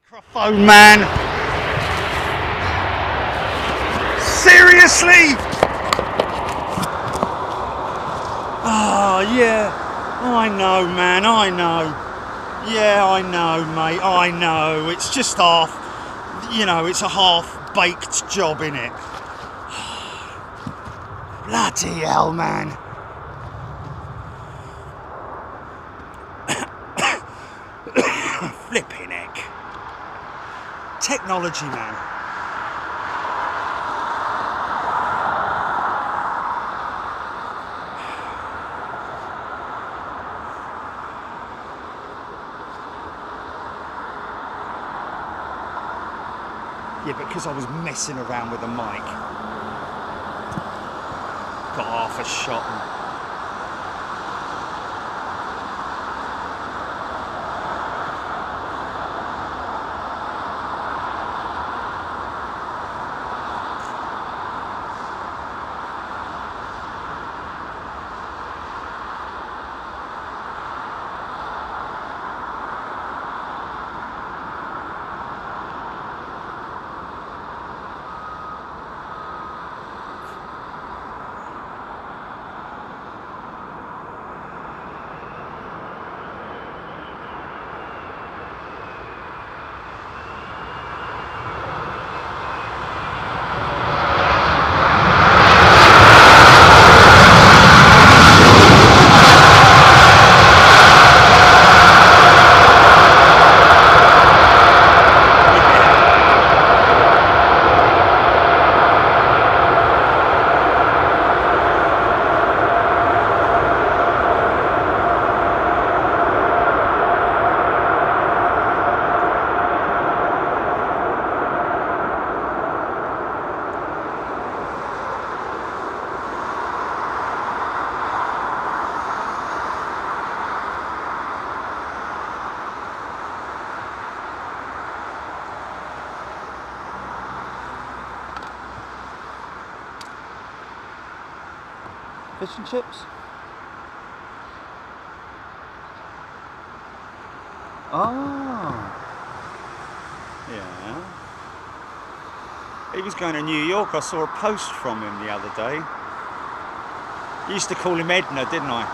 Microphone, man. Seriously? Oh, yeah. I know, man. I know. Yeah, I know, mate. I know. It's just half, you know, it's a half-baked job, innit? Bloody hell, man. Flipping heck. Technology, man. Yeah, because I was messing around with the mic. Got half a shot. Fish and chips? Oh, yeah. He was going to New York. I saw a post from him the other day. I used to call him Edna, didn't I?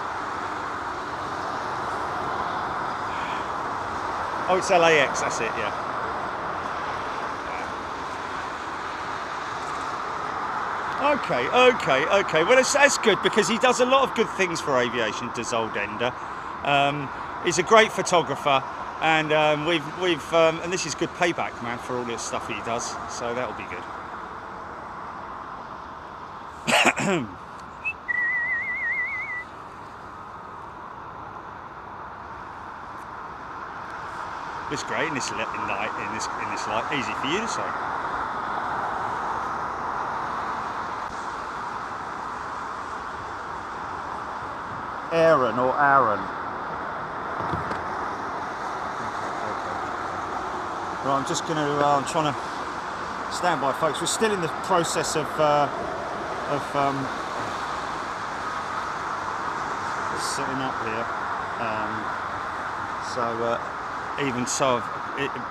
Oh, it's LAX, that's it, yeah. Okay. Well, that's good because he does a lot of good things for aviation. Does old Ender? He's a great photographer, and and this is good payback, man, for all this stuff he does. So that'll be good. It's great in this light. Easy for you to say. Aaron or Aaron. Okay. Well, I'm just going to. I'm trying to stand by, folks. We're still in the process of setting up here.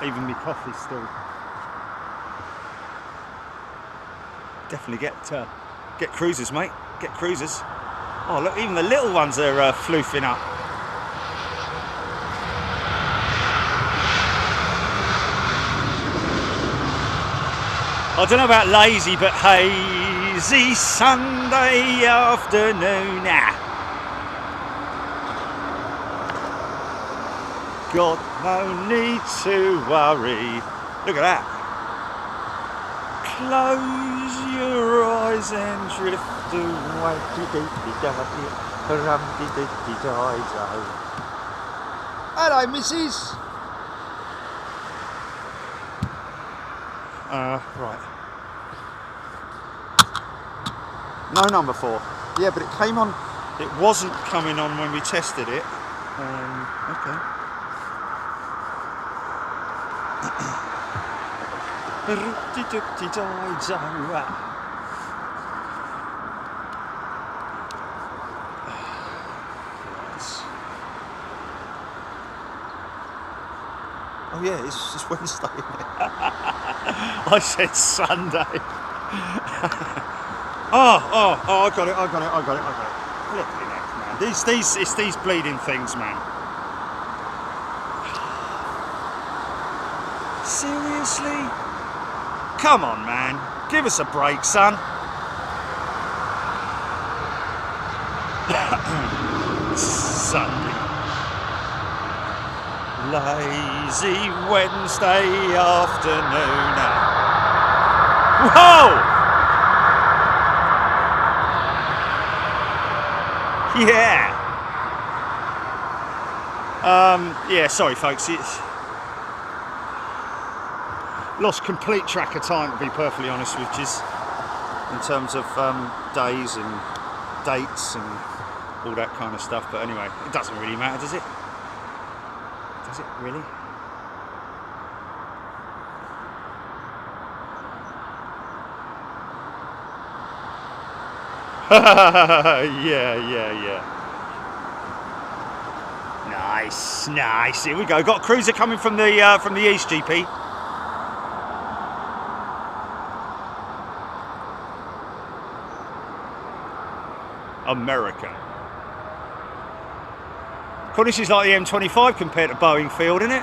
Even my coffee's still. Definitely get cruisers, mate. Get cruisers. Oh, look, even the little ones are floofing up. I don't know about lazy, but hazy Sunday afternoon. Got no need to worry. Look at that. Close your eyes and drift away. Hello, missus. Right. No number 4. Yeah, but it came on. It wasn't coming on when we tested it. Okay. Oh yeah, it's Wednesday, isn't it? I said Sunday. oh, I got it. Flipping heck, man. It's these bleeding things, man. Seriously? Come on, man. Give us a break, son. Sunday. Lazy Wednesday afternoon. Whoa! Yeah. Yeah, sorry folks, it's lost complete track of time, to be perfectly honest with you, in terms of days and dates and all that kind of stuff. But anyway, it doesn't really matter, does it? Does it really? Yeah. Nice. Here we go. Got a cruiser coming from the east, GP. American. Well, this is like the M25 compared to Boeing Field, isn't it?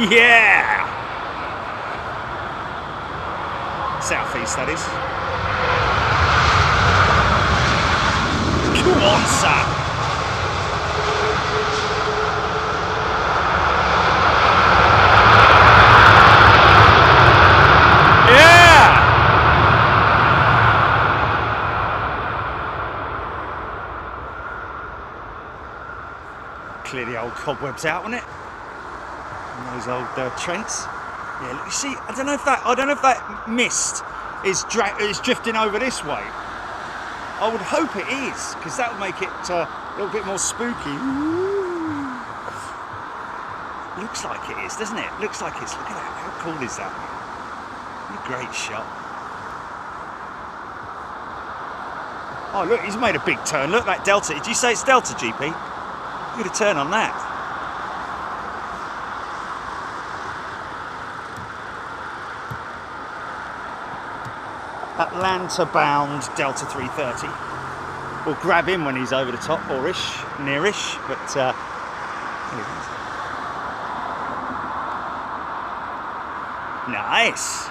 Yeah! Southeast, that is. Come on, son! Yeah! Clear the old cobwebs out, wasn't it? And those old Trents. Yeah, look, you see, I don't know if that mist is drifting over this way. I would hope it is, because that would make it a little bit more spooky. Ooh. Looks like it is, doesn't it? Looks like it's. Look at that. How cool is that? What a great shot. Oh, look, he's made a big turn. Look, that Delta. Did you say it's Delta, GP? Look at a turn on that. Atlanta-bound Delta 330. We'll grab him when he's over the top, or-ish, near-ish, but nice.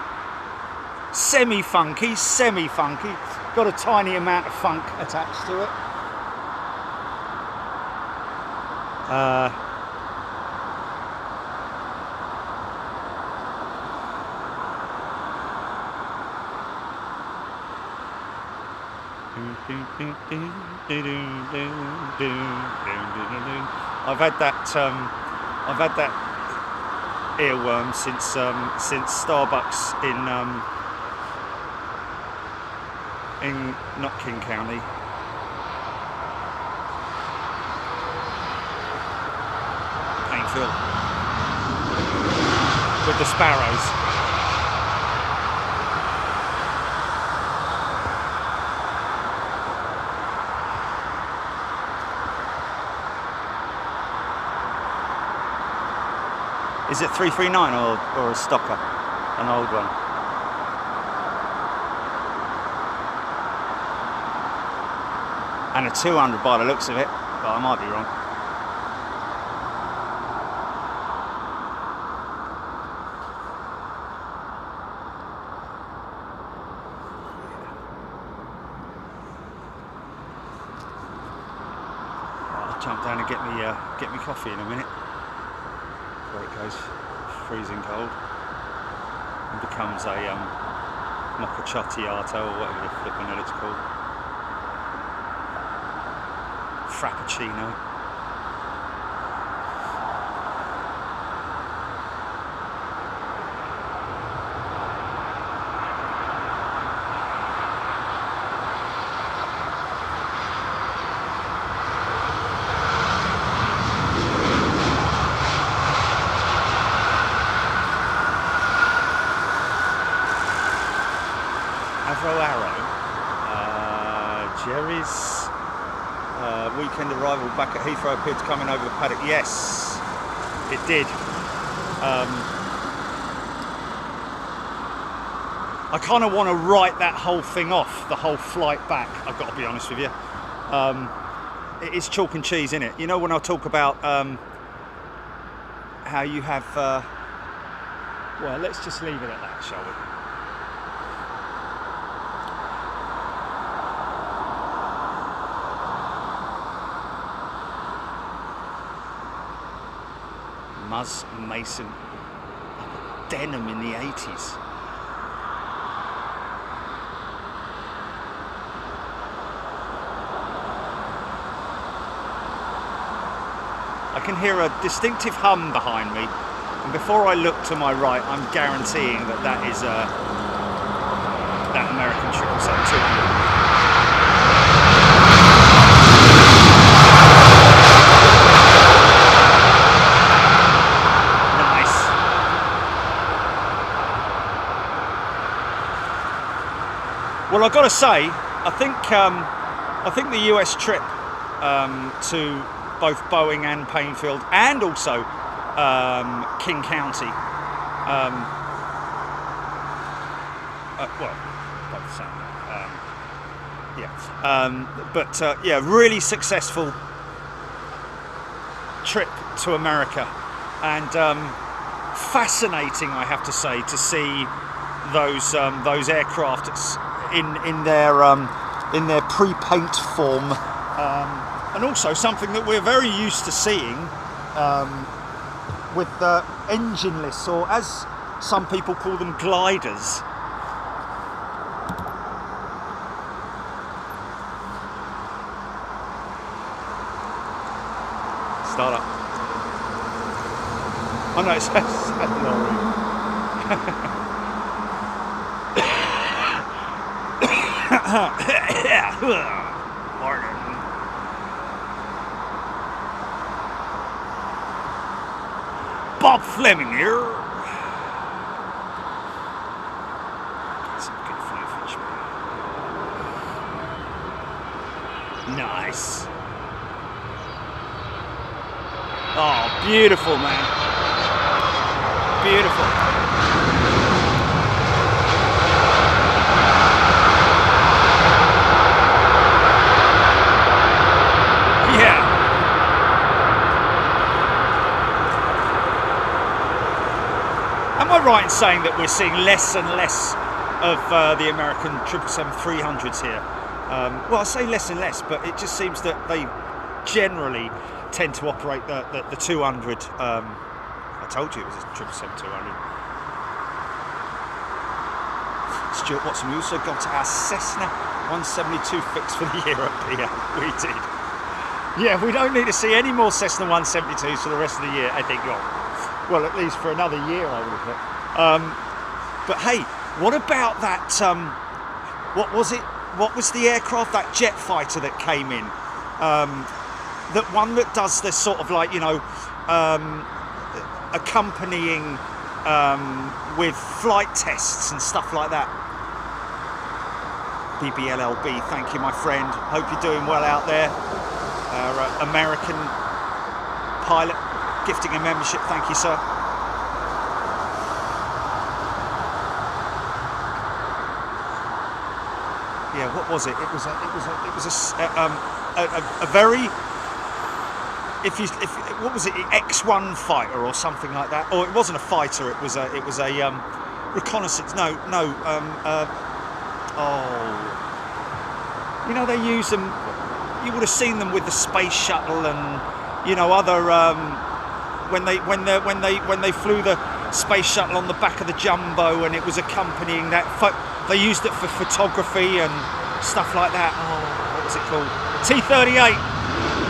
Semi-funky. Got a tiny amount of funk attached to it. I've had that earworm since Starbucks in not King County. Painfield with the sparrows. Is it 339 or a stocker? An old one? And a 200 by the looks of it, but I might be wrong. I'll jump down and get me coffee in a minute. Where it goes freezing cold and becomes a mochacciottato or whatever the flipping hell it's called. Frappuccino. Heathrow Arrow, Jerry's weekend arrival back at Heathrow appeared to come in over the paddock. Yes, it did. I kind of want to write that whole thing off, the whole flight back, I've got to be honest with you. It is chalk and cheese, isn't it? You know, when I talk about how you have... well, let's just leave it at that, shall we? Muzz Mason denim in the 80s. I can hear a distinctive hum behind me, and before I look to my right, I'm guaranteeing that that is that American 777-200. Well, I've got to say, I think the US trip to both Boeing and Painfield, and also King County, well, both the same. Yeah, really successful trip to America, and fascinating, I have to say, to see those aircraft in their pre-paint form, and also something that we're very used to seeing with engineless, or as some people call them, gliders. Start up. Oh no, it's Pardon. Bob Fleming here. Some good fluffage. Nice. Oh, beautiful, man. Beautiful. Am I right in saying that we're seeing less and less of the American 777-300s here? Well, I say less and less, but it just seems that they generally tend to operate the 200. I told you it was a 777-200. Stuart Watson, we also got our Cessna 172 fixed for the year up here. We did. Yeah, we don't need to see any more Cessna 172s for the rest of the year, I think. Well, at least for another year, I would have thought. But hey, what about that? What was it? What was the aircraft? That jet fighter that came in? That one that does this sort of like, you know, accompanying with flight tests and stuff like that. BBLLB, thank you, my friend. Hope you're doing well out there. Our American pilot. Gifting a membership, thank you, sir. Yeah, what was it? It was a very, what was it? X1 fighter or something like that? Or it wasn't a fighter. It was a reconnaissance. No. You know, they use them. You would have seen them with the space shuttle and, you know, other. When they flew the space shuttle on the back of the Jumbo, and it was accompanying that. They used it for photography and stuff like that. Oh, what was it called? T-38.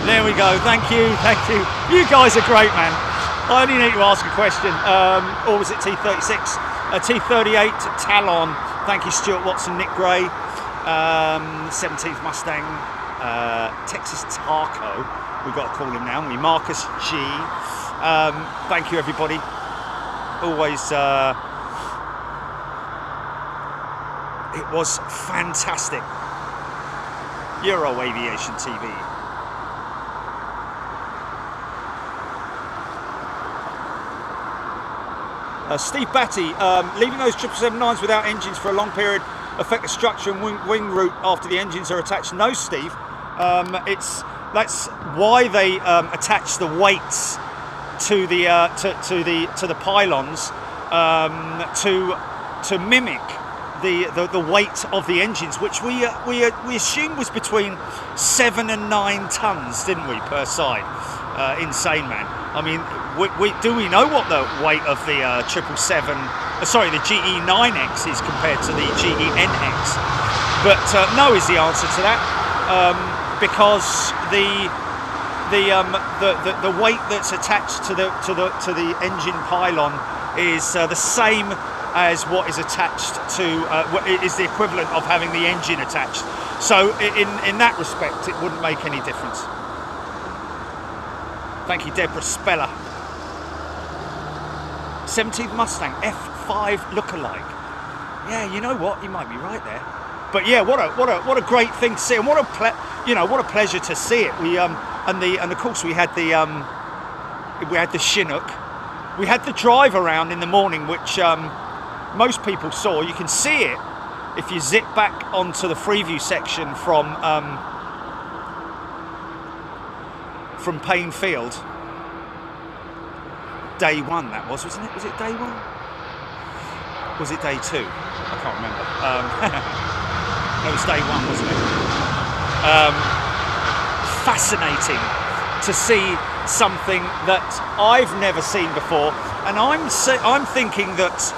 There we go. Thank you. You guys are great, man. I only need to ask a question. Or was it T-36? T-38 Talon. Thank you, Stuart Watson, Nick Gray. 17th Mustang, Texas Taco. We've got to call him now. Marcus G. Thank you, everybody. Always, it was fantastic. Euro Aviation TV. Steve Batty, leaving those 777-9s without engines for a long period affect the structure and wing route after the engines are attached? No, Steve. That's why they attach the weights to the pylons to mimic the weight of the engines, which we assumed was between 7 and 9 tons, didn't we, per side? Insane, man. I mean, do we know what the weight of the 777, the GE9X is compared to the GE9X? But no is the answer to that, because the weight that's attached to the engine pylon is the same as what is attached to is the equivalent of having the engine attached. So in that respect, it wouldn't make any difference. Thank you, Deborah Speller. 17th Mustang F5 lookalike. Yeah, you know what? You might be right there. But yeah, what a great thing to see, and what a pleasure to see it. We and of course we had the Chinook. We had the drive around in the morning, which most people saw. You can see it if you zip back onto the Freeview section from Payne Field. Day one, that wasn't it? Was it day one? Was it day two? I can't remember. No, it was day one, wasn't it? Fascinating to see something that I've never seen before, and I'm thinking that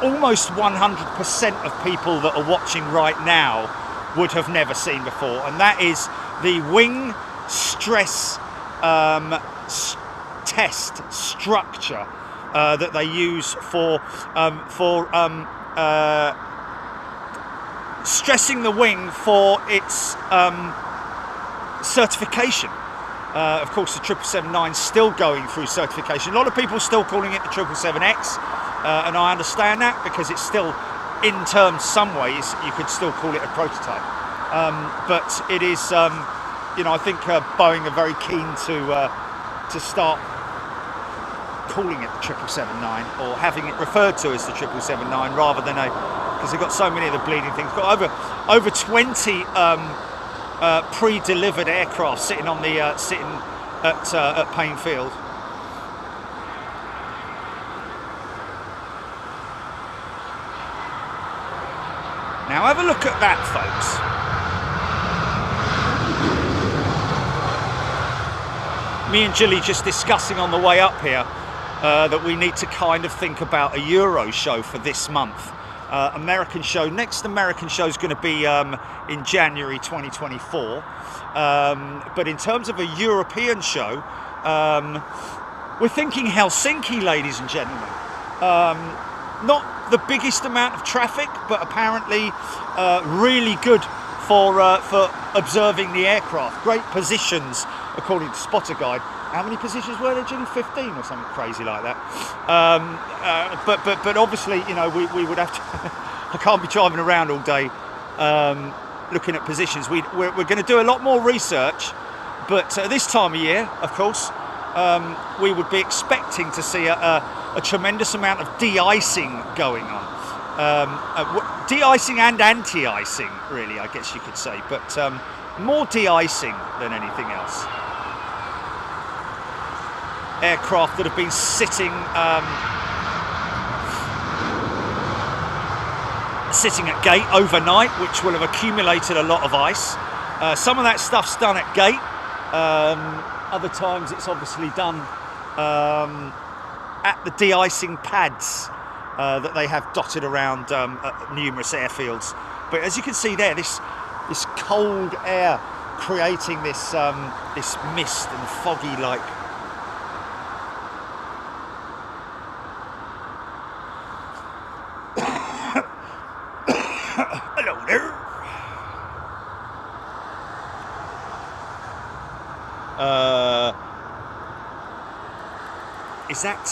almost 100% of people that are watching right now would have never seen before, and that is the wing stress test structure that they use for stressing the wing for its certification. Of course, the 777-9 is still going through certification. A lot of people still calling it the 777X, and I understand that, because it's still, in terms, some ways, you could still call it a prototype. But it is, I think Boeing are very keen to start calling it the 777-9, or having it referred to as the 777-9, rather than because they've got so many of the bleeding things. Got over 20 pre-delivered aircraft sitting on the at Payne Field. Now have a look at that, folks. Me and Gilly just discussing on the way up here that we need to kind of think about a Euro show for this month. American show. Next American show is going to be in January 2024. But in terms of a European show, we're thinking Helsinki, ladies and gentlemen. Not the biggest amount of traffic, but apparently really good for observing the aircraft. Great positions, according to Spotter Guide. How many positions were there, Jimmy? 15 or something crazy like that. But obviously, we would have to. I can't be driving around all day looking at positions. We're going to do a lot more research, but this time of year, of course, we would be expecting to see a tremendous amount of de-icing going on. De-icing and anti-icing, really, I guess you could say, but more de-icing than anything else. Aircraft that have been sitting at gate overnight, which will have accumulated a lot of ice. Some of that stuff's done at gate. Other times it's obviously done at the de-icing pads that they have dotted around at numerous airfields. But as you can see there, this cold air creating this mist and foggy like. Hello there. Is that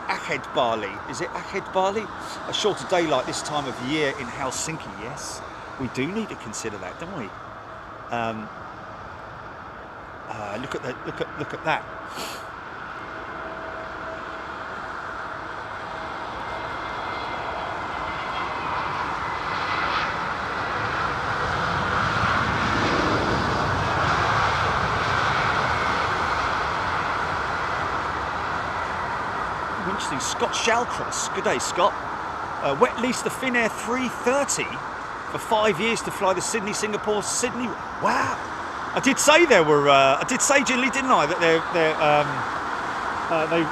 Ahedbali? Is it Ahedbali? A shorter daylight this time of year in Helsinki. Yes, we do need to consider that, don't we? Look at that. interesting. Scott Shallcross. Good day, Scott. Wet leased the Finnair 330 for 5 years to fly the Sydney, Singapore, Sydney. Wow. I did say there were. I did say, Ginley, didn't I, that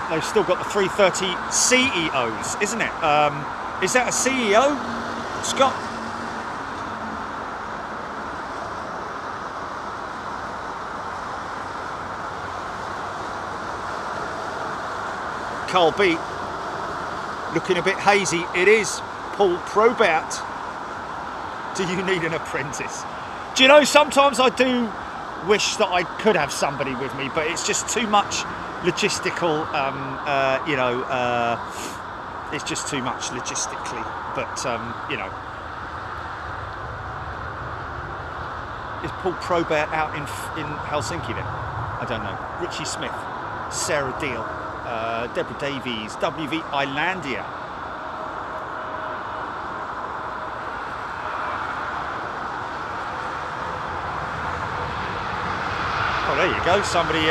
they've still got the 330 CEOs, isn't it? Is that a CEO, Scott? Carl B, looking a bit hazy. It is Paul Probert. Do you need an apprentice? Do you know, sometimes I do wish that I could have somebody with me, but it's just too much logistical, it's just too much logistically. But, is Paul Probert out in Helsinki then? I don't know. Richie Smith, Sarah Deal, Deborah Davies, WV Islandia. Oh, there you go. Somebody,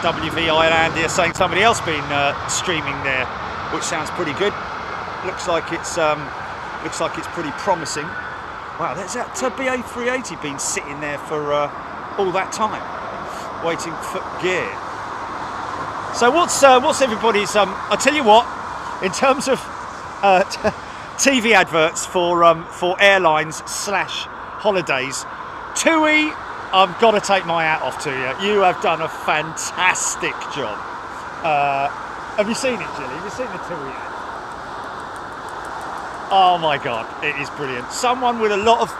WV Islandia, saying somebody else been streaming there, which sounds pretty good. Looks like it's pretty promising. Wow, there's that BA 380 been sitting there for all that time, waiting for gear. So what's everybody's? I tell you what, in terms of TV adverts for airlines / holidays, TUI, I've got to take my hat off to you. You have done a fantastic job. Have you seen it, Jilly? Have you seen the TUI ad? Oh my God, it is brilliant. Someone with a lot of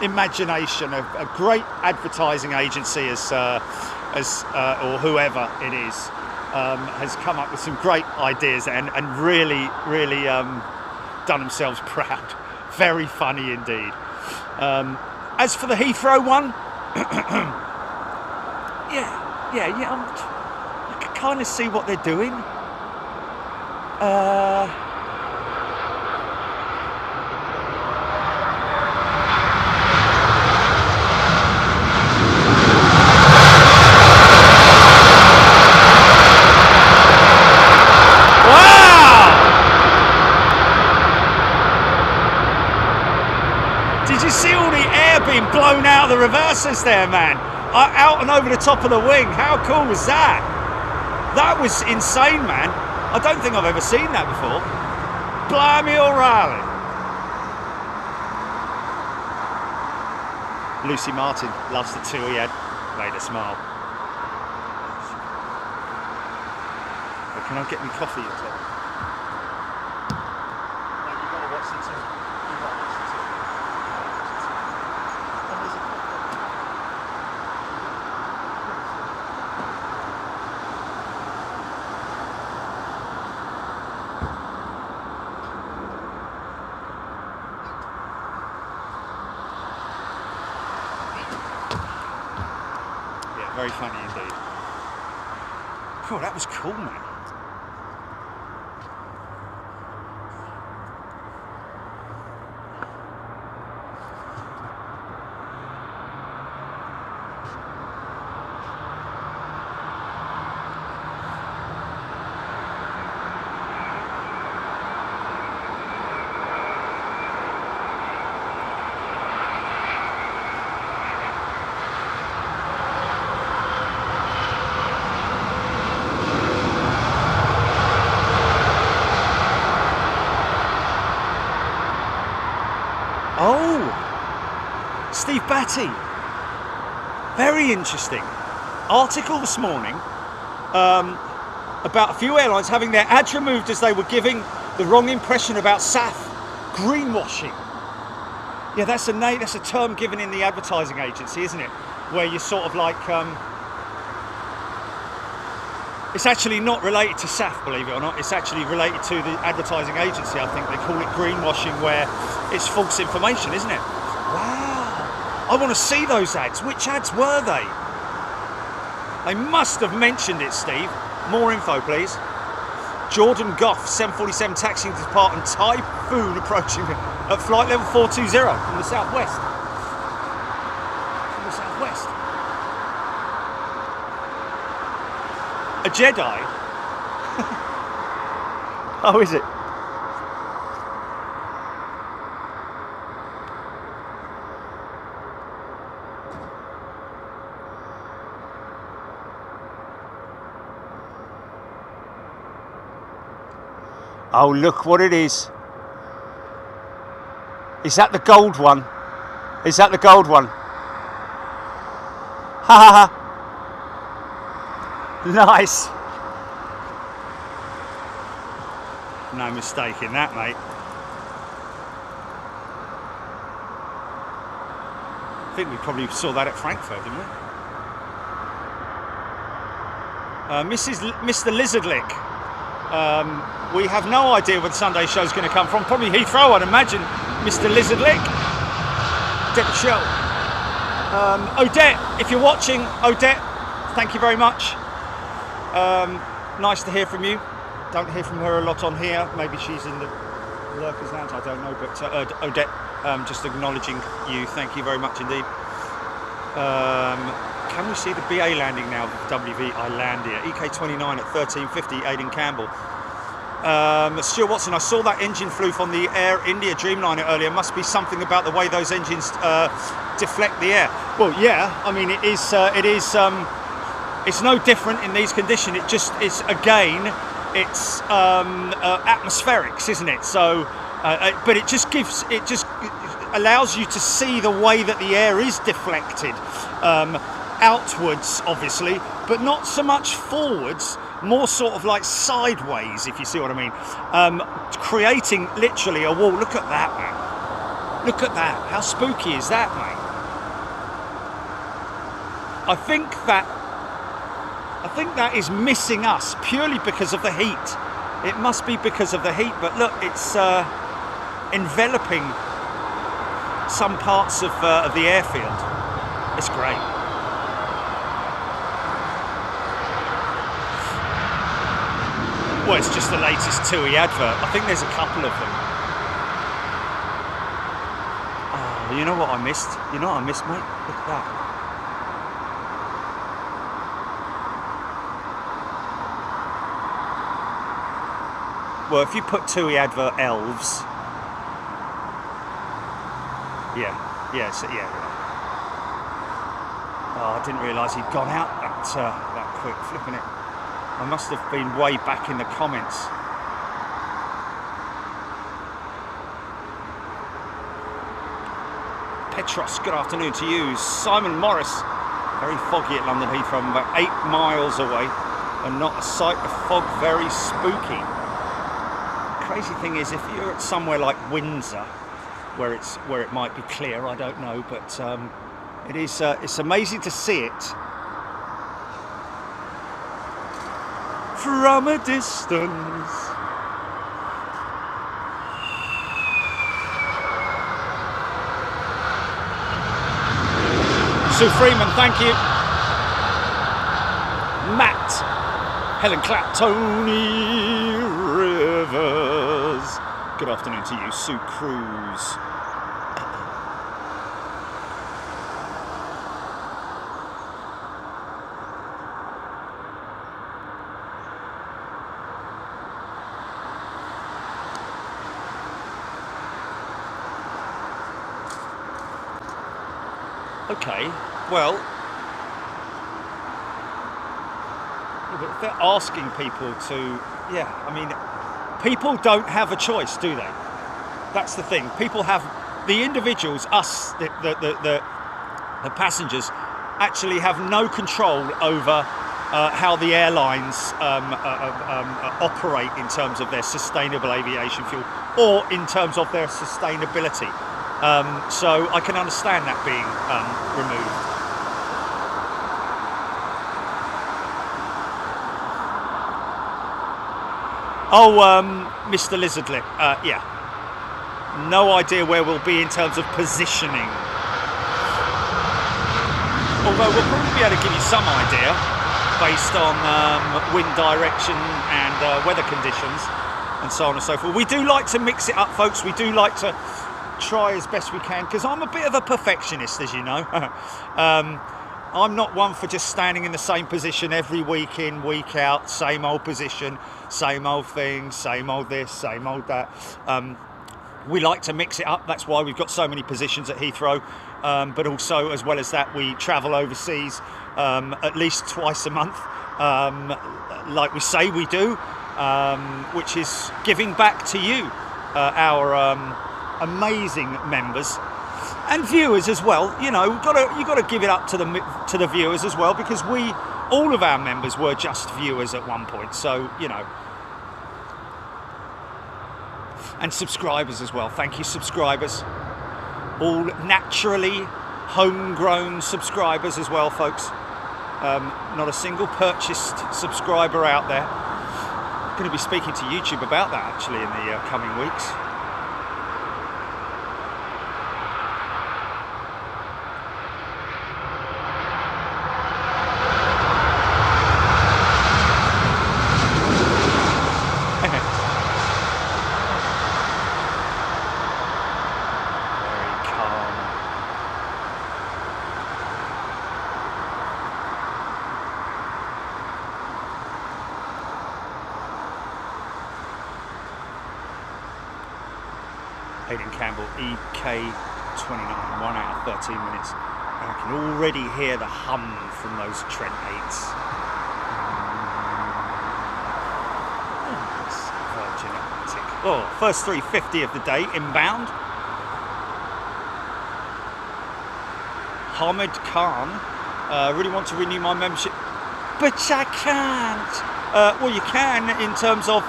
imagination, a great advertising agency or whoever it is, has come up with some great ideas and really done themselves proud. Very funny indeed. As for the Heathrow one, I can kind of see what they're doing. Blown out of the reversers there, man. Out and over the top of the wing. How cool was that? That was insane, man. I don't think I've ever seen that before. Blimey O'Reilly. Lucy Martin loves the TUI ad. Made a smile. Well, can I get me coffee or something? No, you've got to watch the TUI. Very funny indeed. Oh, that was cool, man. Steve Batty, very interesting article this morning about a few airlines having their ads removed as they were giving the wrong impression about SAF. Greenwashing. Yeah, that's a term given in the advertising agency, isn't it? Where you're sort of like, it's actually not related to SAF, believe it or not. It's actually related to the advertising agency. I think they call it greenwashing, where it's false information, isn't it? Wow. I want to see those ads. Which ads were they? They must have mentioned it, Steve. More info, please. Jordan Goff, 747 taxiing to depart and Typhoon approaching at flight level 420 from the southwest. From the southwest. A Jedi. Oh, is it? Oh, look what it is. Is that the gold one? Is that the gold one? Ha ha ha. Nice. No mistake in that, mate. I think we probably saw that at Frankfurt, didn't we? Mr. Lizardlick. We have no idea where the Sunday show is going to come from. Probably Heathrow, I'd imagine. Mr. Lizardlick. Get the show. Odette, if you're watching, Odette, thank you very much. Nice to hear from you. Don't hear from her a lot on here. Maybe she's in the lurkers lounge, I don't know. But Odette, just acknowledging you. Thank you very much indeed. Can we see the BA landing now? WV Islandia. EK29 at 1350, Aidan Campbell. Stuart Watson, I saw that engine floof on the Air India Dreamliner earlier. Must be something about the way those engines deflect the air. Well, yeah. I mean, it is. It's no different in these conditions. It's again. It's atmospherics, isn't it? So, but it just allows you to see the way that the air is deflected outwards, obviously, but not so much forwards. More sort of like sideways, if you see what I mean. Creating literally a wall. Look at that, man. Look at that. How spooky is that, mate? I think that is missing us purely because of the heat. It must be because of the heat, but look, it's enveloping some parts of the airfield. It's great. Well, it's just the latest TUI advert. I think there's a couple of them. Oh, you know what I missed? You know what I missed, mate? Look at that. Well, if you put TUI advert elves, yeah. Oh, I didn't realise he'd gone out that quick, flipping it. I must have been way back in the comments. Petros, good afternoon to you. Simon Morris, very foggy at London Heathrow, about 8 miles away, and not a sight of fog, very spooky. Crazy thing is, if you're at somewhere like Windsor, where it might be clear, I don't know, but it is. It's amazing to see it from a distance. Sue Freeman, thank you. Matt, Helen Clapp, Tony Rivers. Good afternoon to you, Sue Cruz. Okay, well, if they're asking people to, yeah, I mean, people don't have a choice, do they? That's the thing. People have, the individuals, us, the passengers, actually have no control over how the airlines operate in terms of their sustainable aviation fuel or in terms of their sustainability. So I can understand that being removed. Oh, Mr. Lizardlip, yeah. No idea where we'll be in terms of positioning. Although we'll probably be able to give you some idea based on wind direction and weather conditions and so on and so forth. We do like to mix it up, folks. We do like to try as best we can, because I'm a bit of a perfectionist, as you know. I'm not one for just standing in the same position every week in, week out, same old position, same old thing, same old this, same old that. We like to mix it up. That's why we've got so many positions at Heathrow. But also, as well as that, we travel overseas at least twice a month, like we say we do, which is giving back to you, our amazing members and viewers as well. You know, you got to give it up to the viewers as well, because all of our members were just viewers at one point. So, you know. And subscribers as well. Thank you, subscribers. All naturally homegrown subscribers as well, folks. Not a single purchased subscriber out there. I'm going to be speaking to YouTube about that actually in the coming weeks. Hayden Campbell, EK29, 1 hour 13 minutes. And I can already hear the hum from those Trent 8s. Virgin Atlantic. Oh, first 350 of the day, inbound. Hamid Khan, really want to renew my membership, but I can't. Well, you can in terms of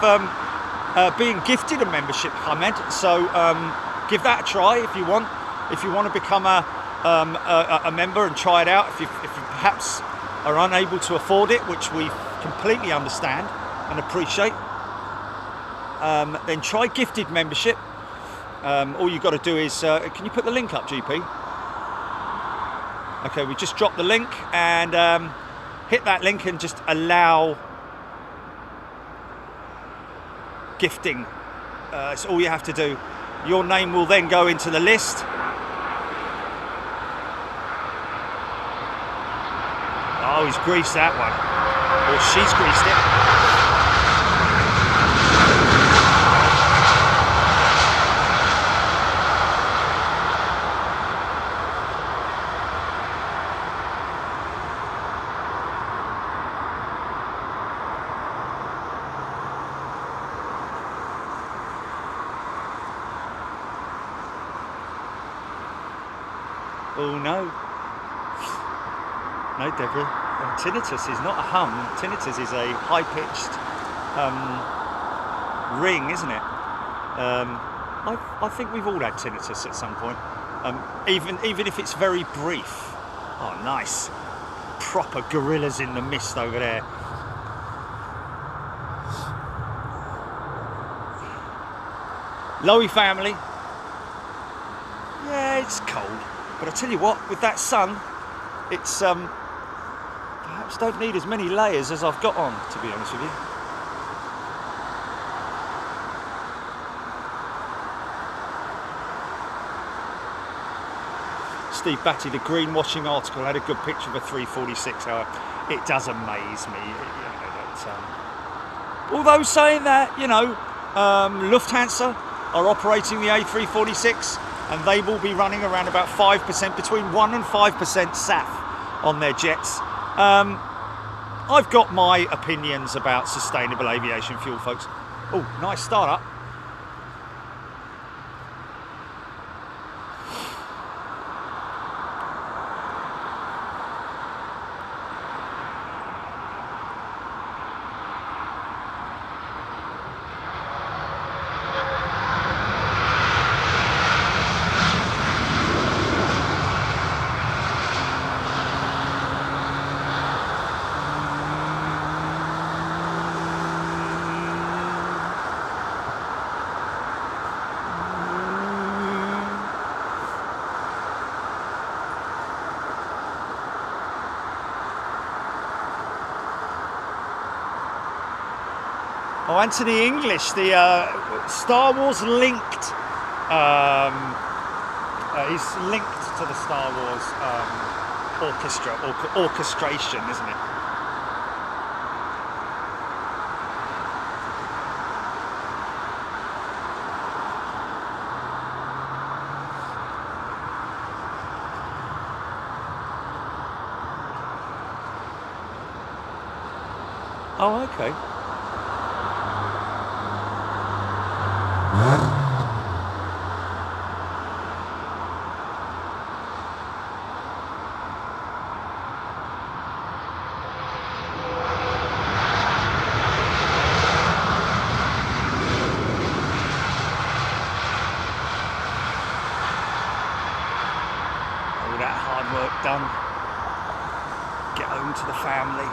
being gifted a membership, Hamed. So give that a try if you want. If you want to become a member and try it out, if you perhaps are unable to afford it, which we completely understand and appreciate, then try gifted membership. All you've got to do is, can you put the link up, GP? Okay, we just dropped the link, and hit that link and just allow gifting. That's all you have to do. Your name will then go into the list. Oh, he's greased that one. Or she's greased it. Oh no. No, Deborah. Tinnitus is not a hum. Tinnitus is a high-pitched ring, isn't it? I think we've all had tinnitus at some point. Even if it's very brief. Oh, nice. Proper gorillas in the mist over there. Lowy family. Yeah, it's cold. But I tell you what, with that sun, it's perhaps don't need as many layers as I've got on, to be honest with you. Steve Batty, the greenwashing article had a good picture of a 346 hour. It does amaze me. Although saying that, you know, Lufthansa are operating the A346. And they will be running around about 5%, between 1 and 5% SAF on their jets. I've got my opinions about sustainable aviation fuel, folks. Oh, nice start up. Oh, Anthony English, the Star Wars linked. He's linked to the Star Wars orchestration, isn't it? Oh, okay. All that hard work done. Get home to the family.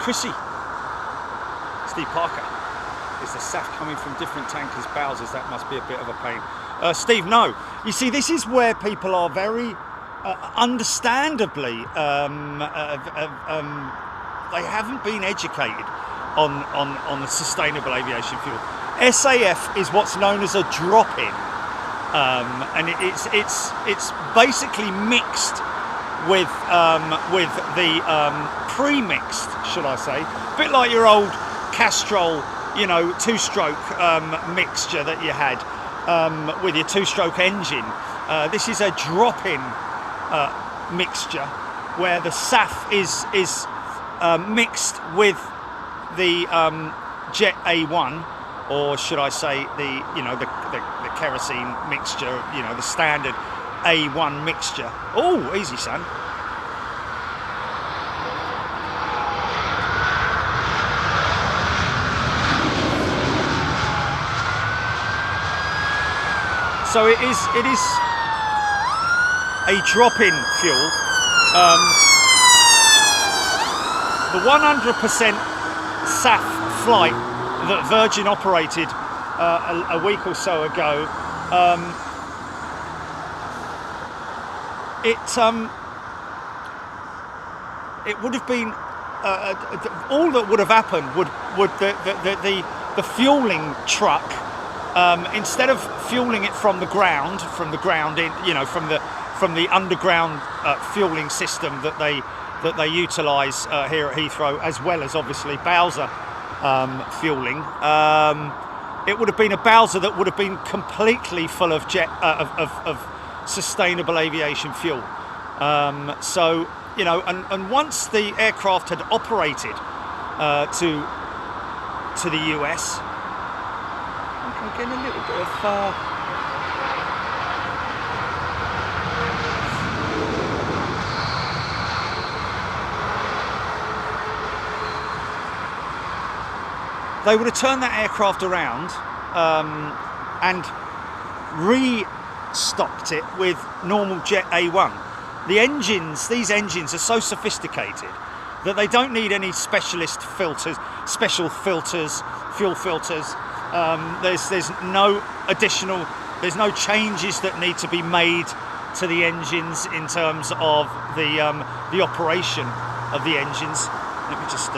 Chrissy, Steve Parker, is the SAF coming from different tankers' bowsers? That must be a bit of a pain. Steve, no. You see, this is where people are very understandably, they haven't been educated on the sustainable aviation fuel. SAF is what's known as a drop-in, and it's basically mixed with the pre-mixed, should I say, a bit like your old Castrol, you know, two-stroke mixture that you had with your two-stroke engine. This is a drop-in mixture where the SAF is mixed with the Jet A1, or should I say the kerosene mixture, you know, the standard A1 mixture. Oh, easy, son. So it is a drop-in fuel. The 100% SAF flight that Virgin operated a week or so ago, it would have been all that would have happened would the fueling truck, instead of fueling it from the ground in, you know, from the underground fueling system that they utilise here at Heathrow, as well as obviously Bowser fueling. It would have been a Bowser that would have been completely full of of sustainable aviation fuel. So, you know, and once the aircraft had operated to the US, I'm getting a little bit of they would have turned that aircraft around and restocked it with normal Jet A1. These engines are so sophisticated that they don't need any special filters, fuel filters. There's no changes that need to be made to the engines in terms of the operation of the engines. Let me just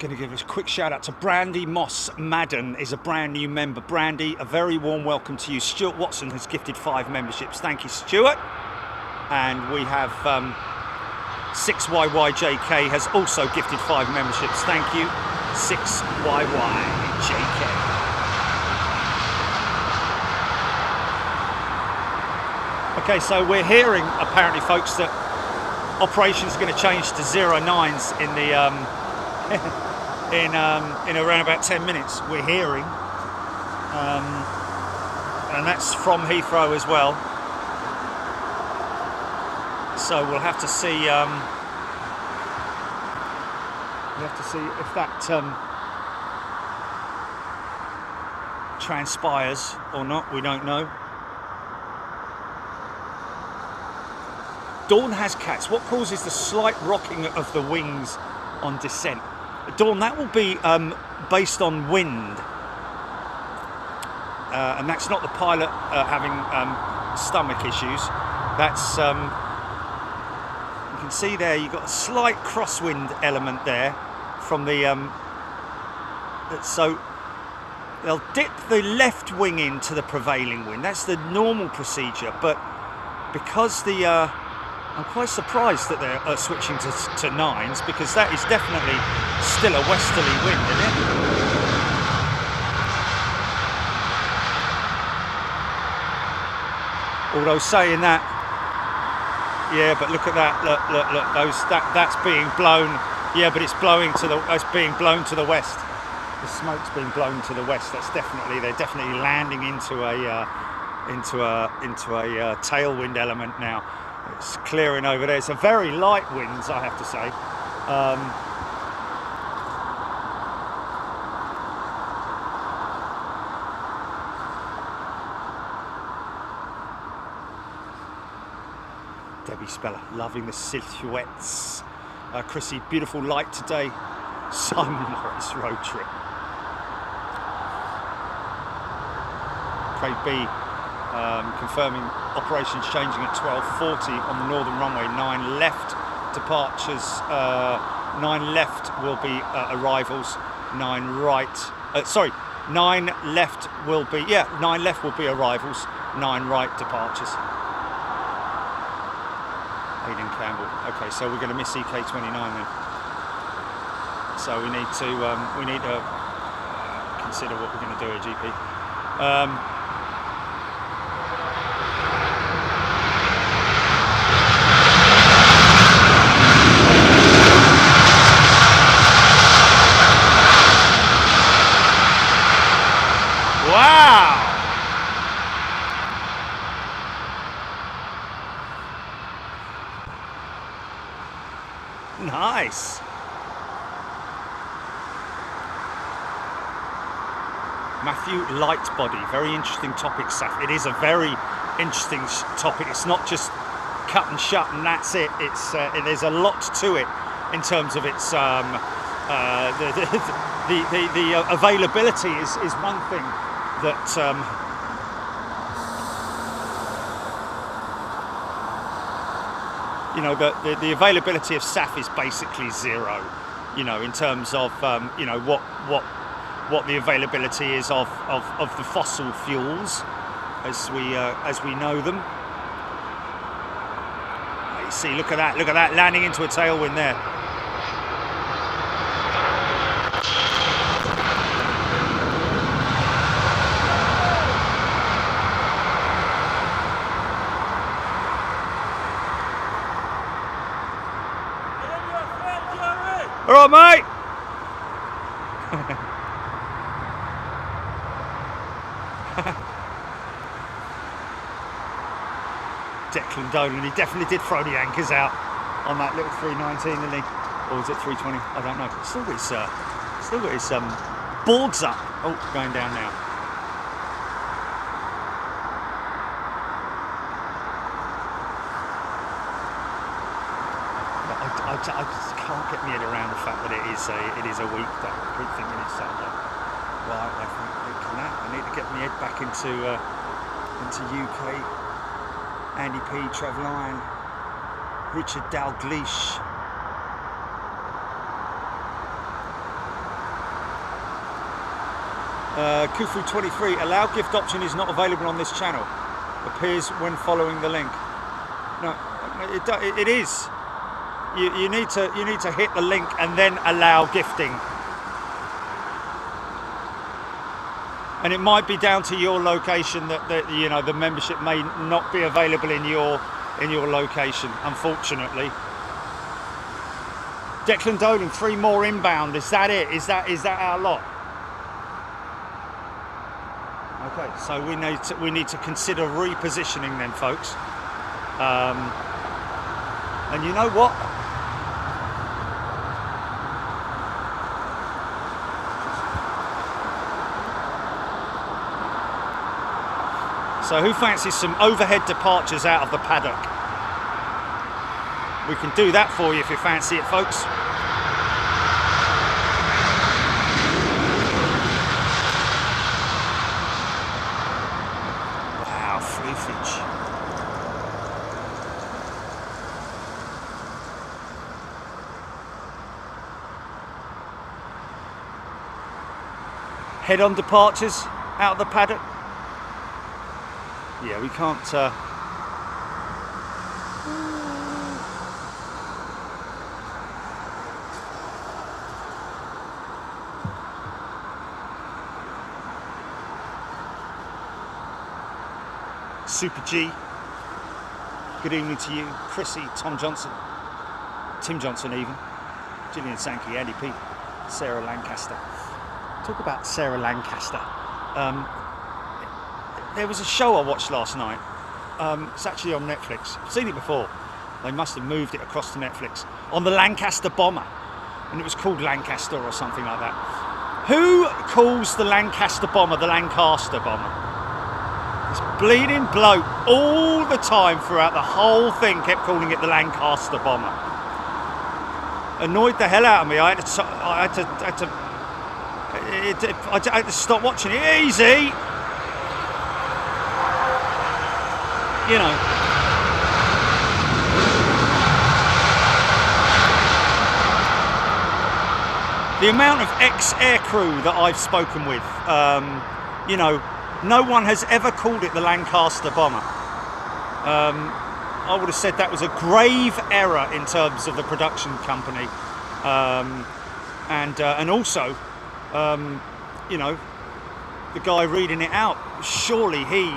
going to give a quick shout out to Brandy Moss Madden, is a brand new member. Brandy, a very warm welcome to you. Stuart Watson has gifted 5 memberships. Thank you, Stuart. And we have 6YYJK has also gifted 5 memberships. Thank you, 6YYJK. Okay, so we're hearing apparently, folks, that operations are going to change to 09s in the in around about 10 minutes. We're hearing, and that's from Heathrow as well. So we'll have to see. We'll have to see if that transpires or not. We don't know. Dawn has cats. What causes the slight rocking of the wings on descent? Dawn, that will be based on wind. And that's not the pilot having stomach issues. That's, you can see there, you've got a slight crosswind element there from the, so they'll dip the left wing into the prevailing wind. That's the normal procedure, but because the, I'm quite surprised that they're switching to nines, because that is definitely still a westerly wind, isn't it? Although saying that, yeah, but look at that, look, that's being blown, yeah, but it's blowing to the, it's being blown to the west. The smoke's being blown to the west. That's definitely, they're definitely landing into a tailwind element now. It's clearing over there. It's a very light winds, I have to say. Debbie Speller, loving the silhouettes. Chrissy, beautiful light today. Simon Morris, road trip. Craig B, confirming operations changing at 12:40 on the northern runway. 9 left departures, 9 left will be arrivals, 9 right, 9 left will be, 9 left will be arrivals, 9 right departures. Aidan Campbell. Okay, so we're going to miss EK29 then. So we need to consider what we're going to do at GP. Wow! Nice. Matthew Lightbody, very interesting topic, Saf. It is a very interesting topic. It's not just cut and shut and that's it. It's there's a lot to it in terms of its the availability is one thing that you know, the availability of SAF is basically zero, you know, in terms of you know, what the availability is of the fossil fuels as we know them. You see, look at that landing into a tailwind there. All right, mate. Declan Dolan, he definitely did throw the anchors out on that little 319, didn't he? Or was it 320? I don't know. Still got his boards up. Oh, going down now. I just can't get my head around the fact that it is a week. That I keep thinking it's Sunday. Right, I need to get my head back into UK. Andy P, Trev Lyon, Richard Dalglish. Kufu 23, allow gift option is not available on this channel. Appears when following the link. No, it is. You need to hit the link and then allow gifting. And it might be down to your location that you know, the membership may not be available in your location, unfortunately. Declan Dolan, 3 more inbound. Is that it? Is that our lot? Okay, so we need to consider repositioning then, folks. And you know what? So who fancies some overhead departures out of the paddock? we can do that for you if you fancy it, folks. Wow, fluffage. Head-on departures out of the paddock. Yeah, we can't. Super G. Good evening to you, Chrissy, Tom Johnson, Tim Johnson, even Gillian Sankey, Andy P, Sarah Lancaster. Talk about Sarah Lancaster. There was a show I watched last night. It's actually on Netflix. I've seen it before. They must have moved it across to Netflix. On the Lancaster bomber. And it was called Lancaster or something like that. Who calls the Lancaster bomber the Lancaster bomber? This bleeding bloke all the time throughout the whole thing kept calling it the Lancaster bomber. Annoyed the hell out of me. I had to stop watching it. Easy! You know. The amount of ex-air crew that I've spoken with, you know, no one has ever called it the Lancaster bomber. I would have said that was a grave error in terms of the production company. And also, you know, the guy reading it out, surely he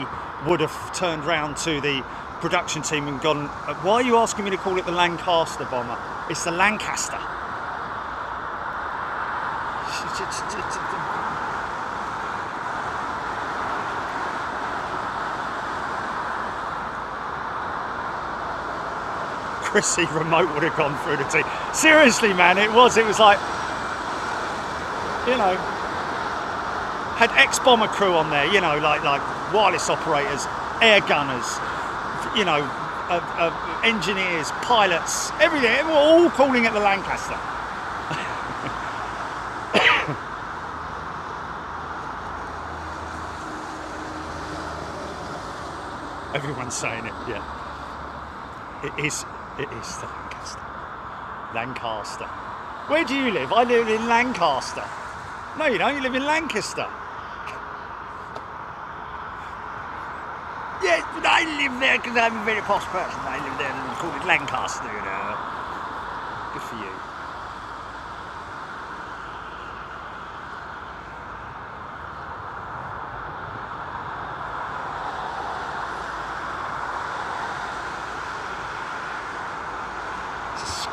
would have turned round to the production team and gone, why are you asking me to call it the Lancaster bomber? It's the Lancaster. Chrissy remote would have gone through the team. Seriously, man, it was like, you know, had ex-bomber crew on there, you know, like wireless operators, air gunners, you know, engineers, pilots, everything. They were all calling it the Lancaster. Everyone's saying it, yeah. It is the Lancaster. Lancaster. Where do you live? I live in Lancaster. No, you don't. You live in Lancaster. Yes, but I live there because I'm a very posh person. I live there and call it Lancaster, you know. Good for you.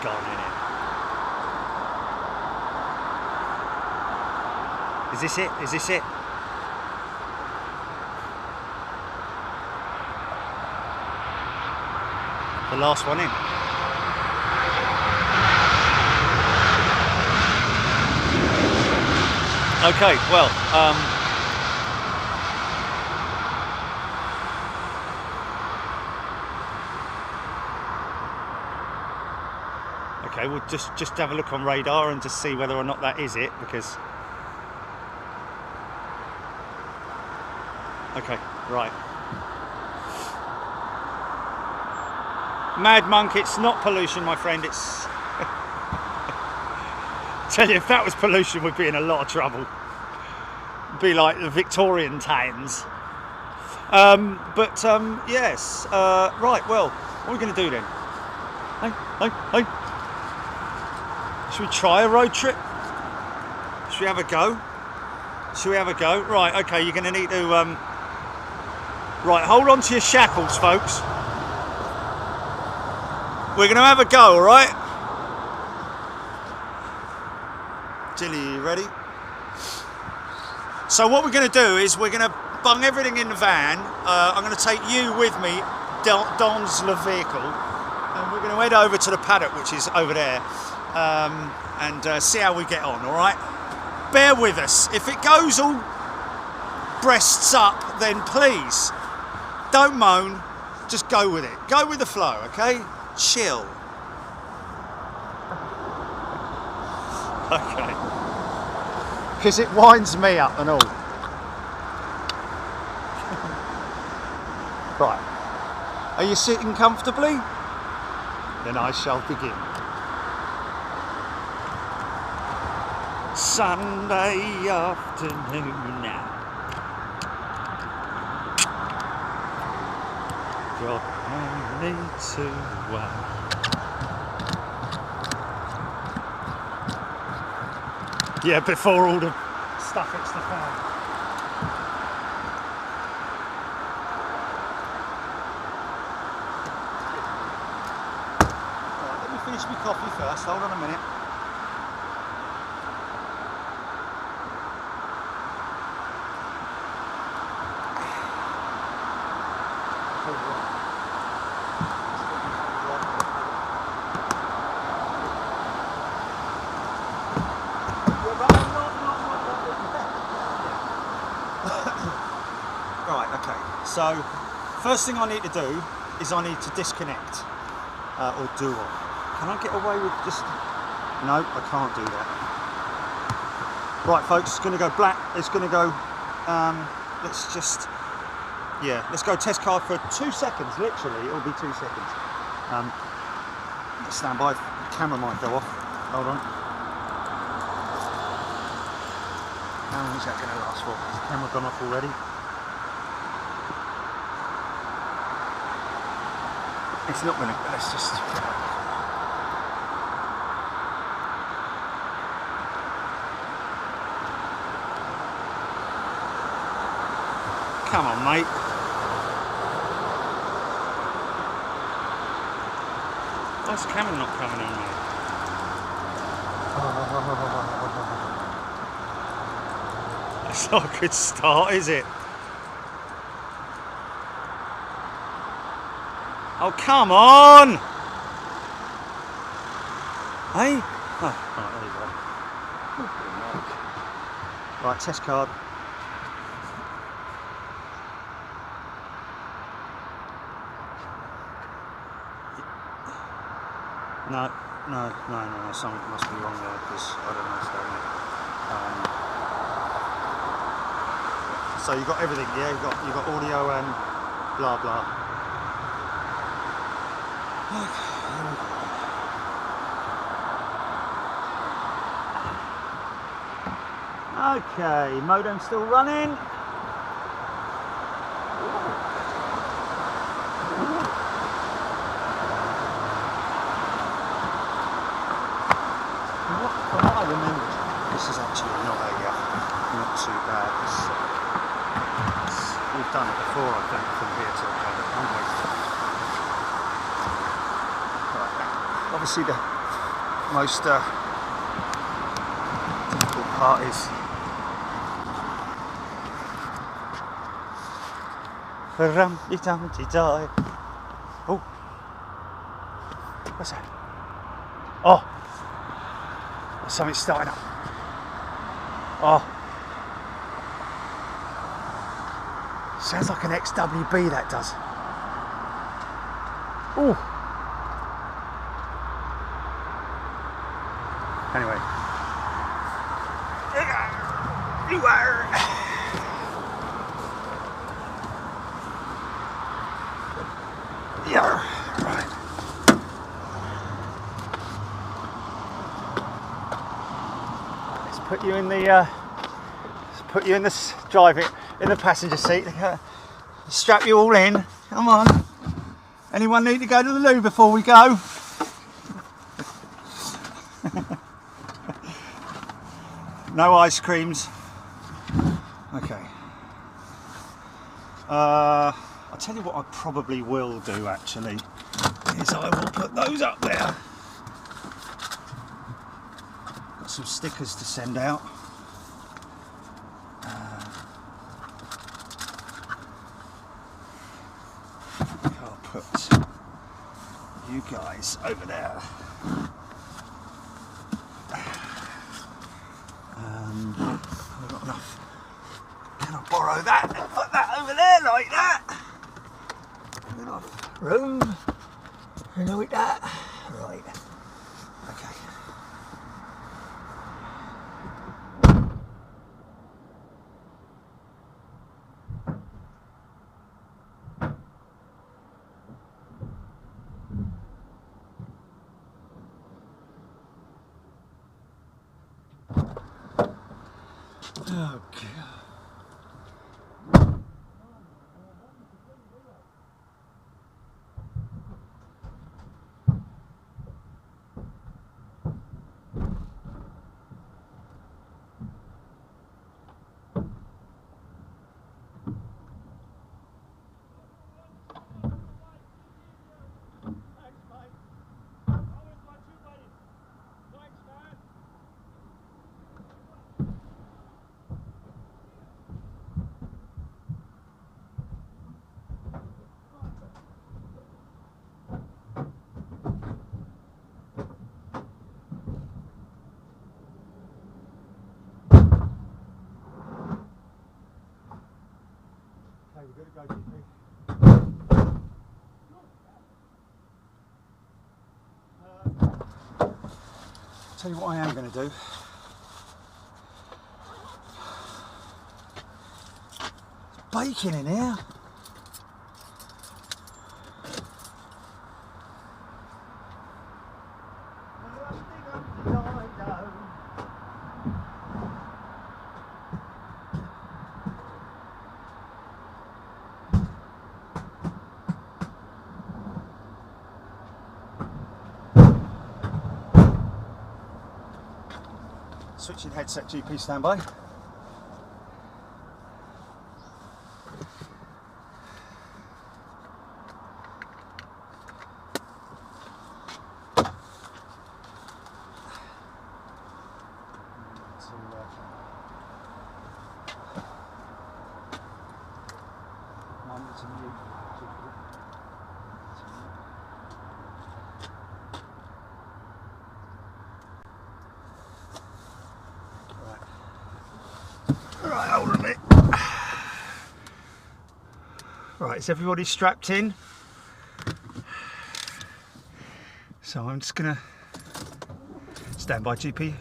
Gone in it. Is this it? Is this it? The last one in. Okay, well, okay, we'll just have a look on radar and just see whether or not that is it, because... Okay, right. Mad Monk, it's not pollution, my friend, it's... Tell you, if that was pollution, we'd be in a lot of trouble. It'd be like the Victorian times. Yes, right, well, what are we going to do then? Hey. Should we try a road trip? Should we have a go? Right, okay, you're going to need to... Right, hold on to your shackles, folks. We're going to have a go, alright? Jilly, you ready? So what we're going to do is we're going to bung everything in the van. I'm going to take you with me, Don's the vehicle, and we're going to head over to the paddock, which is over there, and see how we get on, alright? Bear with us. If it goes all breasts up, then please, don't moan, just go with it. Go with the flow, okay? Chill. Okay. Because it winds me up and all. Right. Are you sitting comfortably? Then I shall begin. Sunday afternoon now. Got only to yeah, before all the stuff hits the fan. Right, let me finish my coffee first. Hold on a minute. Right, okay, so first thing I need to do is I need to disconnect or do off. Can I get away with just, no, I can't do that. Right folks, it's going to go black, it's going to go, let's just, yeah, let's go test card for 2 seconds, literally, it'll be 2 seconds. Stand by, the camera might go off, hold on. How long is that going to last for? Has the camera gone off already? It's not going to, let's just... Come on, mate. Why's the camera not coming on, mate? That's not a good start, is it? Oh, come on! Hey? Oh, right, there you go. Right, test card. No, something must be wrong there because I don't understand it. So you got everything, yeah? You got audio and blah blah. Okay, modem still running. From what I remember, this is actually not too bad. We've done it before, I think, from here to the runway. Right. Obviously, the most difficult part is oh, what's that? Oh, something's starting up. Oh, sounds like an XWB, that does. Ooh. Anyway. You are. Yeah, right. Let's put you in the drive it in the passenger seat. Strap you all in. Come on. Anyone need to go to the loo before we go? No ice creams. Okay. I'll tell you what I probably will do actually, is I will put those up there. Got some stickers to send out. I'll put you guys over there. I've got enough. Can I borrow that and put that over there like that? Enough room. You know, with that. Right. Okay. Oh, God. We've got to go, GP. Tell you what I am going to do. It's baking in here. Switching headset, GP standby. Right, hold on a minute. Right, is everybody strapped in? So I'm just gonna stand by, GP.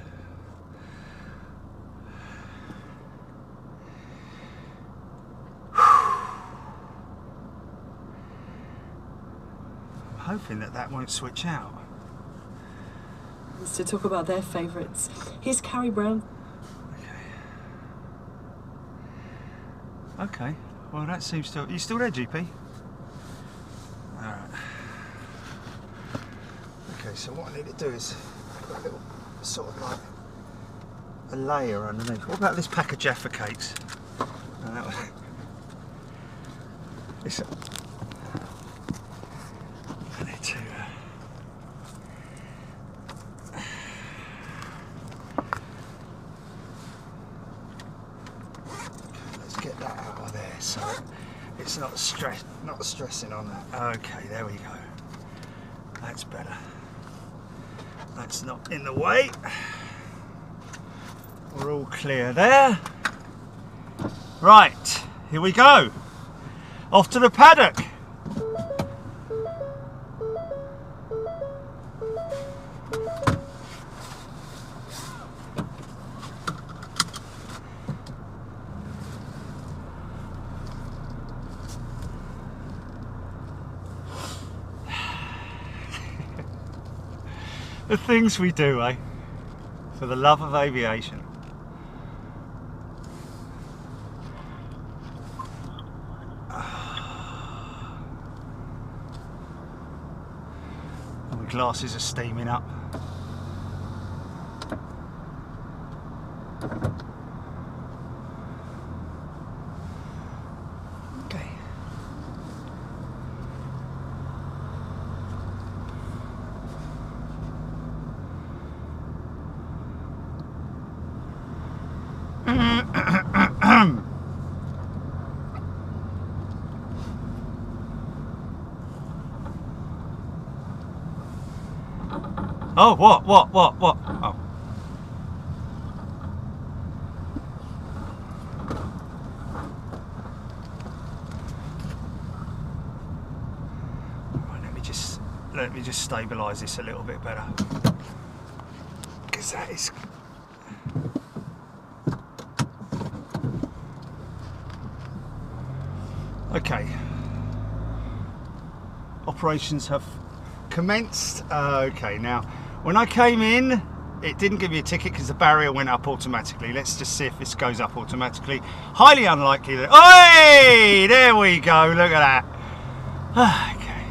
I'm hoping that that won't switch out. To talk about their favourites. Here's Carrie Brown. Okay, well that seems to... Are you still there, GP? Alright. Okay, so what I need to do is put a little sort of like a layer underneath. What about this pack of Jaffa cakes? It's... I need to... get that out of there so it's not stressing on that. Okay, there we go. That's better. That's not in the way. We're all clear there. Right, here we go. Off to the paddock. The things we do, eh? For the love of aviation. And the glasses are steaming up. Okay. Oh, what? Oh. Right, let me just stabilise this a little bit better. Because that is... Okay. Operations have commenced. Okay, now when I came in, It didn't give me a ticket because the barrier went up automatically. Let's just see if this goes up automatically. Highly unlikely that... Oi! There we go. Look at that. Okay.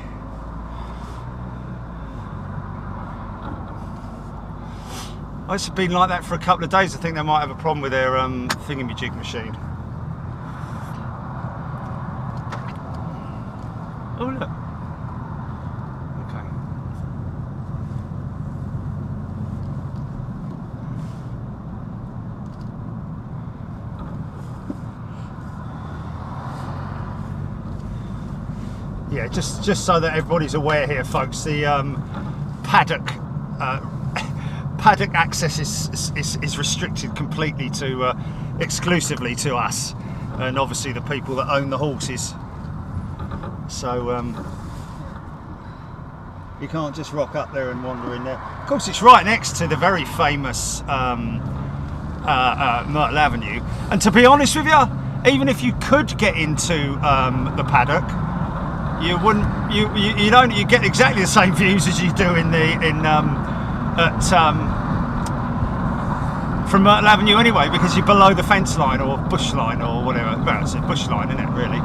Oh, it's been like that for a couple of days. I think they might have a problem with their thingamajig machine. Oh, look. Okay. Yeah, just so that everybody's aware here, folks, the paddock paddock access is restricted completely to exclusively to us, and obviously the people that own the horses. So you can't just rock up there and wander in there. Of course, it's right next to the very famous Myrtle Avenue. And to be honest with you, even if you could get into the paddock, you wouldn't. You don't. You get exactly the same views as you do from Myrtle Avenue anyway, because you're below the fence line or bush line or whatever. Well, it's a bush line, isn't it, really?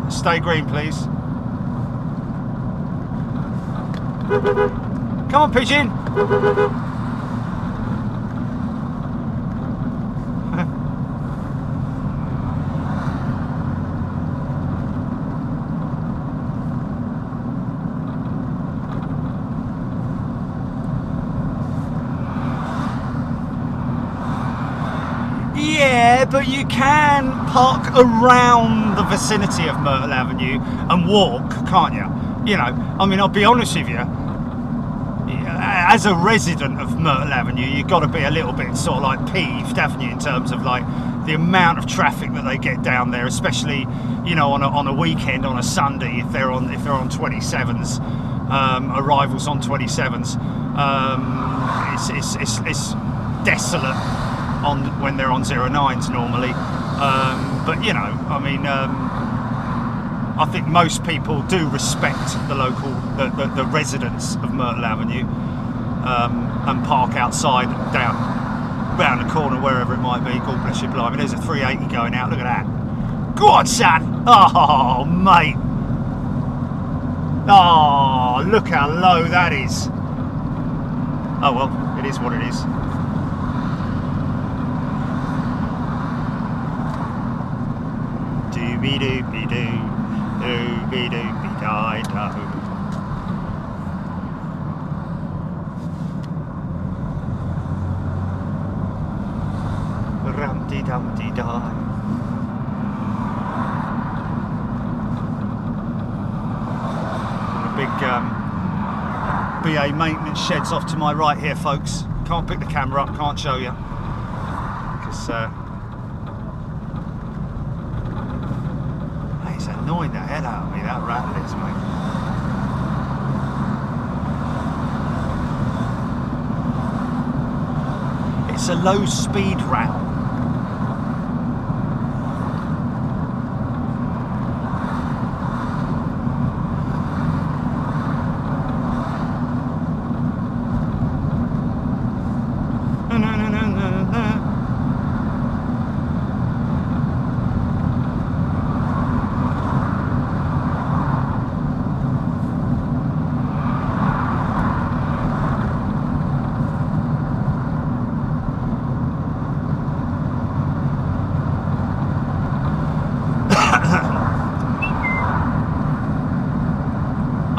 Stay green, please. Come on, pigeon. Yeah, but you can park around the vicinity of Myrtle Avenue and walk, can't you? You know, I mean, I'll be honest with you, as a resident of Myrtle Avenue, you've got to be a little bit sort of like peeved, haven't you, in terms of like the amount of traffic that they get down there, especially, you know, on a weekend, on a Sunday, if they're on 27s, arrivals on 27s. It's desolate when they're on 09s normally, but you know, I mean, I think most people do respect the local, the residents of Myrtle Avenue, and park outside, down round the corner, wherever it might be. God bless you, blimey. There's a 380 going out. Look at that. Go on, son. Oh, mate. Oh, look how low that is. Oh well, it is what it is. Doobie doobie doo, doobie doobie die do. Rumty dumpty die. The big BA maintenance shed's off to my right here, folks. Can't pick the camera up, can't show you, because it's annoying the hell out of me, that rattle is, mate. It's a low speed rattle.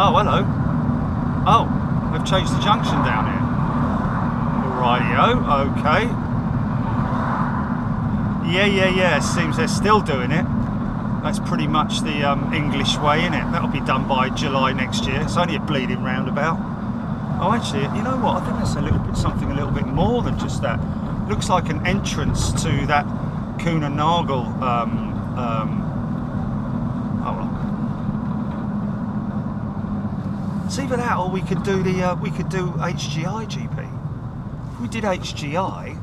Oh, hello. Oh, they've changed the junction down here. Rightio, okay. Yeah. Seems they're still doing it. That's pretty much the English way, innit? That'll be done by July next year. It's only a bleeding roundabout. Oh, actually, you know what? I think that's a little bit something a little bit more than just that. Looks like an entrance to that Kuhn and Nagel. It's either that, or we could do the HGI GP. If we did HGI.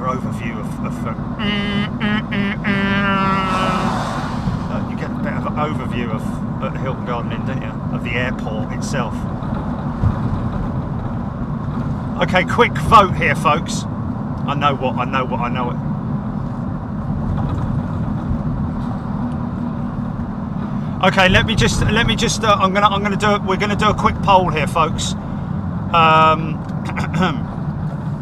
Overview of you get a bit of an overview of the Hilton Garden Inn, don't you? Of the airport itself. Okay, quick vote here, folks. I know it. Okay, let me just. We're gonna do a quick poll here, folks.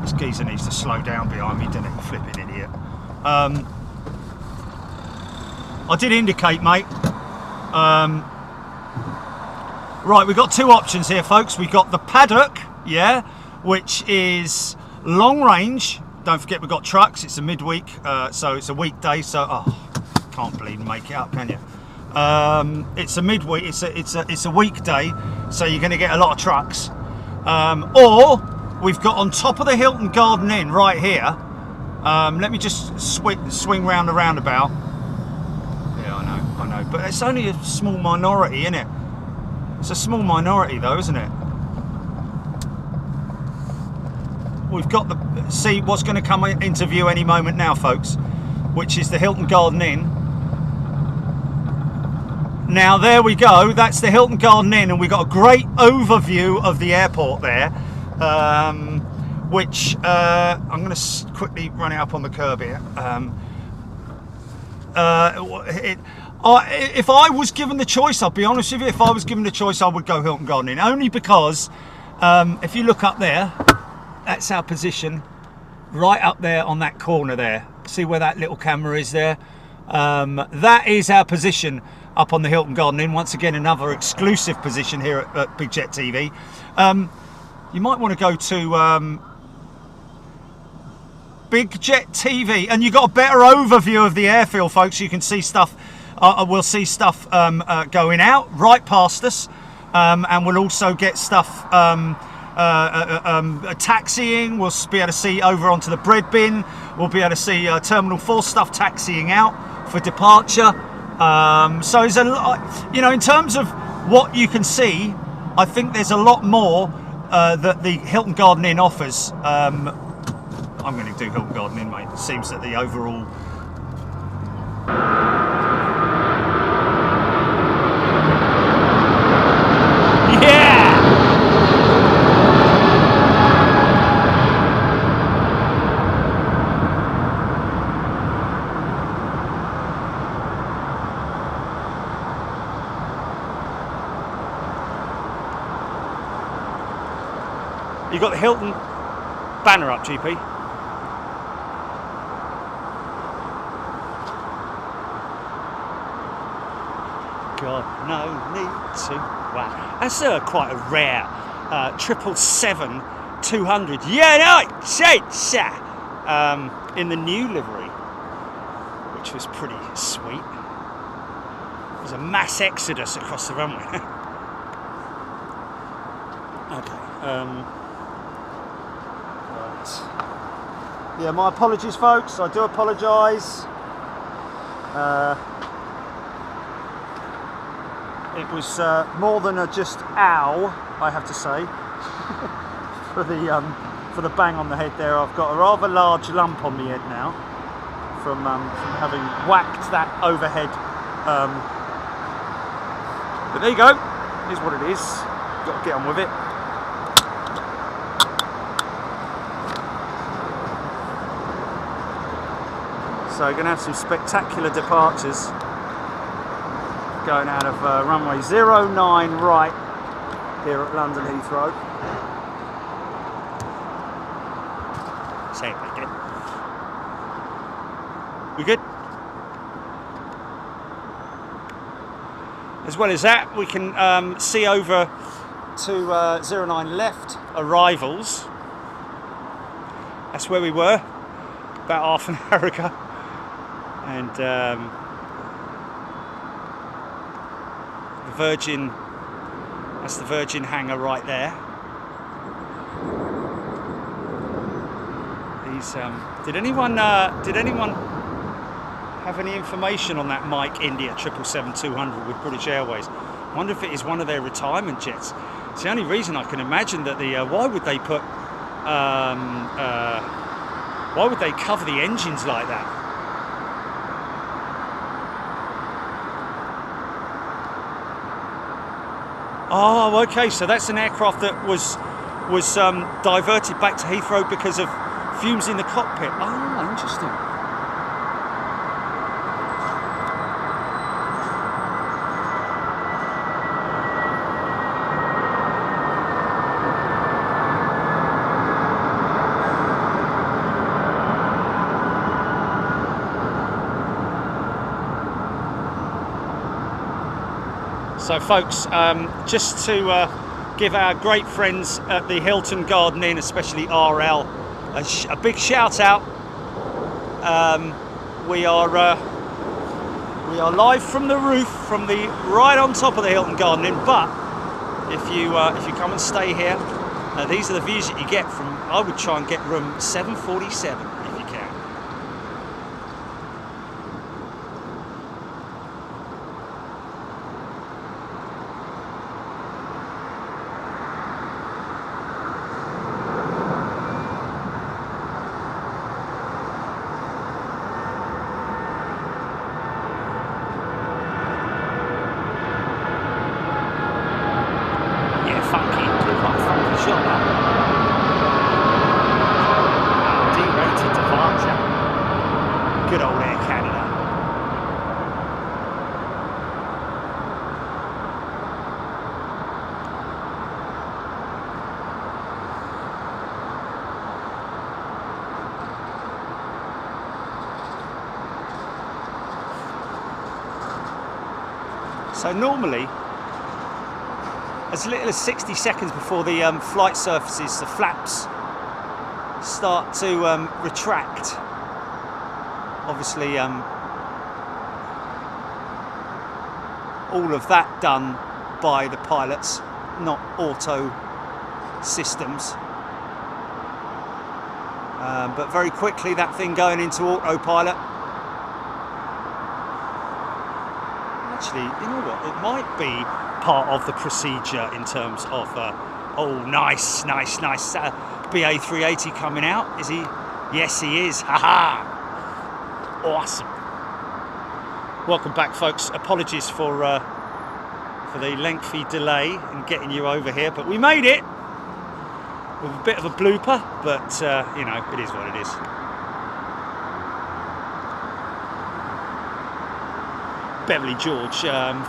This geezer needs to slow down behind me, doesn't he? Flipping idiot. I did indicate, mate. Right, we've got two options here, folks. We've got the paddock, yeah, which is long range. Don't forget we've got trucks. It's a midweek, so it's a weekday. So, can't bleed and make it up, can you? It's a midweek. It's a weekday, so you're going to get a lot of trucks. Or we've got on top of the Hilton Garden Inn right here. Let me just swing round the roundabout. Yeah, I know, but it's only a small minority, isn't it? It's a small minority, though, isn't it? We've got see what's going to come into view any moment now, folks, which is the Hilton Garden Inn. Now there we go. That's the Hilton Garden Inn, and we've got a great overview of the airport there. Which I'm going to quickly run it up on the curb here. If I was given the choice, I'll be honest with you, if I was given the choice, I would go Hilton Garden Inn, only because if you look up there, that's our position, right up there on that corner there. See where that little camera is there? That is our position up on the Hilton Garden Inn. Once again, another exclusive position here at Big Jet TV. You might want to go to Big Jet TV, and you got a better overview of the airfield, folks. You can see stuff. We'll see stuff going out right past us, and we'll also get stuff taxiing. We'll be able to see over onto the bread bin. We'll be able to see Terminal 4 stuff taxiing out for departure. So there's a lot, in terms of what you can see, I think there's a lot more that the Hilton Garden Inn offers. I'm going to do Hilton Garden Inn, mate. It seems that the overall... Yeah! You got the Hilton banner up, GP. God, no need to. Wow, that's quite a rare 777-200. Yeah, no, in the new livery, which was pretty sweet. There was a mass exodus across the runway. Okay. Right. Yeah, my apologies, folks. I do apologise. It was more than a just ow, I have to say, for the bang on the head there. I've got a rather large lump on my head now from having whacked that overhead. But there you go. Here's what it is. Got to get on with it. So we're going to have some spectacular departures going out of runway 09 right here at London Heathrow. Say it again. We good? As well as that, we can see over to 09 left arrivals. That's where we were about half an hour ago, and the Virgin. That's the Virgin hangar right there. These. Did anyone have any information on that Mike India 777-200 with British Airways? I wonder if it is one of their retirement jets. It's the only reason I can imagine that the. Why would they put? Why would they cover the engines like that? Oh, okay. So that's an aircraft that was diverted back to Heathrow because of fumes in the cockpit. Oh, interesting. So folks, just to give our great friends at the Hilton Garden Inn, especially RL, a big shout out. We are live from the roof, from the right on top of the Hilton Garden Inn. But if you come and stay here, these are the views that you get from. I would try and get room 747 if you can. Good old Air Canada. So normally, as little as 60 seconds before the flight surfaces, the flaps start to retract. Obviously, all of that done by the pilots, not auto systems. But very quickly, that thing going into autopilot. Actually, you know what? It might be part of the procedure in terms of. Oh, nice. BA 380 coming out. Is he? Yes, he is. Haha. Awesome. Welcome back, folks. Apologies for the lengthy delay in getting you over here, but we made it with a bit of a blooper, but you know, it is what it is. Beverly George,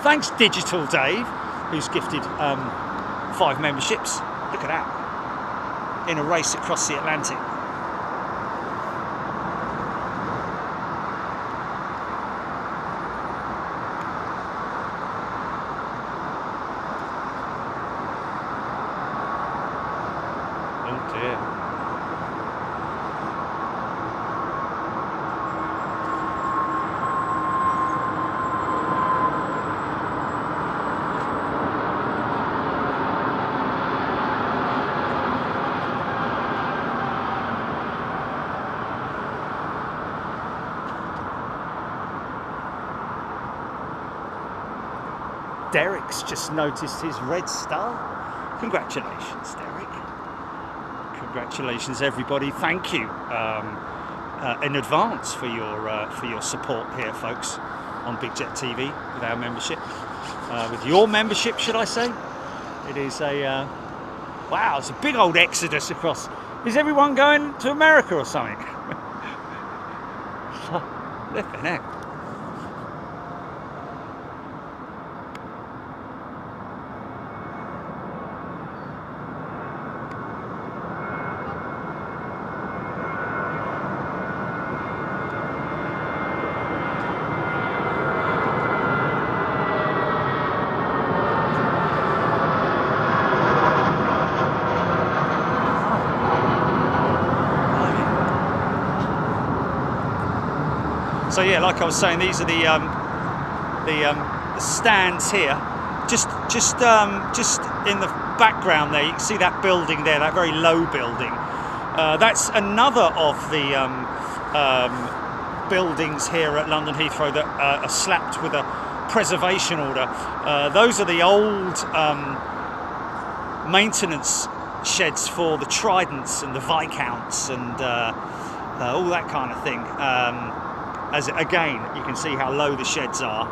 thanks Digital Dave, who's gifted 5 memberships. Look at that, in a race across the Atlantic. Derek's just noticed his red star. Congratulations, Derek. Congratulations, everybody. Thank you in advance for your support here, folks, on Big Jet TV with our membership. With your membership, should I say? It is a wow. It's a big old exodus across. Is everyone going to America or something? Flipping heck. So yeah, like I was saying, these are the stands here. Just in the background there, you can see that building there, that very low building. That's another of the buildings here at London Heathrow that are slapped with a preservation order. Those are the old maintenance sheds for the Tridents and the Viscounts and all that kind of thing. As again, you can see how low the sheds are.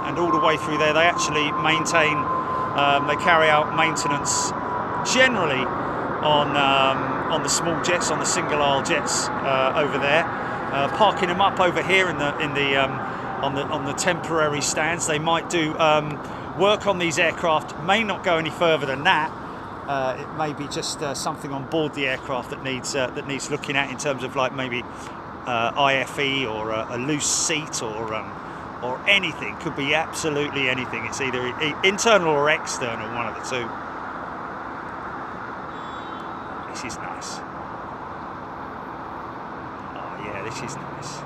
And all the way through there, they actually maintain, they carry out maintenance generally on the small jets, on the single aisle jets over there, parking them up over here on the temporary stands. They might do work on these aircraft. May not go any further than that. It may be just something on board the aircraft that needs looking at in terms of like maybe IFE or a loose seat or anything. Could be absolutely anything. It's either internal or external, one of the two. This is nice. Oh yeah, this is nice.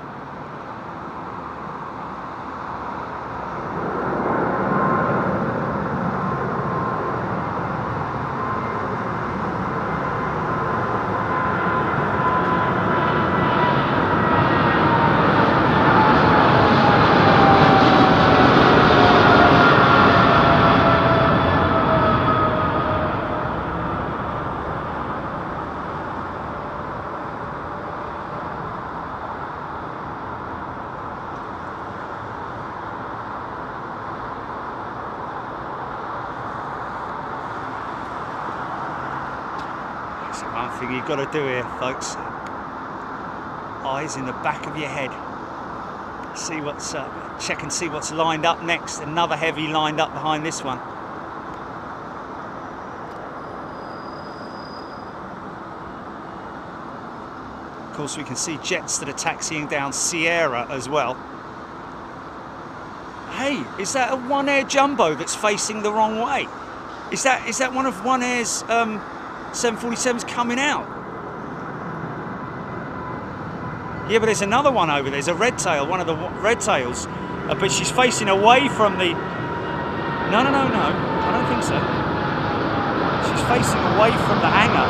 One thing you've got to do here, folks, eyes in the back of your head. See what's check and see what's lined up next. Another heavy lined up behind this one. Of course, we can see jets that are taxiing down Sierra as well. Hey, is that a One Air jumbo that's facing the wrong way? Is that one of One Air's 747's coming out? Yeah, but there's another one over there. There's a red tail, one of the red tails, but she's facing away from the... No, I don't think so. She's facing away from the hangar.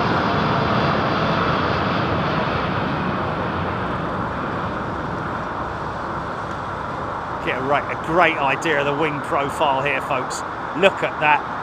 Get a great idea of the wing profile here, folks. Look at that.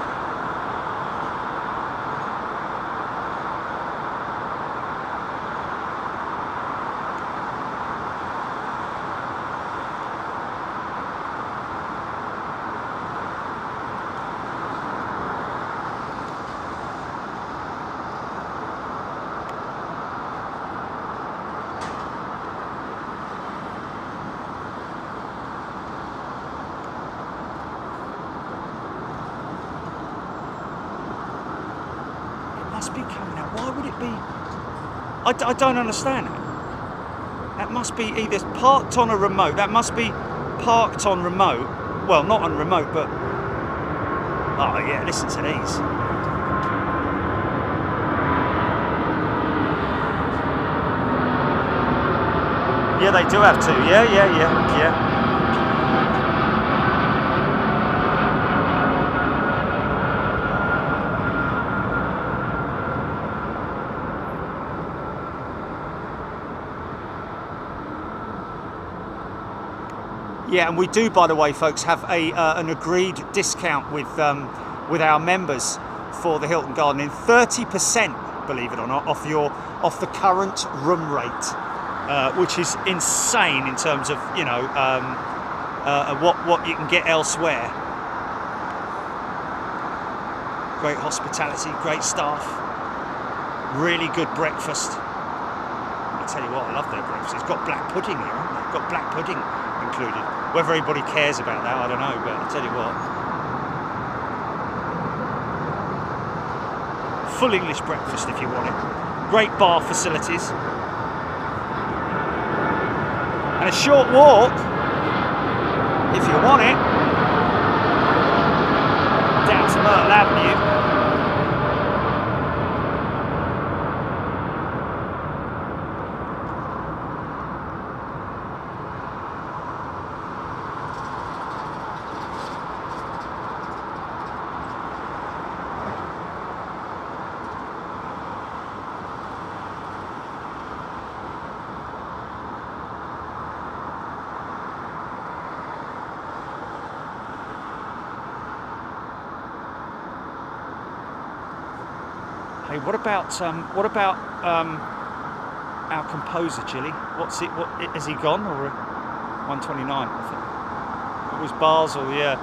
Must be coming out. Why would it be? I don't understand it. That must be either parked on a remote. That must be parked on remote. Well, not on remote, but... Oh yeah, listen to these. Yeah, they do have to. Yeah. Yeah, and we do, by the way, folks, have an agreed discount with our members for the Hilton Garden Inn, 30%, believe it or not, off the current room rate, which is insane in terms of what you can get elsewhere. Great hospitality, great staff, really good breakfast. I tell you what, I love their breakfast. It's got black pudding here, hasn't it? It's got black pudding included. Whether anybody cares about that, I don't know, but I'll tell you what. Full English breakfast if you want it. Great bar facilities. And a short walk, if you want it, down to Myrtle Avenue. Hey, what about our composer, Chili? What's it? What has he gone or 129? I think it was Basel, yeah.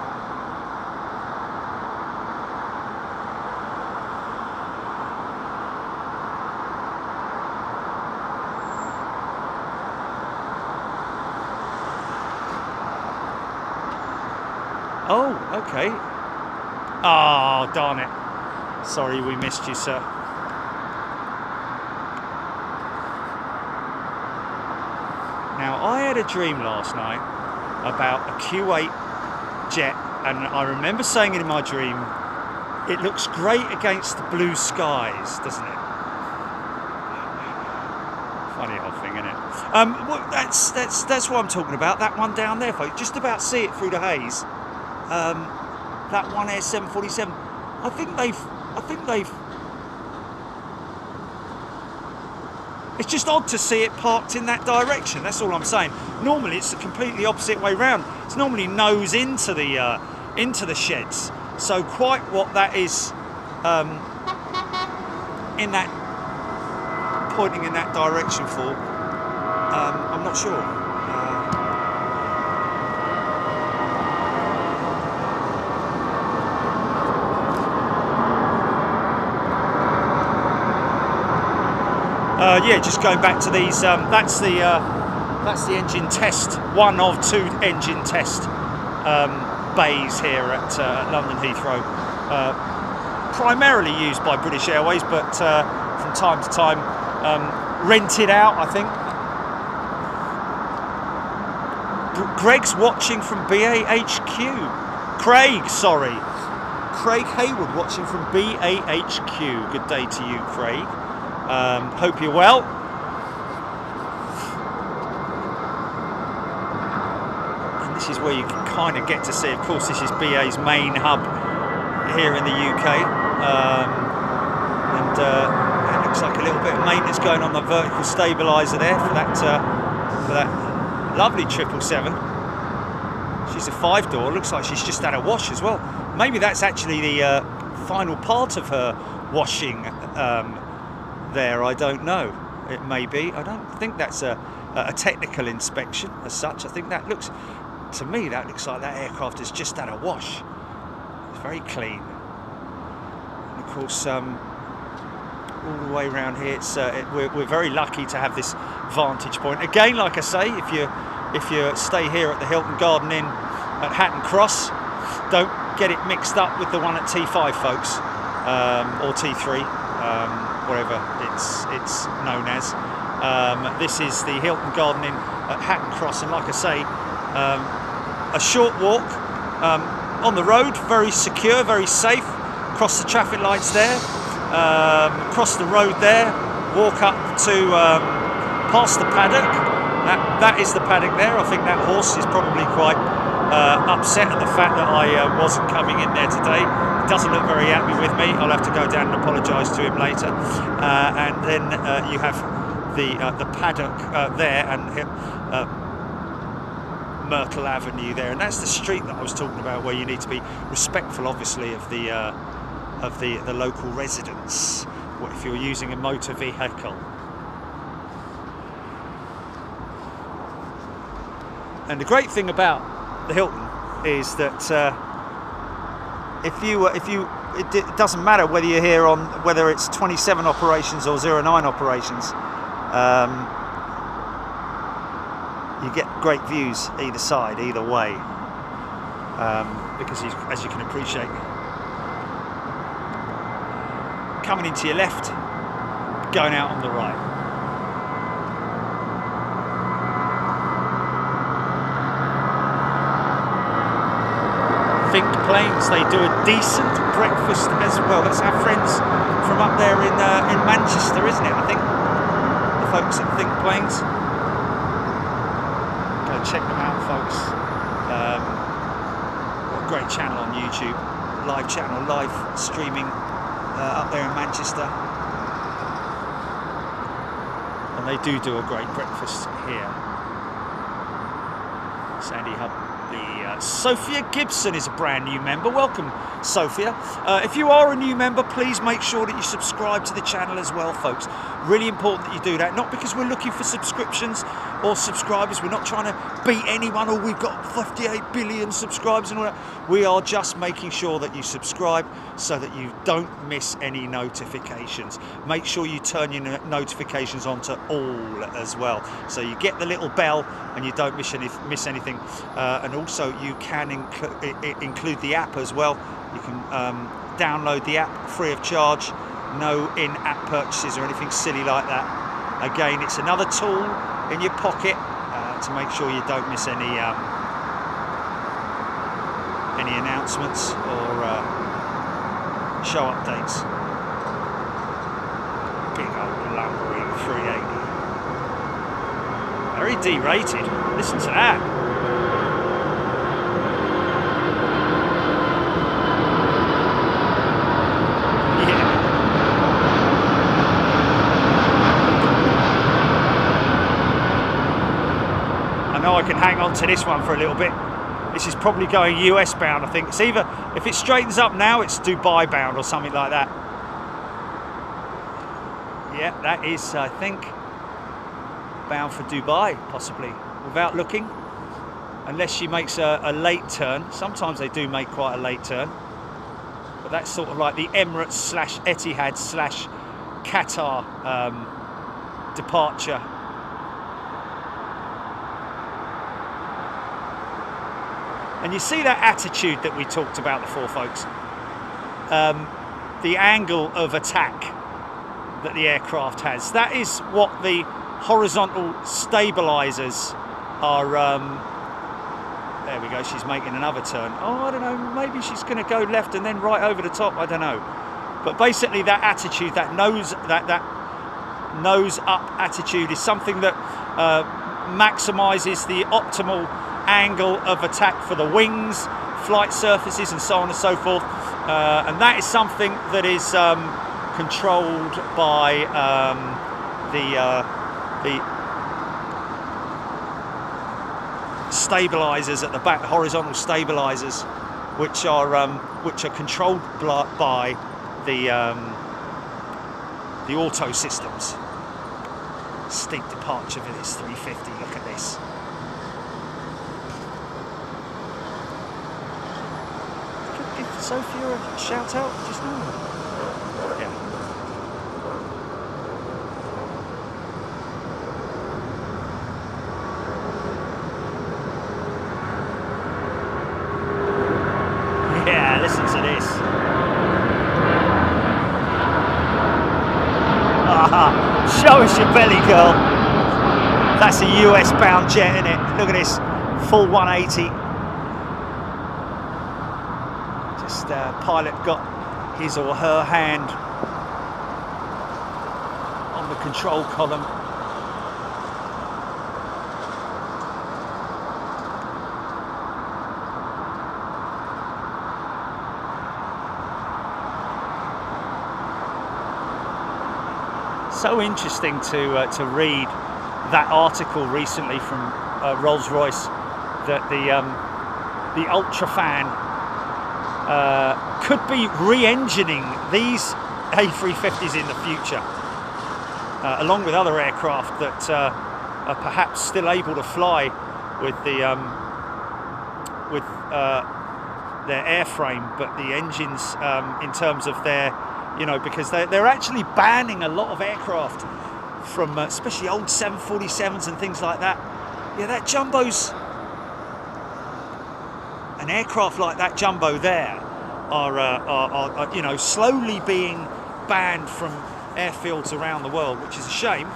Oh, okay. Oh, darn it. Sorry, we missed you, sir. Now, I had a dream last night about a Q8 jet, and I remember saying in my dream, it looks great against the blue skies, doesn't it? Funny old thing, isn't it? Well, that's what I'm talking about. That one down there, folks. Just about see it through the haze. That one Air 747. I think they've. It's just odd to see it parked in that direction. That's all I'm saying. Normally, it's the completely opposite way round. It's normally nose into the sheds. So quite what that is, in that pointing in that direction for, I'm not sure. Yeah, just going back to these. That's the engine test. One of two engine test bays here at London Heathrow. Primarily used by British Airways, but from time to time rented out, I think. Greg's watching from BAHQ. Craig Hayward watching from BAHQ. Good day to you, Craig. Hope you're well. And this is where you can kind of get to see, of course, this is BA's main hub here in the UK. And it looks like a little bit of maintenance going on the vertical stabiliser there for that lovely 777. She's a 5-door. Looks like she's just had a wash as well. Maybe that's actually the final part of her washing. There, I don't know. It may be. I don't think that's a technical inspection as such. I think that looks, to me, that looks like that aircraft has just had a wash. It's very clean. And of course, all the way around here, it's we're very lucky to have this vantage point. Again, like I say, if you stay here at the Hilton Garden Inn at Hatton Cross, don't get it mixed up with the one at T5, folks, or T3. Wherever it's known as. This is the Hilton Garden Inn at Hatton Cross, and like I say, a short walk on the road, very secure, very safe. Cross the traffic lights there, cross the road there, walk up to past the paddock. That is the paddock there. I think that horse is probably quite upset at the fact that I wasn't coming in there today. Doesn't look very happy with me. I'll have to go down and apologise to him later. And then you have the paddock there, and Myrtle Avenue there, and that's the street that I was talking about, where you need to be respectful, obviously, of the local residents if you're using a motor vehicle. And the great thing about the Hilton is that. It doesn't matter whether you're here on whether it's 27 operations or 09 operations. You get great views either side, either way, because as you can appreciate, coming into your left, going out on the right. Think Planes, they do a decent breakfast as well. That's our friends from up there in Manchester, isn't it? I think the folks at Think Planes. Go check them out, folks. Got a great channel on YouTube, live streaming up there in Manchester, and they do a great breakfast here. Sandy Hub. Sophia Gibson is a brand new member. Welcome, Sophia. If you are a new member, please make sure that you subscribe to the channel as well, folks. Really important that you do that. Not because we're looking for subscriptions or subscribers. We're not trying to beat anyone. Or we've got 58 billion subscribers and all that. We are just making sure that you subscribe so that you don't miss any notifications. Make sure you turn your notifications on to all as well, so you get the little bell and you don't miss anything. And also you can include the app as well. You can download the app free of charge. No in-app purchases or anything silly like that. Again, it's another tool in your pocket to make sure you don't miss any announcements or show updates. Big old lumbering 380. Very D-rated. Listen to that. I can hang on to this one for a little bit. This is probably going US bound, I think. It's either, if it straightens up now, it's Dubai bound or something like that. Yeah, that is, I think, bound for Dubai, possibly, without looking. Unless she makes a late turn. Sometimes they do make quite a late turn. But that's sort of like the Emirates / Etihad / Qatar departure. And you see that attitude that we talked about before, folks. The angle of attack that the aircraft has. That is what the horizontal stabilizers are. There we go, she's making another turn. Oh, I don't know, maybe she's going to go left and then right over the top, I don't know. But basically that attitude, that nose up attitude is something that maximizes the optimal angle of attack for the wings, flight surfaces and so on and so forth, and that is something that is controlled by the stabilizers at the back, horizontal stabilizers, which are controlled by the auto systems. Steep departure for this 350. Look at this. Sophia a shout out just now? Yeah. Yeah, listen to this. Show us your belly, girl. That's a US bound jet, isn't it? Look at this, full 180. Pilot got his or her hand on the control column. So interesting to read that article recently from Rolls-Royce that the Ultrafan could be re-engineing these A350s in the future, along with other aircraft that are perhaps still able to fly with their airframe, but the engines, in terms of their, because they're actually banning a lot of aircraft from, especially old 747s and things like that. Yeah, that jumbo's. An aircraft like that jumbo there are slowly being banned from airfields around the world, which is a shame,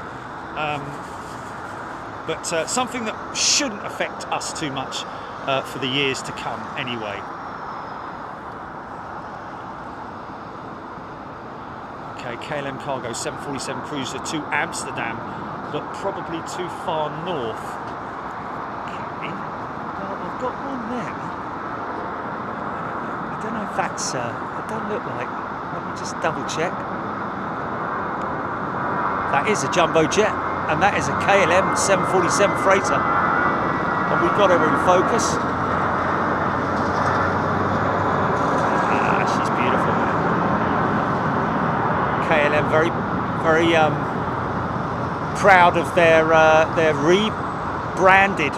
but something that shouldn't affect us too much for the years to come anyway. Okay, KLM Cargo 747 cruiser to Amsterdam, but probably too far north. Okay. Well, I've got one there. I don't know if that's, it doesn't look like. Let me just double check. That is a jumbo jet, and that is a KLM 747 freighter. And we've got her in focus. KLM very proud of their rebranded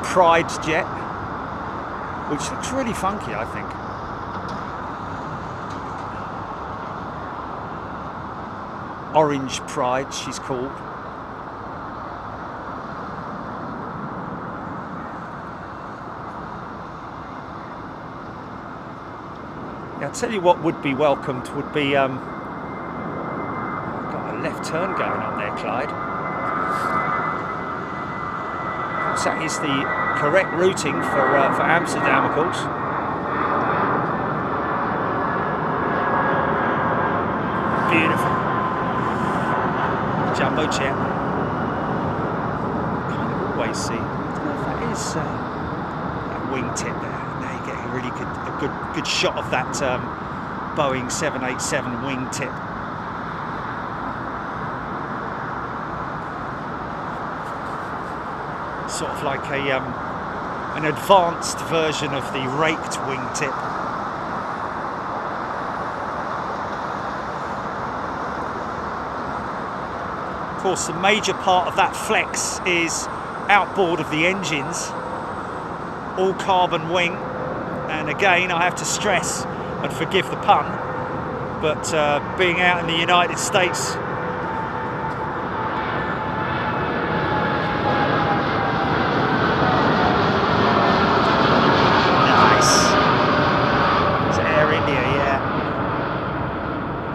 Pride jet, which looks really funky, I think. Orange Pride, she's called. Yeah, I'll tell you what would be welcomed would be got a left turn going on there, Clyde. So that is the correct routing for Amsterdam, of course. Beautiful. Jumbo jet. Kind of always see. I don't know if that is that wingtip there. Now you get a really good shot of that Boeing 787 wingtip. Sort of like an advanced version of the raked wingtip. Of course, the major part of that flex is outboard of the engines, all carbon wing, and again I have to stress, and forgive the pun, but being out in the United States, nice, it's Air India, yeah,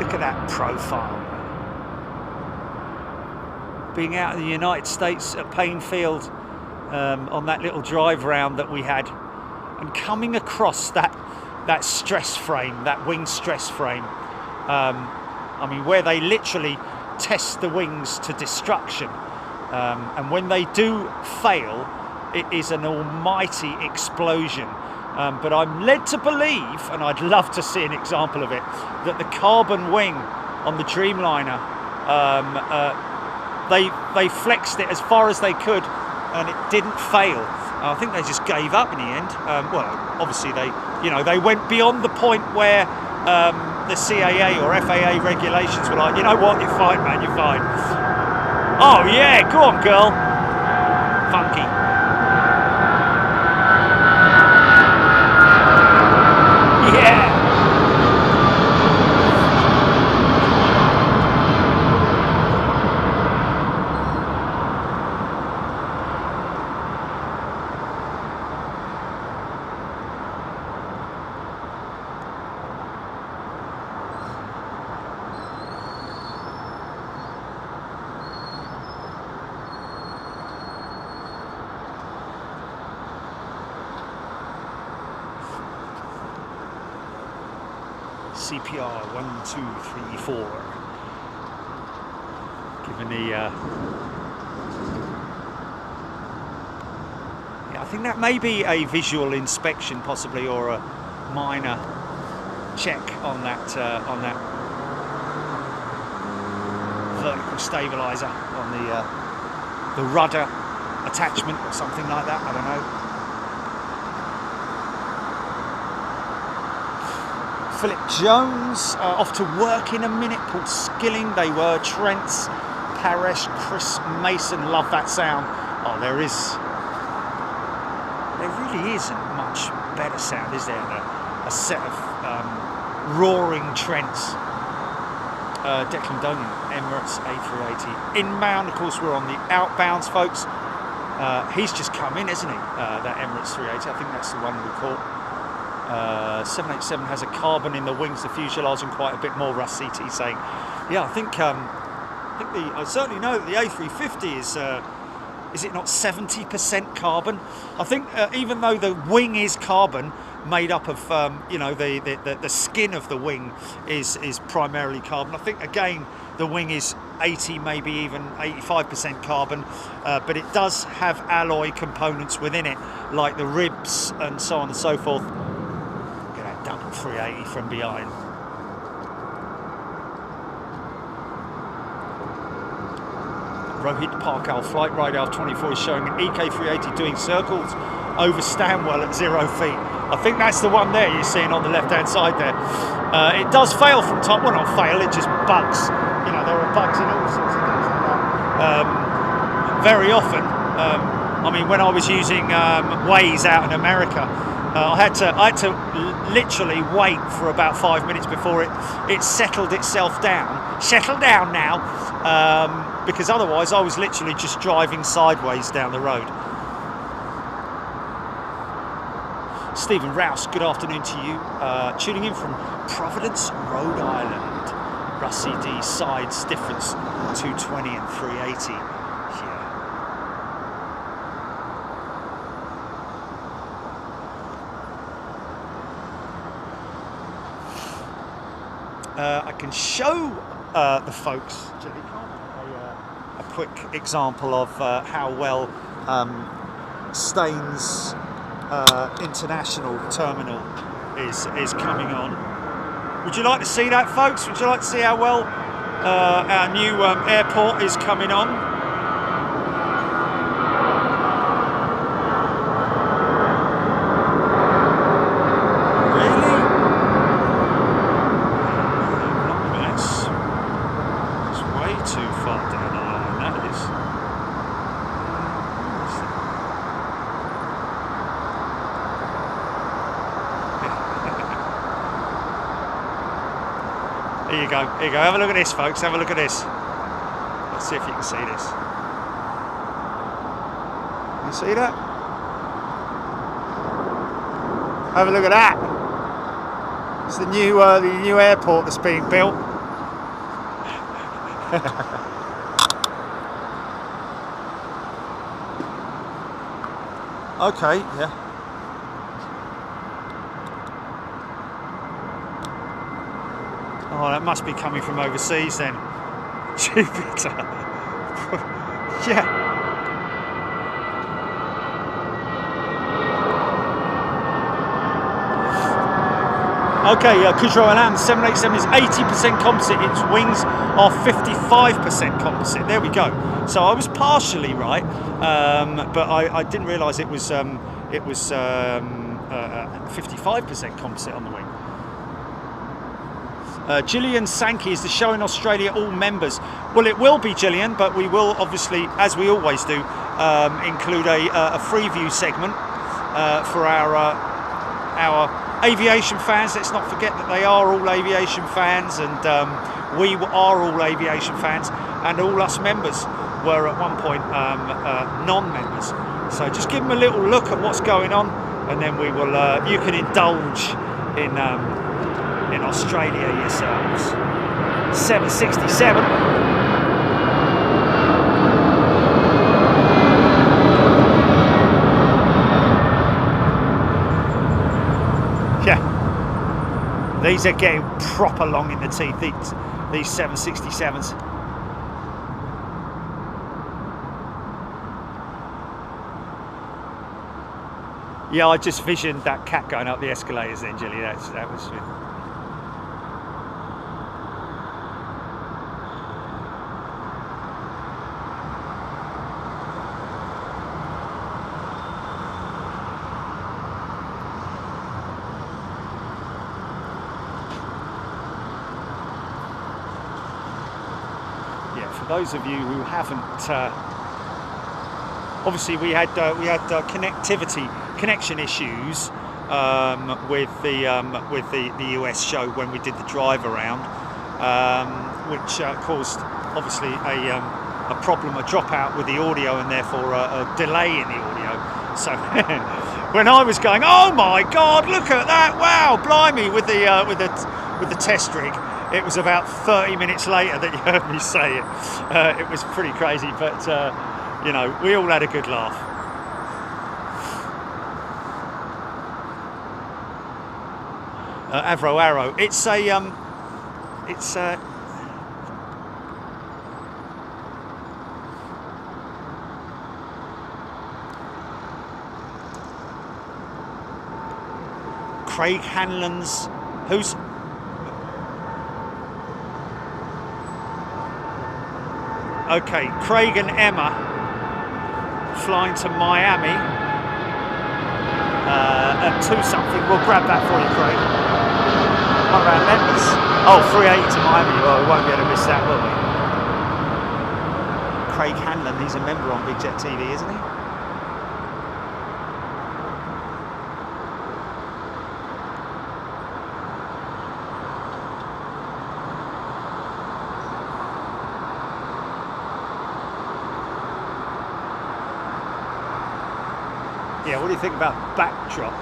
look at that profile. Being out in the United States at Painfield on that little drive round that we had, and coming across that stress frame, that wing stress frame, I mean, where they literally test the wings to destruction, and when they do fail, it is an almighty explosion. But I'm led to believe, and I'd love to see an example of it, that the carbon wing on the Dreamliner, they flexed it as far as they could, and it didn't fail. I think they just gave up in the end. Well, obviously they went beyond the point where the CAA or FAA regulations were like, you know what, you're fine, man, you're fine. Oh yeah, go on, girl. Funky. Yeah. CPR 1, 2, 3, 4. Given the yeah, I think that may be a visual inspection, possibly, or a minor check on that vertical stabilizer on the rudder attachment or something like that. I don't know. Philip Jones off to work in a minute. Paul Skilling, they were. Trents, Paresh, Chris Mason, love that sound. Oh, there really isn't much better sound, is there? A set of roaring Trents. Declan Dogan, Emirates A380 inbound. Of course, we're on the outbounds, folks. He's just come in, isn't he? That Emirates 380. I think that's the one we caught. 787 has a carbon in the wings, the fuselage, and quite a bit more. Russ CT saying, yeah, I certainly know that the A350 is it not 70% carbon? I think even though the wing is carbon, made up of the skin of the wing is primarily carbon. I think again the wing is 80, maybe even 85% carbon, but it does have alloy components within it, like the ribs and so on and so forth. Get that double 380 from behind. Rohit Parkal, flight radar 24 is showing an EK380 doing circles over Stanwell at 0 feet. I think that's the one there you're seeing on the left hand side there. It does fail from time. Well, not fail. It just bugs. You know, there are bugs in all sorts of things like that. Very often. I mean, when I was using Waze out in America, I had to literally wait for about 5 minutes before it settled itself down. Settle down now, because otherwise I was literally just driving sideways down the road. Stephen Rouse, good afternoon to you. Tuning in from Providence, Rhode Island. Rusty D sides difference 220 and 380 here. I can show the folks a quick example of how well Staines International Terminal is coming on. Would you like to see that, folks? Would you like to see how well our new airport is coming on? Here you go, here you go. Have a look at this, folks. Have a look at this. Let's see if you can see this. You see that? Have a look at that. It's the new airport that's being built. Okay, yeah. Oh, that must be coming from overseas then. Jupiter. Yeah. Okay, Kudrow Alam 787 is 80% composite. Its wings are 55% composite. There we go. So I was partially right, but I didn't realise it was 55% composite on the wing. Gillian Sankey, is the show in Australia all members? Well, it will be, Gillian, but we will obviously, as we always do, include a free view segment for our aviation fans. Let's not forget that they are all aviation fans, and we are all aviation fans, and all us members were at one point non-members. So just give them a little look at what's going on, and then we will. You can indulge in Australia yourselves. 767. Yeah, these are getting proper long in the teeth, these 767s. Yeah, I just visioned that cat going up the escalators then, Jilly. That was... Those of you who haven't, obviously we had connection issues with the US show when we did the drive around, which caused obviously a problem, a dropout with the audio, and therefore a delay in the audio. So when I was going, oh my God, look at that! Wow, blimey, with the test rig. It was about 30 minutes later that you heard me say it. It was pretty crazy, but you know, we all had a good laugh. Avro Arrow. It's Craig Hanlon's. Who's? Okay, Craig and Emma flying to Miami at 2 something. We'll grab that for you, Craig. One of our members. Oh, 380 to Miami. Well, we won't be able to miss that, will we? Craig Hanlon, he's a member on Big Jet TV, isn't he? Yeah, what do you think about backdrop?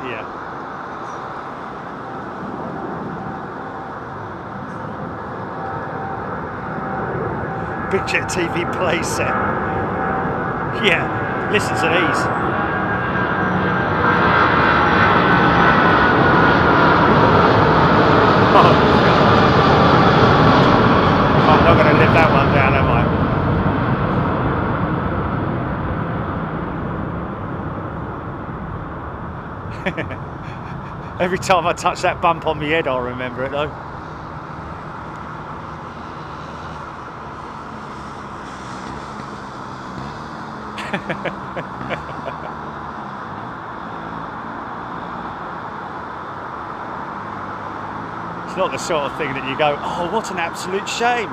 Yeah. Big Jet TV play set. Yeah, listen to these. Oh, I'm not going to live that one down, am I? Every time I touch that bump on my head, I'll remember it though. It's not the sort of thing that you go, oh, what an absolute shame.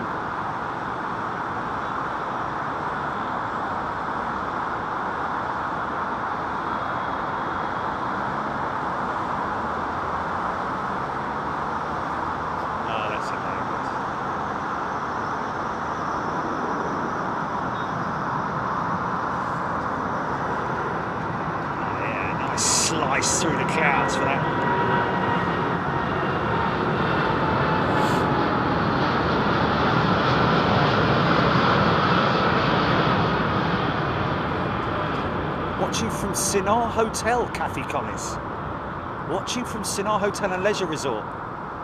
Oh, that's hilarious. Oh, yeah, nice slice through the clouds for that. Watching from Sinar Hotel, Kathy Collis. Watching from Sinar Hotel and Leisure Resort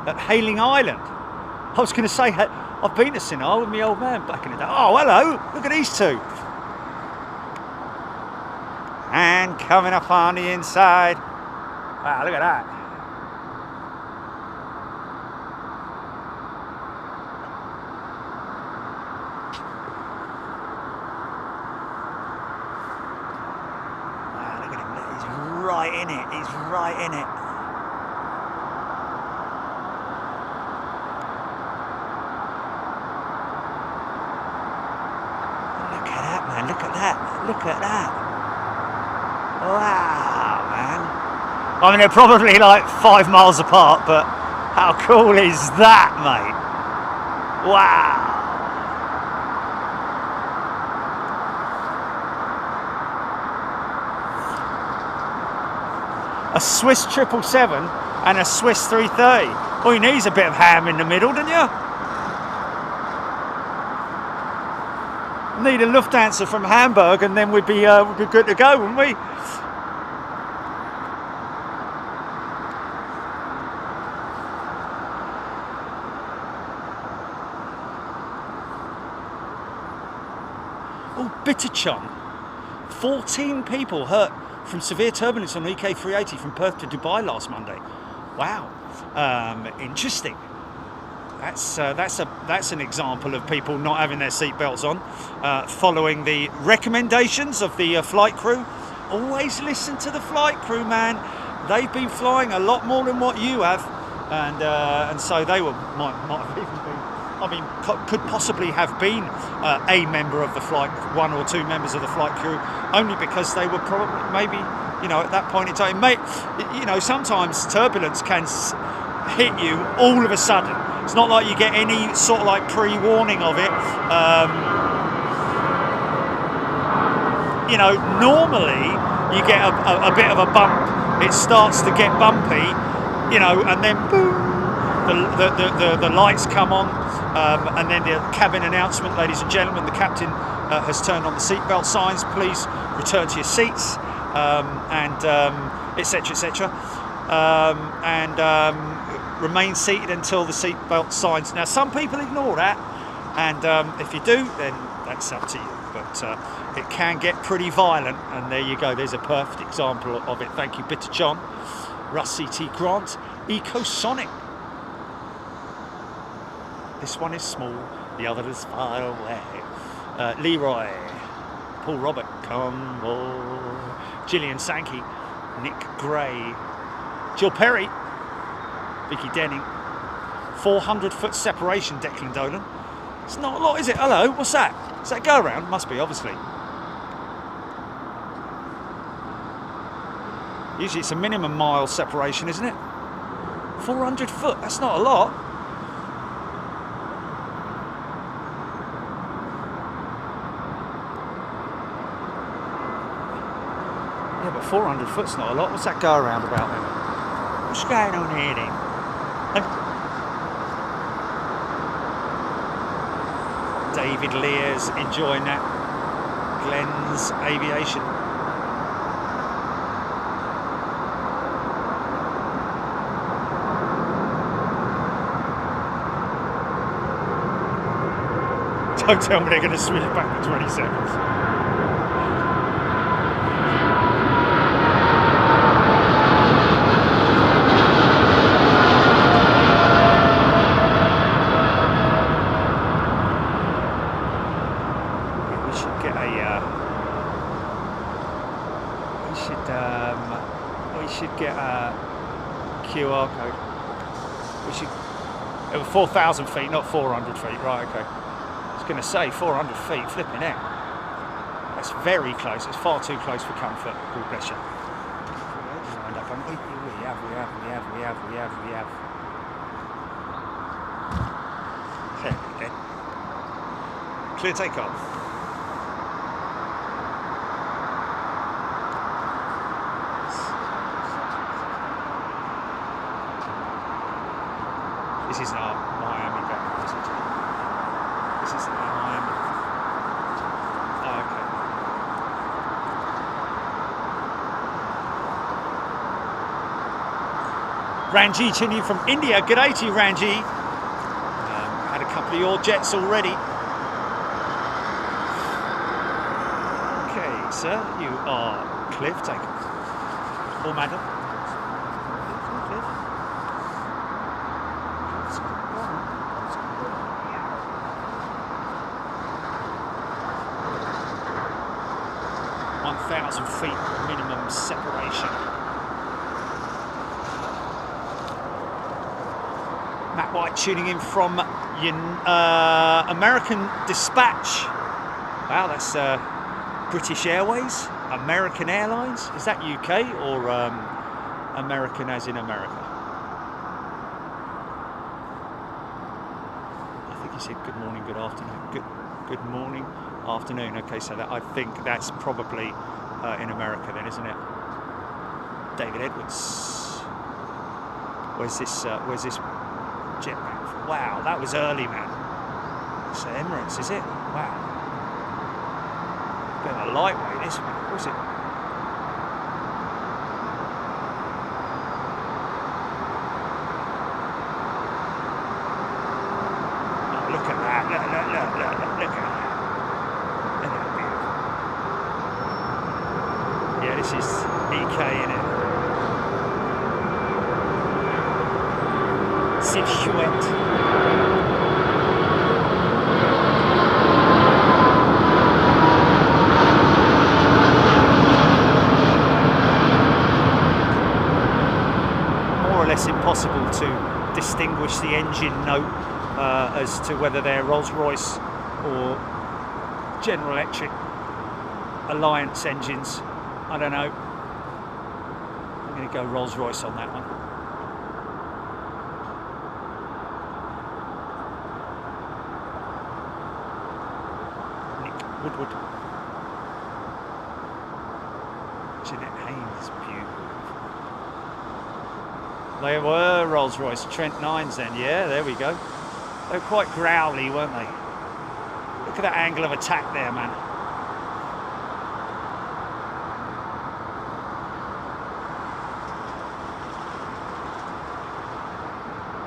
at Hayling Island. I was going to say, I've been to Sinar with my old man back in the day. Oh, hello, look at these two. And coming up on the inside. Wow, look at that. Right in it, he's right in it. Look at that, man, look at that, look at that. Wow, man. I mean, they're probably like 5 miles apart, but how cool is that, mate? Wow. A Swiss 777 and a Swiss 330. Well, you need a bit of ham in the middle, don't you? Need a Lufthansa from Hamburg, and then we'd be good to go, wouldn't we? Oh, Bitterchon. 14 people hurt from severe turbulence on the EK 380 from Perth to Dubai last Monday. Wow, interesting. That's an example of people not having their seatbelts on, following the recommendations of the flight crew. Always listen to the flight crew, man. They've been flying a lot more than what you have, and so they might have even been. I mean, could possibly have been a member of the flight, 1 or 2 members of the flight crew, only because they were probably, maybe, you know, at that point in time, you know, sometimes turbulence can hit you all of a sudden. It's not like you get any sort of like pre-warning of it. You know, normally you get a bit of a bump. It starts to get bumpy, you know, and then boom. The lights come on, and then the cabin announcement, ladies and gentlemen, the captain has turned on the seatbelt signs, please return to your seats, etc, etc, and remain seated until the seatbelt signs. Now some people ignore that, and if you do, then that's up to you, but but it can get pretty violent. And there you go. There's a perfect example of it. Thank you, Bitter John, Russ CT Grant, Ecosonic. This one is small, the other is far away. Leroy, Paul Robert, come on. Gillian Sankey, Nick Gray, Jill Perry, Vicky Denning. 400-foot separation, Declan Dolan. It's not a lot, is it? Hello, what's that? Is that go around? Must be, obviously. Usually it's a minimum mile separation, isn't it? 400 foot, that's not a lot. Yeah, but 400 foot's not a lot. What's that go around about then? What's going on here then? David Lear's enjoying that. Glenn's Aviation. Don't tell me they're going to switch back to 20 seconds. We should get a QR code. We should. It was 4,000 feet, not 400 feet. Right, okay. I was going to say 400 feet, flipping out. That's very close. It's far too close for comfort. God bless you. We have. There we go. Clear takeoff. This isn't our Miami back, is it? This isn't our Miami. Oh, okay. Ranji tuning from India. G'day to you, Ranji. Had a couple of your jets already. Okay, sir, you are Cliff. Take it. Or madam. Cliff. 1,000 feet minimum separation. Matt White tuning in from American Dispatch. Wow, that's British Airways, American Airlines. Is that UK or American as in America? I think he said good morning, good afternoon. Good morning, afternoon. Okay, so that I think that's probably in America then, isn't it? David Edwards. Where's this jet man? Wow, that was early, man. It's Emirates, is it? Wow. Bit of a lightweight, this one. What was it? Oh, look at that. Look at that. Look at that. Yeah, this is EK, innit? Chouette. More or less impossible to distinguish the engine note as to whether they're Rolls-Royce or General Electric Alliance engines. I don't know. I'm going to go Rolls-Royce on that one. Woodward. Jeanette Haynes, beautiful. They were Rolls-Royce Trent 9s then, yeah, there we go. They were quite growly, weren't they? Look at that angle of attack there, man.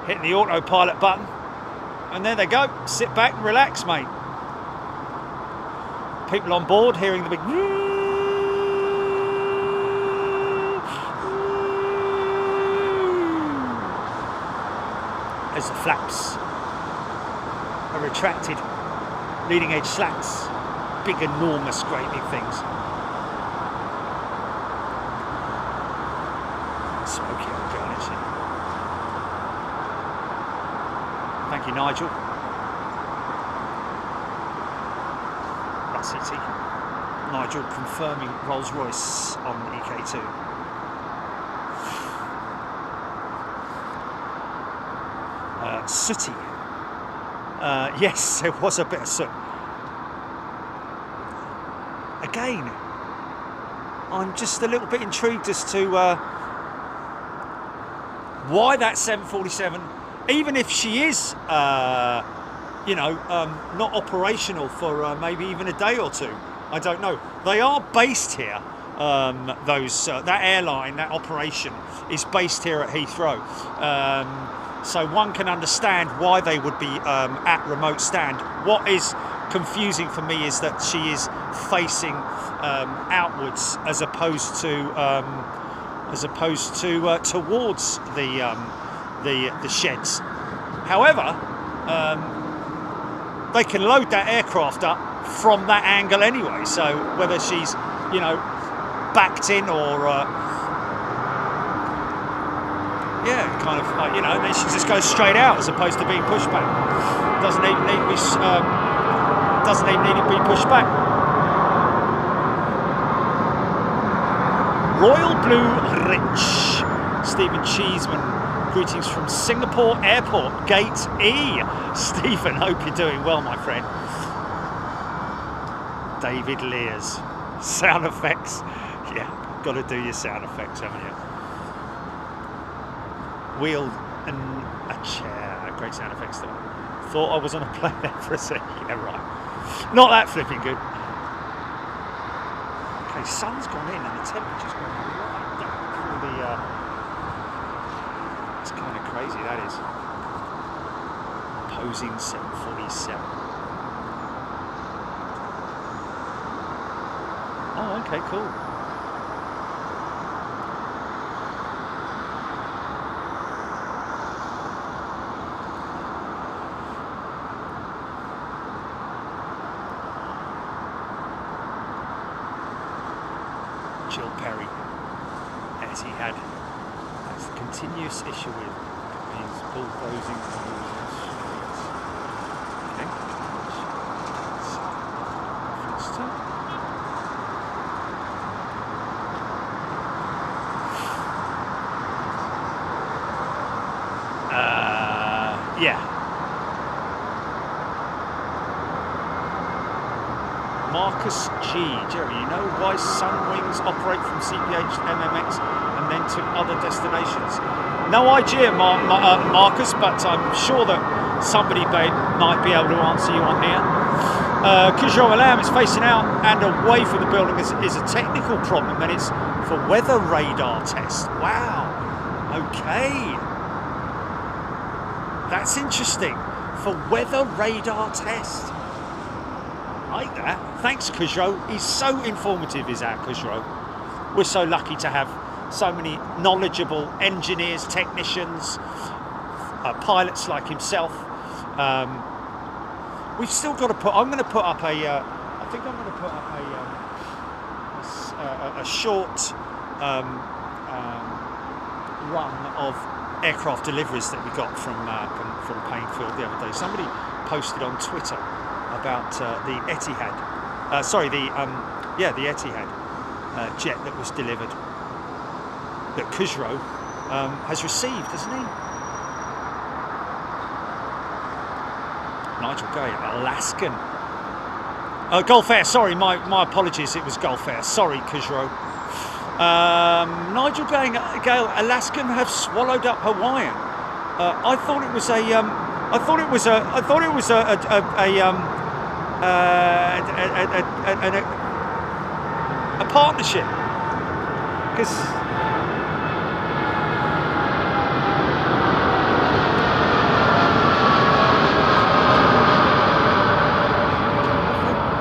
Hitting the autopilot button, and there they go. Sit back and relax, mate. People on board hearing the big. As the flaps are retracted, leading edge slats, big, enormous, great big things. Smoky old girl, isn't she? Thank you, Nigel. City. Nigel confirming Rolls-Royce on EK2. Sooty. Yes, there was a bit of soot. Again, I'm just a little bit intrigued as to why that 747, even if she is not operational for maybe even a day or two. I don't know. They are based here. That airline, that operation, is based here at Heathrow. So one can understand why they would be at remote stand. What is confusing for me is that she is facing outwards as opposed to towards the sheds. However. They can load that aircraft up from that angle anyway, so whether she's, backed in or, kind of like, then she just goes straight out as opposed to being pushed back. Doesn't even need to be pushed back. Royal Blue Rich, Stephen Cheeseman. Greetings from Singapore Airport, Gate E. Stephen, hope you're doing well, my friend. David Lears. Sound effects. Yeah, got to do your sound effects, haven't you? Wheel and a chair. Great sound effects, though. Thought I was on a plane there for a sec. Yeah, right. Not that flipping good. Okay, sun's gone in and the temperature's gone right down through the... It's kind of crazy, that is. Posing 747. Oh, okay, cool. Jill Perry, as he had. That's the continuous issue with these bulldozing. Okay. Yeah. Marcus G. Jerry, you know why Sunwings operate from CPH to MMX and then to other destinations? No idea, Marcus, but I'm sure that somebody might be able to answer you on here. Cujo Alarm is facing out and away from the building is a technical problem, and it's for weather radar test. Wow. Okay. That's interesting. For weather radar test. I like that. Thanks, Cujo. He's so informative, is our Cujo. We're so lucky to have so many knowledgeable engineers, technicians, pilots like himself. We've still got to put. I'm going to put up a. I think I'm going to put up a short run of aircraft deliveries that we got from Painfield the other day. Somebody posted on Twitter about the Etihad. The Etihad jet that was delivered, that Khusro has received, hasn't he? Nigel Gay, Alaskan. Gulf Air, sorry, my apologies, it was Gulf Air. Sorry, Khusro. Nigel Gale, Alaskan have swallowed up Hawaiian. I thought it was a partnership, because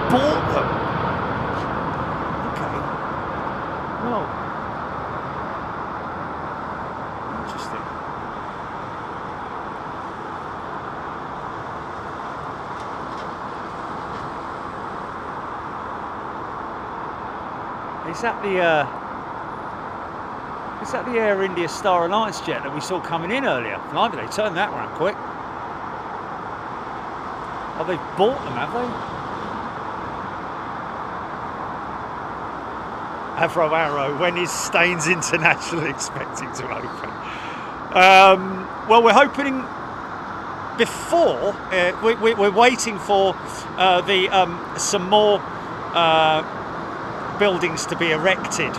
bought them. well. Interesting. Is that the Air India Star Alliance jet that we saw coming in earlier? Blimey, they turned that around quick. Oh, they've bought them, have they? Heathrow Arrow, when is Staines International expecting to open? Well, we're hoping before. We're waiting for some more buildings to be erected.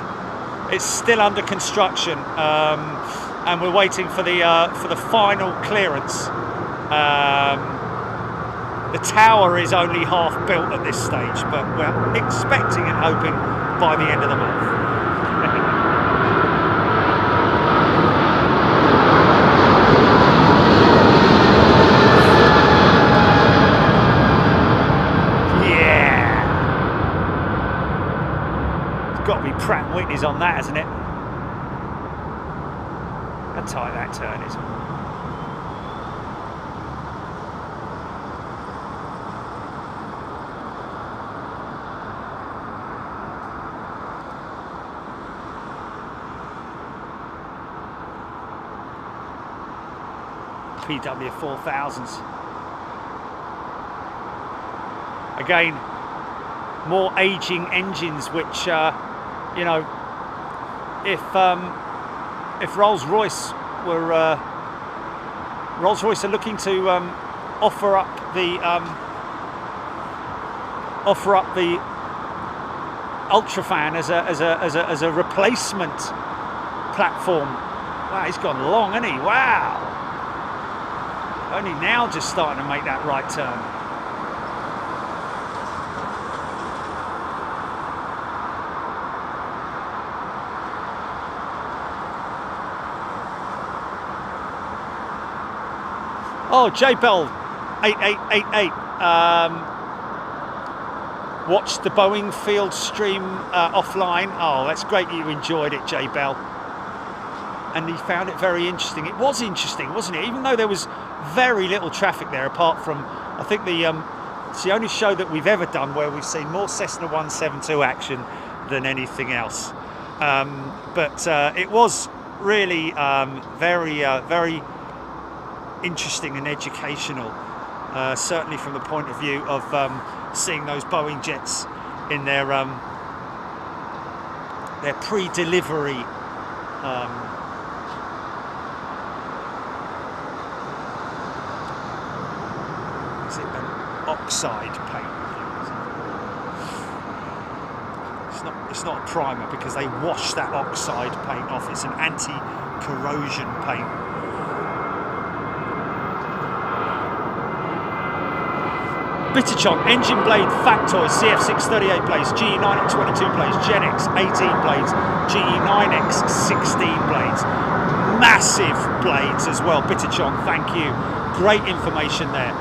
It's still under construction, and we're waiting for the final clearance. The tower is only half built at this stage, but we're expecting and hoping by the end of the month. Got to be Pratt & Whitney's on that, hasn't it? How tight that turn is. PW4000s. Again, more aging engines, which you know, if Rolls-Royce are looking to offer up the Ultrafan as a replacement platform. Wow, he's gone long, hasn't he? Wow. Only now just starting to make that right turn. Oh, JBell 8888 watched the Boeing field stream offline. Oh, that's great you enjoyed it, JBell. And he found it very interesting. It was interesting, wasn't it? Even though there was very little traffic there, apart from, I think it's the only show that we've ever done where we've seen more Cessna 172 action than anything else. But it was really very interesting and educational, certainly from the point of view of seeing those Boeing jets in their pre-delivery is it an oxide paint? It's not a primer because they wash that oxide paint off. It's an anti-corrosion paint. Bitterchon, engine blade factoid, CF638 blades, GE9X22 blades, GenX 18 blades, GE9X 16 blades. Massive blades as well, Bitterchon, thank you. Great information there.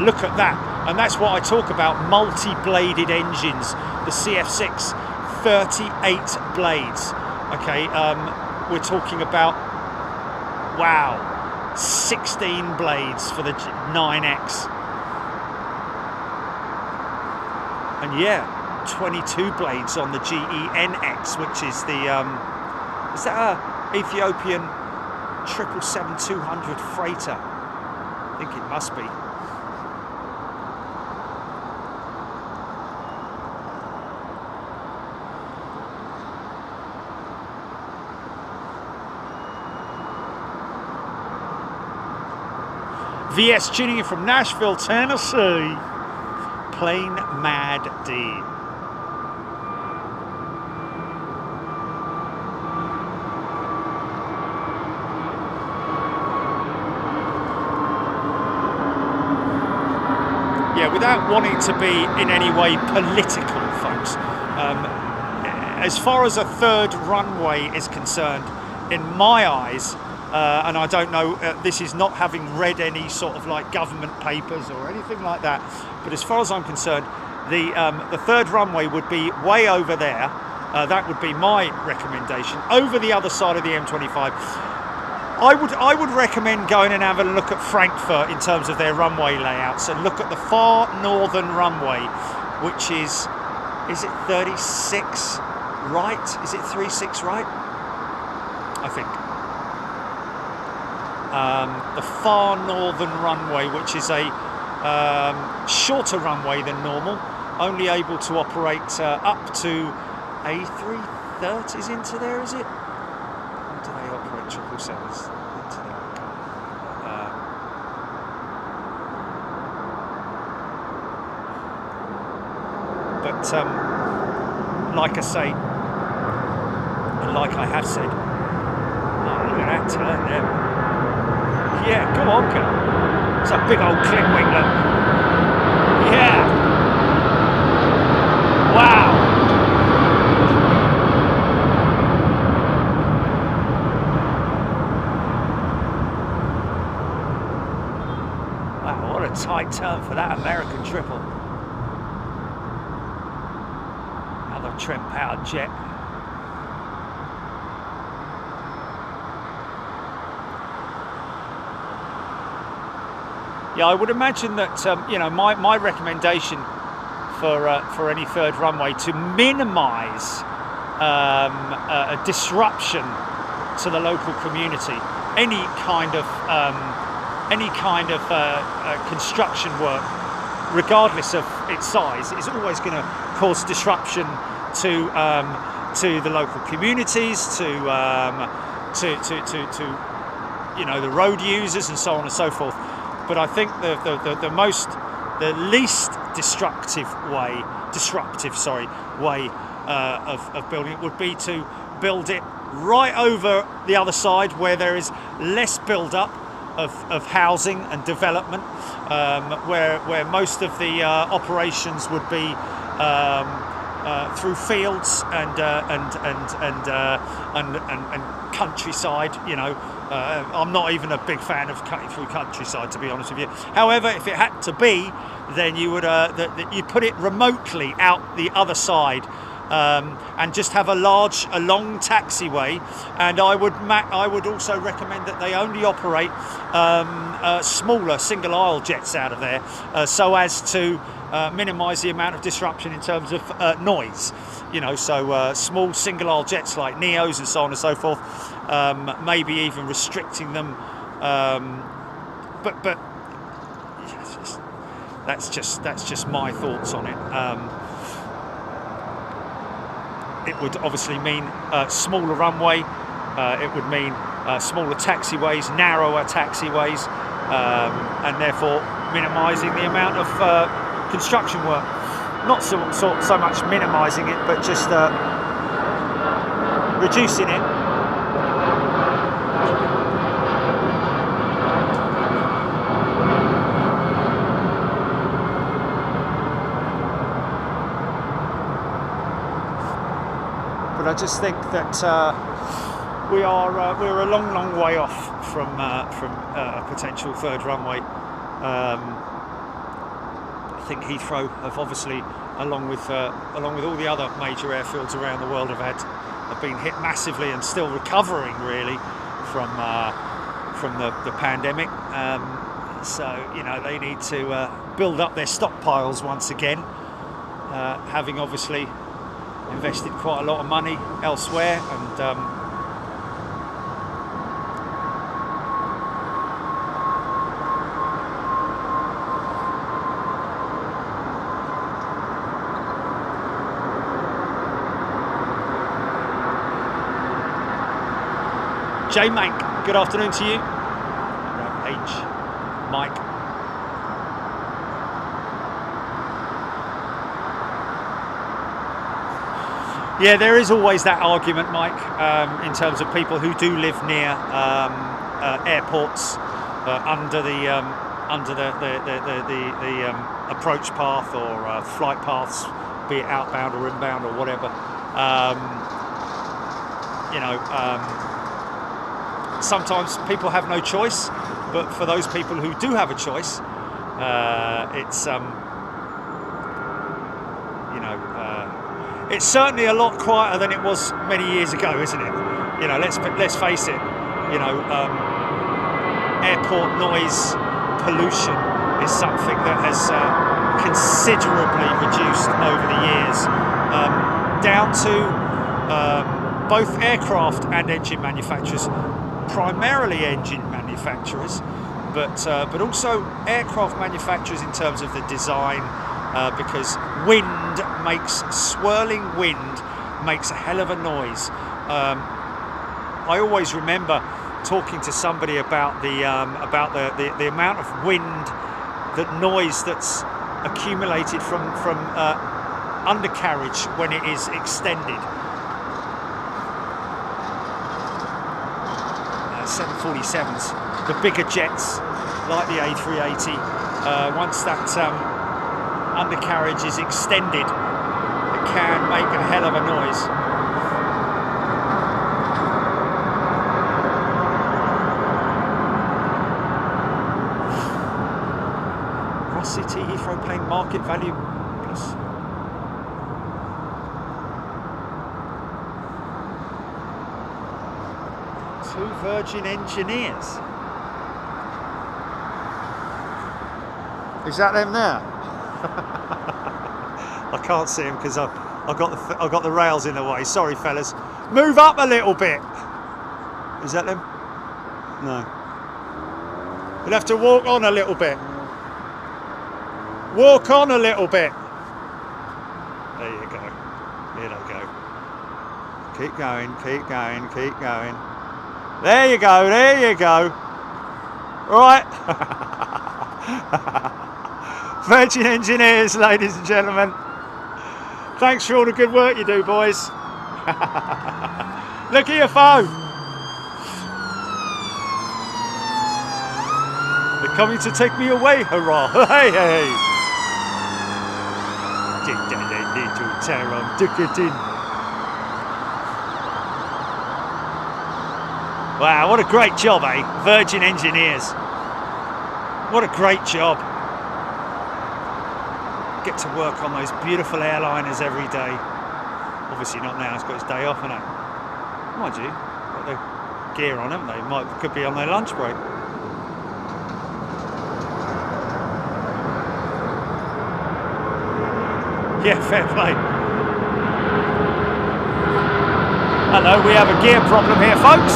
Look at that. And that's what I talk about, multi-bladed engines. The CF6, 38 blades. Okay, we're talking about, wow, 16 blades for the 9X. And yeah, 22 blades on the GE9X, which is the, is that a Ethiopian 777-200 freighter? I think it must be. VS tuning in from Nashville, Tennessee. Plain Mad D. Yeah, without wanting to be in any way political, folks, as far as a third runway is concerned, in my eyes, and I don't know, this is not having read any sort of like government papers or anything like that, but as far as I'm concerned, the third runway would be way over there, That would be my recommendation. Over the other side of the M25, I would recommend going and having a look at Frankfurt in terms of their runway layouts, and look at the far northern runway, which is it 36 right? Is it 36 right? I think. The far northern runway, which is a shorter runway than normal, only able to operate up to A330s into there, is it? Or do they operate 777s into there? But like I say, and like I have said, oh, look at that turn there. Yeah, come on, girl. It's a big old clip wing, look. Yeah. Wow. Wow, what a tight turn for that American triple. Another Trent-powered jet. Yeah, I would imagine that you know, my recommendation for any third runway to minimise a disruption to the local community. Any kind of construction work, regardless of its size, is always going to cause disruption to the local communities, to you know, the road users and so on and so forth. But I think the least disruptive way of building it would be to build it right over the other side, where there is less build-up of housing and development, where most of the operations would be through fields and countryside. You know, I'm not even a big fan of cutting through countryside, to be honest with you. However, if it had to be, then you would you put it remotely out the other side, and just have a long taxiway. And I would also recommend that they only operate smaller single aisle jets out of there, so as to minimise the amount of disruption in terms of noise. You know, so small single aisle jets like Neos and so on and so forth. Maybe even restricting them, but that's just my thoughts on it. It would obviously mean smaller runway. It would mean smaller taxiways, narrower taxiways, and therefore minimising the amount of construction work. Not so much minimising it, but just reducing it. But I just think that we're a long way off from a potential third runway. I think Heathrow have obviously, along with all the other major airfields around the world, have been hit massively and still recovering really from the pandemic. So you know, they need to build up their stockpiles once again, having obviously invested quite a lot of money elsewhere, and J Mank, good afternoon to you. H Mike. Yeah, there is always that argument, Mike, in terms of people who do live near airports, under the approach path or flight paths, be it outbound or inbound or whatever. You know, sometimes people have no choice, but for those people who do have a choice, it's you know, It's certainly a lot quieter than it was many years ago, isn't it? You know, let's face it. You know, airport noise pollution is something that has considerably reduced over the years, down to both aircraft and engine manufacturers, primarily engine manufacturers, but also aircraft manufacturers in terms of the design, because swirling wind makes a hell of a noise. I always remember talking to somebody about the amount of wind, that noise that's accumulated from undercarriage when it is extended. 747s, the bigger jets like the A380, once that undercarriage is extended, it can make a hell of a noise. City Heathrow playing market value plus. Two Virgin engineers. Is that them there? I can't see them because I've got the rails in the way. Sorry, fellas. Move up a little bit. Is that them? No. You'll have to walk on a little bit. Walk on a little bit. There you go. Here they go. Keep going, keep going, keep going. There you go, there you go. Right. Virgin engineers, ladies and gentlemen. Thanks for all the good work you do, boys. Look at your phone. They're coming to take me away, hurrah. Hey, hey. Little Taron Dickerton. Wow, what a great job, eh? Virgin engineers. What a great job. Get to work on those beautiful airliners every day. Obviously not now, it's got its day off, hasn't it? Mind you, got the gear on, haven't they? Could be on their lunch break. Yeah, fair play. Hello, we have a gear problem here, folks.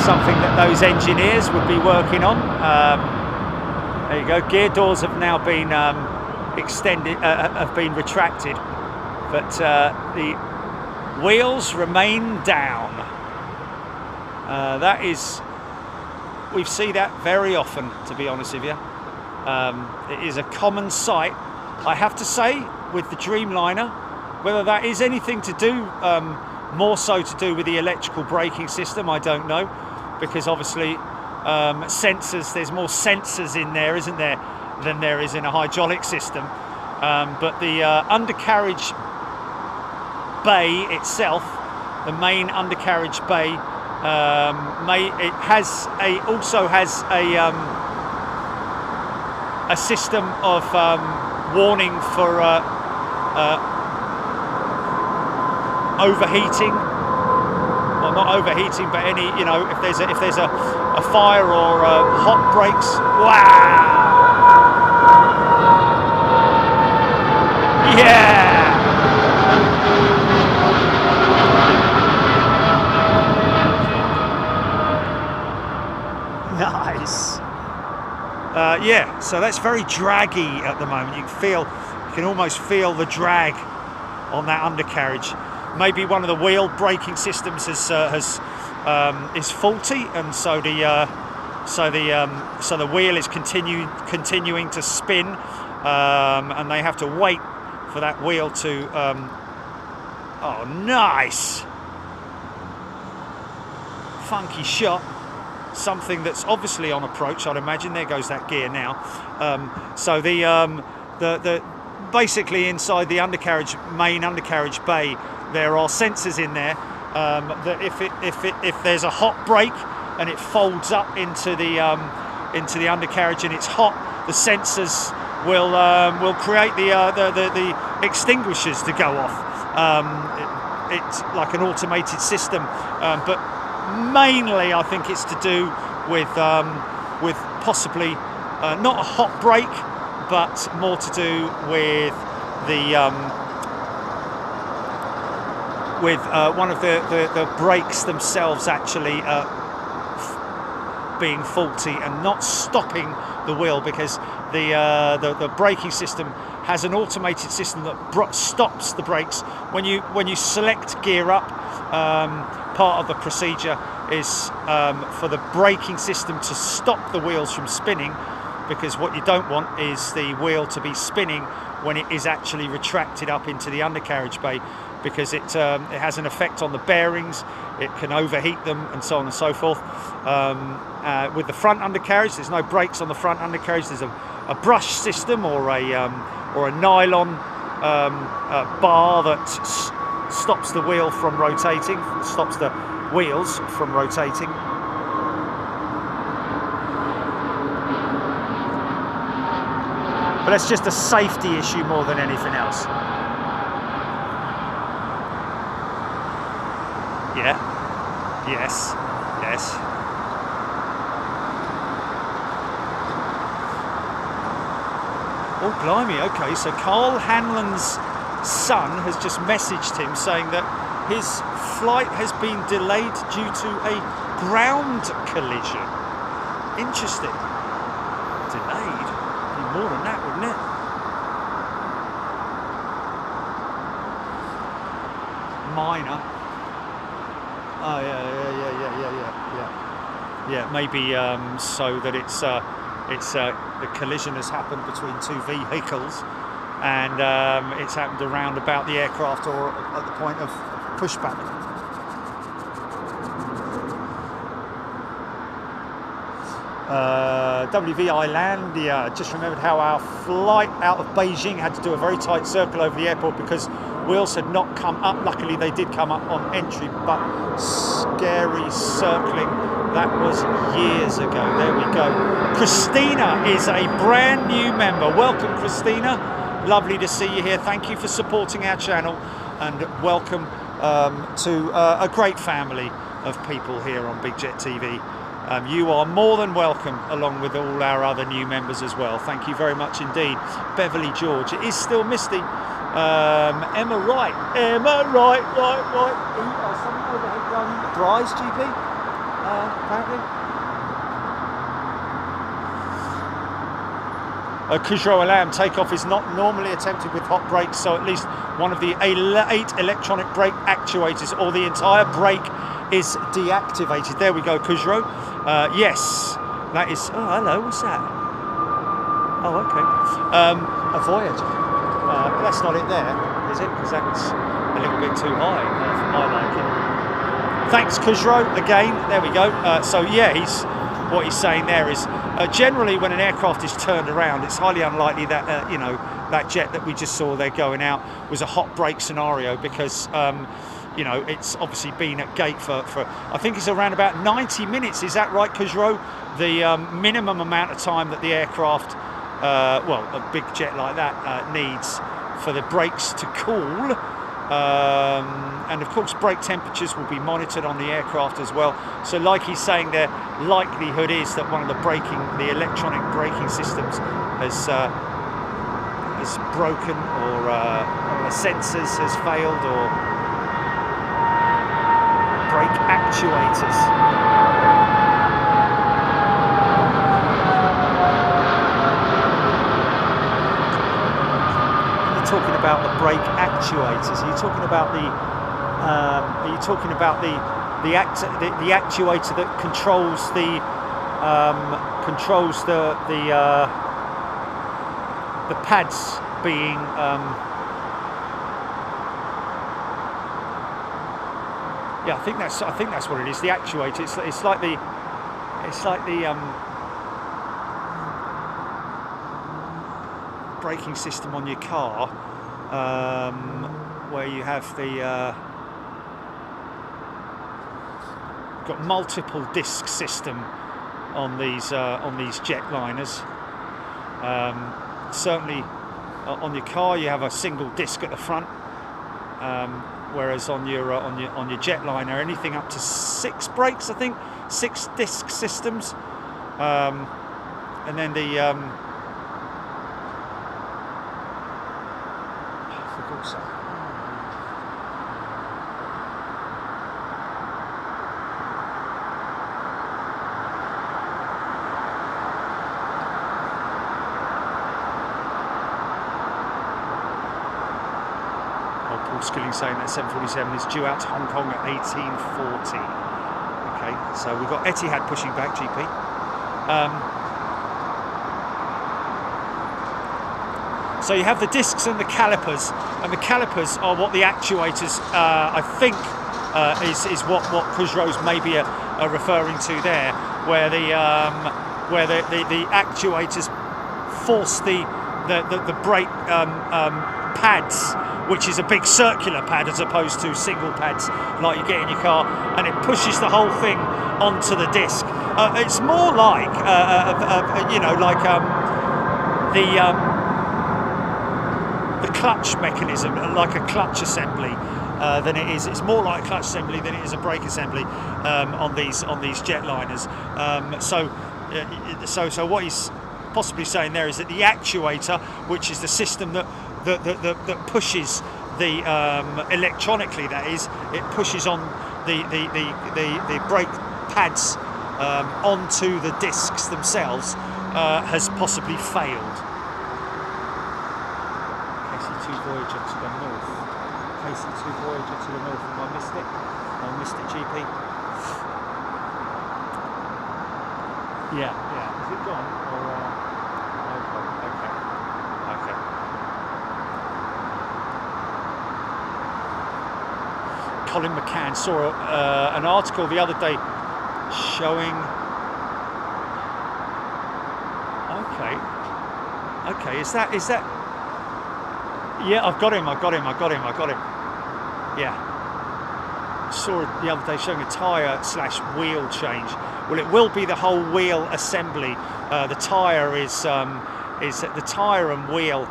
Something that those engineers would be working on. There you go. Gear doors have now been extended, have been retracted, but the wheels remain down. That is, we see that very often, to be honest with you. It is a common sight, I have to say, with the Dreamliner. Whether that is anything to do, more so to do with the electrical braking system, I don't know, because obviously sensors, there's more sensors in there, isn't there, than there is in a hydraulic system. But the undercarriage bay itself, the main undercarriage bay, also has a system of warning for overheating, or not overheating, but any, you know, if there's a fire or hot brakes. Wow! Yeah! Nice. Yeah, so that's very draggy at the moment. You can almost feel the drag on that undercarriage. Maybe one of the wheel braking systems is faulty, and so the wheel is continuing to spin, and they have to wait for that wheel to. Oh, nice! Funky shot. Something that's obviously on approach, I'd imagine. There goes that gear now. So the basically inside the main undercarriage bay, there are sensors in there that if there's a hot brake and it folds up into the undercarriage and it's hot, the sensors will create the extinguishers to go off. It's like an automated system, but mainly I think it's to do with possibly not a hot brake, but more to do with one of the brakes themselves actually being faulty and not stopping the wheel, because the braking system has an automated system that stops the brakes when you select gear up. Part of the procedure is for the braking system to stop the wheels from spinning, because what you don't want is the wheel to be spinning when it is actually retracted up into the undercarriage bay, because it has an effect on the bearings. It can overheat them and so on and so forth. With the front undercarriage, there's no brakes on the front undercarriage. There's a brush system or a nylon bar that stops the wheel from rotating, stops the wheels from rotating. But it's just a safety issue more than anything else. Yeah. Yes. Yes. Oh, blimey. Okay, so Carl Hanlon's son has just messaged him saying that his flight has been delayed due to a ground collision. Interesting. Delayed? It'd be more than that, wouldn't it? Minor. Oh yeah. Maybe so that it's the collision has happened between two vehicles, and it's happened around about the aircraft or at the point of pushback. WVI land, yeah, just remembered how our flight out of Beijing had to do a very tight circle over the airport because wheels had not come up. Luckily they did come up on entry, but scary circling. That was years ago. There we go. Christina is a brand new member. Welcome, Christina. Lovely to see you here. Thank you for supporting our channel, and welcome to a great family of people here on Big Jet TV. You are more than welcome, along with all our other new members as well. Thank you very much indeed. Beverly George. It is still misty. Emma Wright. Right. Something over Bryce GP. Apparently. Kujro Alam, takeoff is not normally attempted with hot brakes, so at least one of the 8 electronic brake actuators or the entire brake is deactivated. There we go, Kujro. Yes, that is. Oh, hello, what's that? Oh, okay. A Voyager. That's not it there, is it? Because that's a little bit too high for my liking. Thanks, Kujro, again. There we go. So yeah, what he's saying there is generally when an aircraft is turned around, it's highly unlikely that that jet that we just saw there going out was a hot brake scenario, because it's obviously been at gate for I think it's around about 90 minutes. Is that right, Kujro? The minimum amount of time that the aircraft, a big jet like that needs for the brakes to cool. And of course brake temperatures will be monitored on the aircraft as well, so like he's saying there, likelihood is that one of the electronic braking systems has broken, or one of the sensors has failed, or brake actuators. Talking about the brake actuators, are you talking about the actuator that controls the pads being yeah, I think that's what it is, the actuator. It's like the braking system on your car, where you have got multiple disc system on these jetliners. certainly on your car you have a single disc at the front, whereas on your jetliner anything up to 6 brakes, I think, 6 disc systems, and then the for God's sake. Skilling saying that 747 is due out to Hong Kong at 1840. Okay, so we've got Etihad pushing back, GP. So you have the discs and the calipers are what the actuators, I think, is what Khusro's maybe are referring to there, where the actuators force the brake pads, which is a big circular pad as opposed to single pads like you get in your car, and it pushes the whole thing onto the disc. It's more like, the clutch mechanism, like a clutch assembly, than it is. It's more like a clutch assembly than it is a brake assembly on these jetliners. So what he's possibly saying there is that the actuator, which is the system that pushes the electronically, that is, it pushes on the brake pads onto the discs themselves, has possibly failed. KC2 Voyager to the north. KC2 Voyager to the north. Have I missed it? I missed it, GP. Yeah. Is it gone? Or, okay. Colin McCann saw an article the other day showing. Okay. Is that? Yeah, I've got him. Yeah. Saw it the other day showing a tyre/wheel change. Well, it will be the whole wheel assembly. The tyre is the tyre and wheel.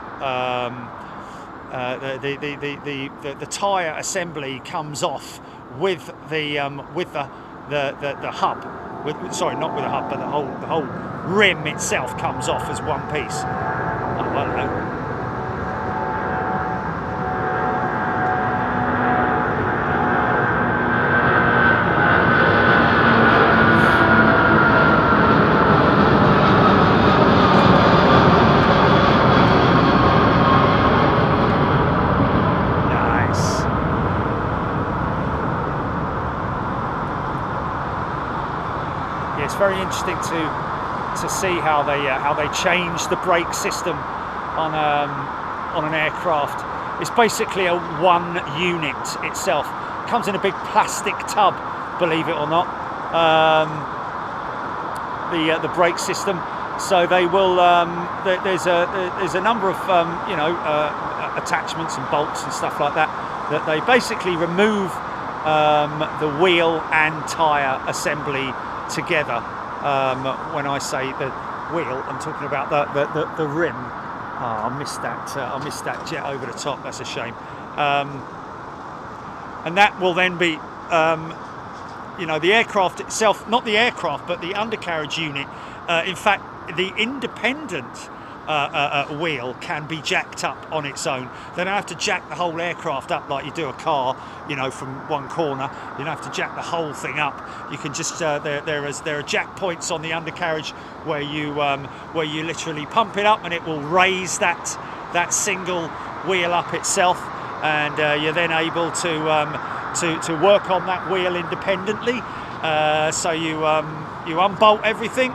The tyre assembly comes off with the hub. Sorry, not with the hub, but the whole rim itself comes off as one piece. I don't know. It's very interesting to see how they change the brake system on an aircraft. It's basically a one unit itself. It comes in a big plastic tub, believe it or not. The brake system. So they will. There's a number of attachments and bolts and stuff like that they basically remove the wheel and tyre assembly together. When I say the wheel, I'm talking about the rim. I missed that jet over the top. That's a shame. And that will then be, the aircraft itself, not the aircraft, but the undercarriage unit. In fact, the independent wheel can be jacked up on its own. They don't have to jack the whole aircraft up like you do a car, from one corner. You don't have to jack the whole thing up. You can just there are jack points on the undercarriage where you literally pump it up and it will raise that single wheel up itself, and you're then able to work on that wheel independently. So you unbolt everything.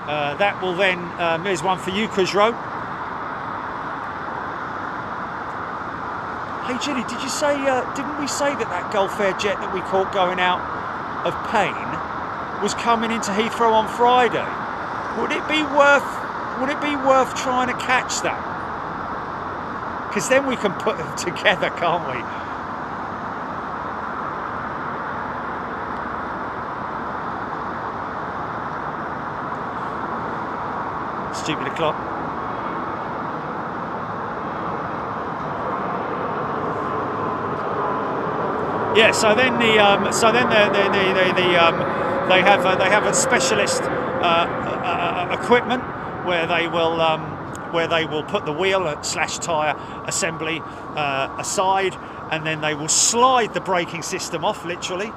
That will then, here's one for you, Khusro. Hey Ginny, did you say, didn't we say that Gulf Air jet that we caught going out of Payne was coming into Heathrow on Friday? Would it be worth trying to catch that? Because then we can put them together, can't we? Stupid o'clock. Yeah. So then they have a specialist equipment where they will put the wheel slash tyre assembly aside, and then they will slide the braking system off, literally.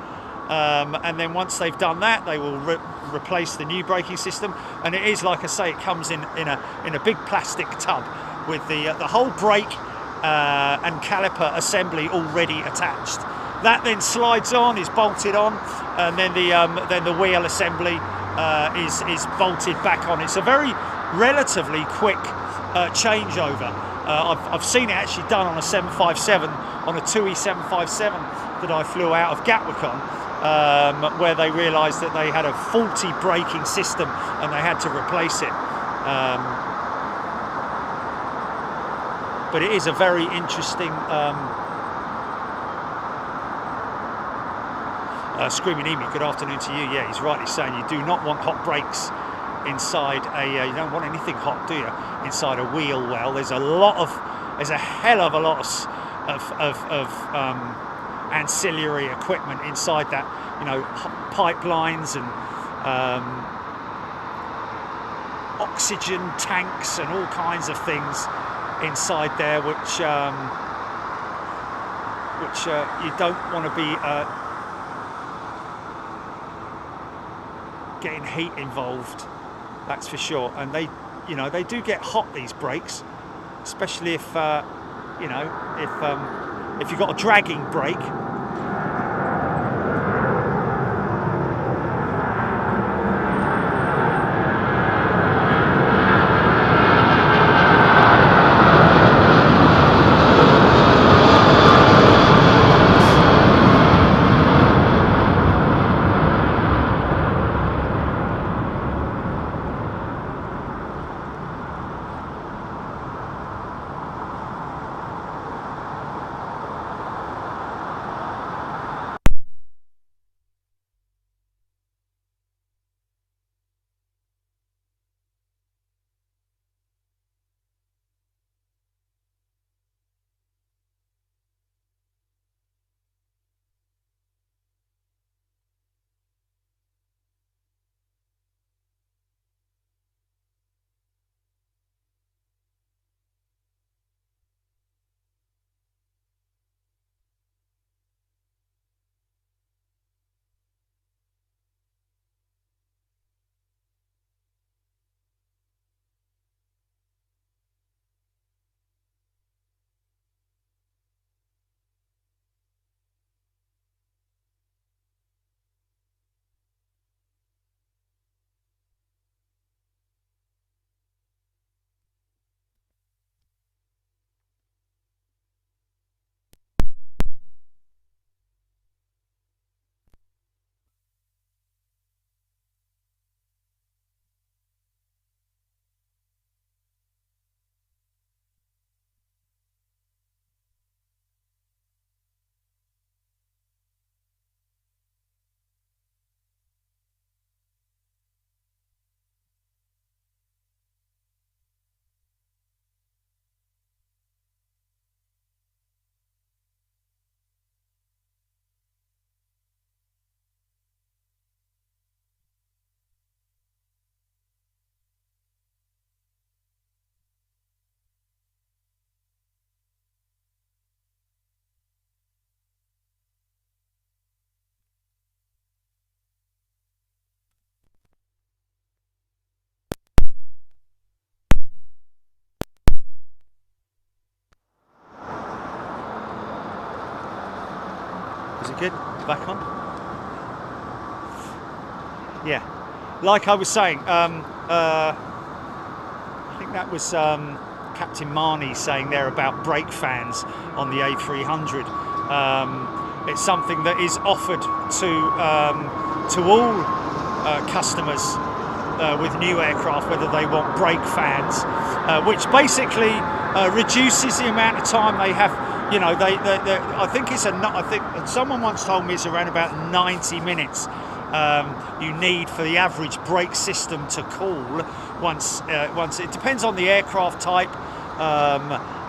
And then once they've done that, they will replace the new braking system. And it is, like I say, it comes in a big plastic tub with the whole brake and caliper assembly already attached. That then slides on, is bolted on, and then the wheel assembly is bolted back on. It's a very relatively quick changeover. I've seen it actually done on a 757, on a TUI 757 that I flew out of Gatwick on, where they realised that they had a faulty braking system and they had to replace it. But it is a very interesting. Screaming Emu, good afternoon to you. Yeah, he's rightly saying you do not want hot brakes inside you don't want anything hot, do you, inside a wheel well. There's a hell of a lot of ancillary equipment inside that, pipelines and oxygen tanks and all kinds of things inside there, which you don't want to be getting heat involved, that's for sure. And they do get hot, these brakes, especially if you've got a dragging brake. Is it good? Back on? Yeah. Like I was saying, I think that was Captain Marnie saying there about brake fans on the A300. It's something that is offered to all customers with new aircraft, whether they want brake fans, which basically reduces the amount of time they have. I think someone once told me it's around about 90 minutes you need for the average brake system to cool. Once it depends on the aircraft type,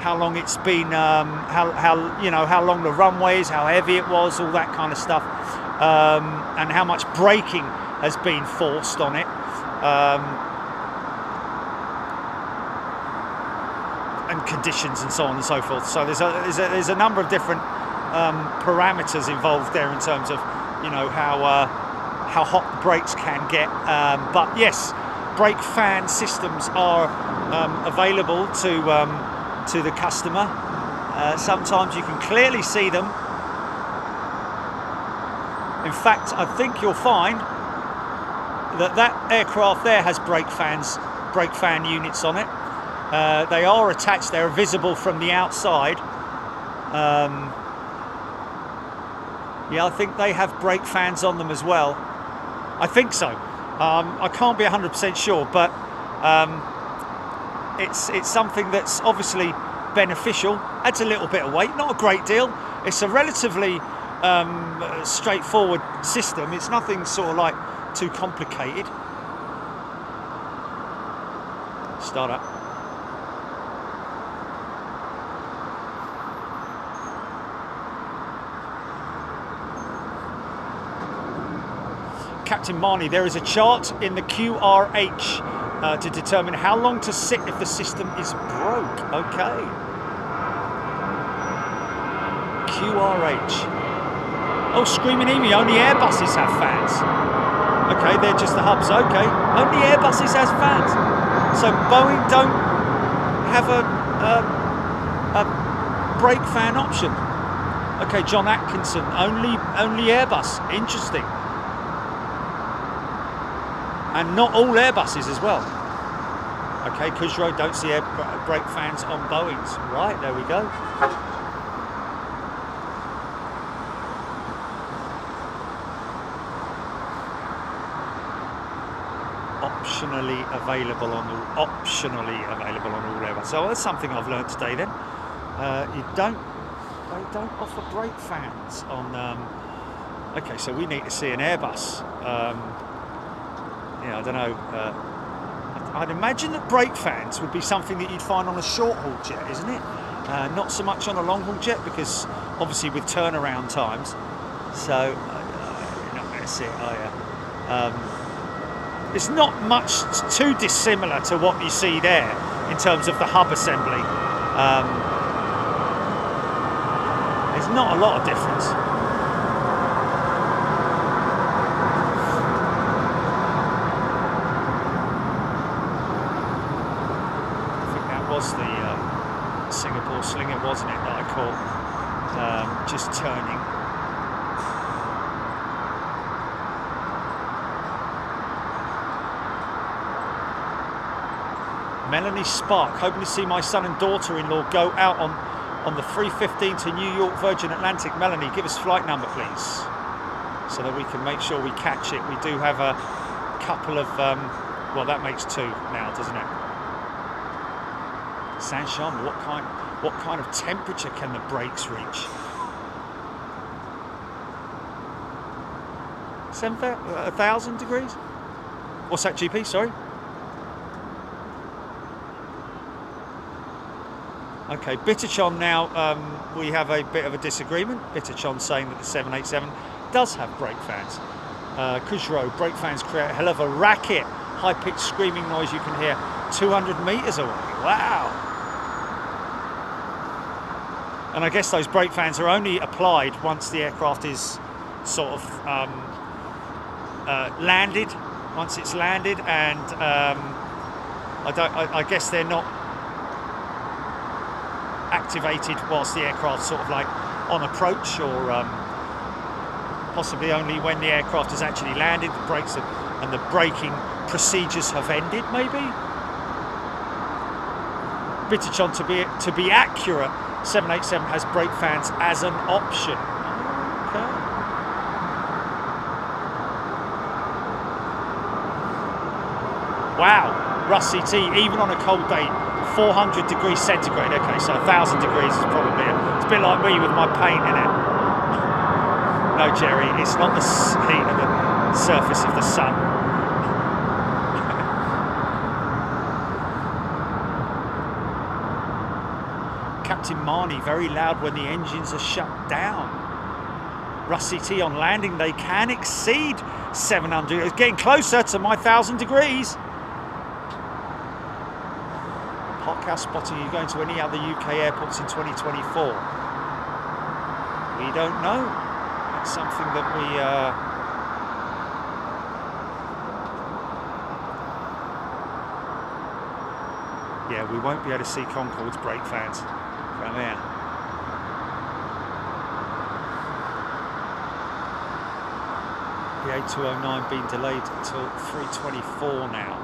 how long it's been, how long the runway is, how heavy it was, all that kind of stuff, and how much braking has been forced on it, and conditions and so on and so forth. So there's a number of different parameters involved there in terms of, you know, how hot the brakes can get. But yes, brake fan systems are available to the customer. Sometimes you can clearly see them. In fact, I think you'll find that aircraft there has brake fan units on it. They are attached, they're visible from the outside. Yeah, I think they have brake fans on them as well. I think so. I can't be 100% sure, but it's something that's obviously beneficial. Adds a little bit of weight, not a great deal. It's a relatively straightforward system. It's nothing sort of like too complicated. Start up. Captain Marnie, there is a chart in the QRH to determine how long to sit if the system is broke. Okay. QRH. Oh, Screaming Emu, only Airbuses have fans. Okay, they're just the hubs. Okay, only Airbuses has fans. So Boeing don't have a brake fan option. Okay, John Atkinson, only Airbus. Interesting. And not all Airbuses as well. Okay, Heathrow don't see brake fans on Boeings. Right, there we go. Optionally available on all Airbus. So that's something I've learned today. Then they don't offer brake fans on. Okay, so we need to see an Airbus. Yeah, I don't know. I'd imagine that brake fans would be something that you'd find on a short-haul jet, isn't it? Not so much on a long-haul jet, because obviously with turnaround times. So you're not going to see it, are you? It's not much too dissimilar to what you see there in terms of the hub assembly. There's not a lot of difference. Was the Singapore Slinger, wasn't it, that I caught just turning. Melanie Spark, hoping to see my son and daughter-in-law go out on the 3:15 to New York Virgin Atlantic. Melanie, give us flight number, please, so that we can make sure we catch it. We do have a couple of, well, that makes two now, doesn't it? Saint-Jean, what kind of temperature can the brakes reach? 1,000 degrees? What's that, GP? Sorry. Okay, Bitterchon now, we have a bit of a disagreement. Bitterchon saying that the 787 does have brake fans. Kujro, brake fans create a hell of a racket. High-pitched screaming noise you can hear 200 metres away. Wow. And I guess those brake fans are only applied once the aircraft is sort of landed. Once it's landed, and I guess they're not activated whilst the aircraft's sort of like on approach, or possibly only when the aircraft has actually landed. The brakes and the braking procedures have ended, maybe. Bitterchon, to be accurate, 787 has brake fans as an option. Okay. Wow, Russ CT, even on a cold day, 400 degrees centigrade. Okay, so 1,000 degrees is probably it's a bit like me with my paint in it. No, Jerry, it's not the heat of the surface of the sun. Captain Marnie, very loud when the engines are shut down. Rusty T, on landing they can exceed 700. It's getting closer to my 1,000 degrees. Parkhouse spotting, are you going to any other UK airports in 2024? We don't know. That's something that we... yeah, we won't be able to see Concorde's brake fans from here. The A209 being delayed until 3:24 now.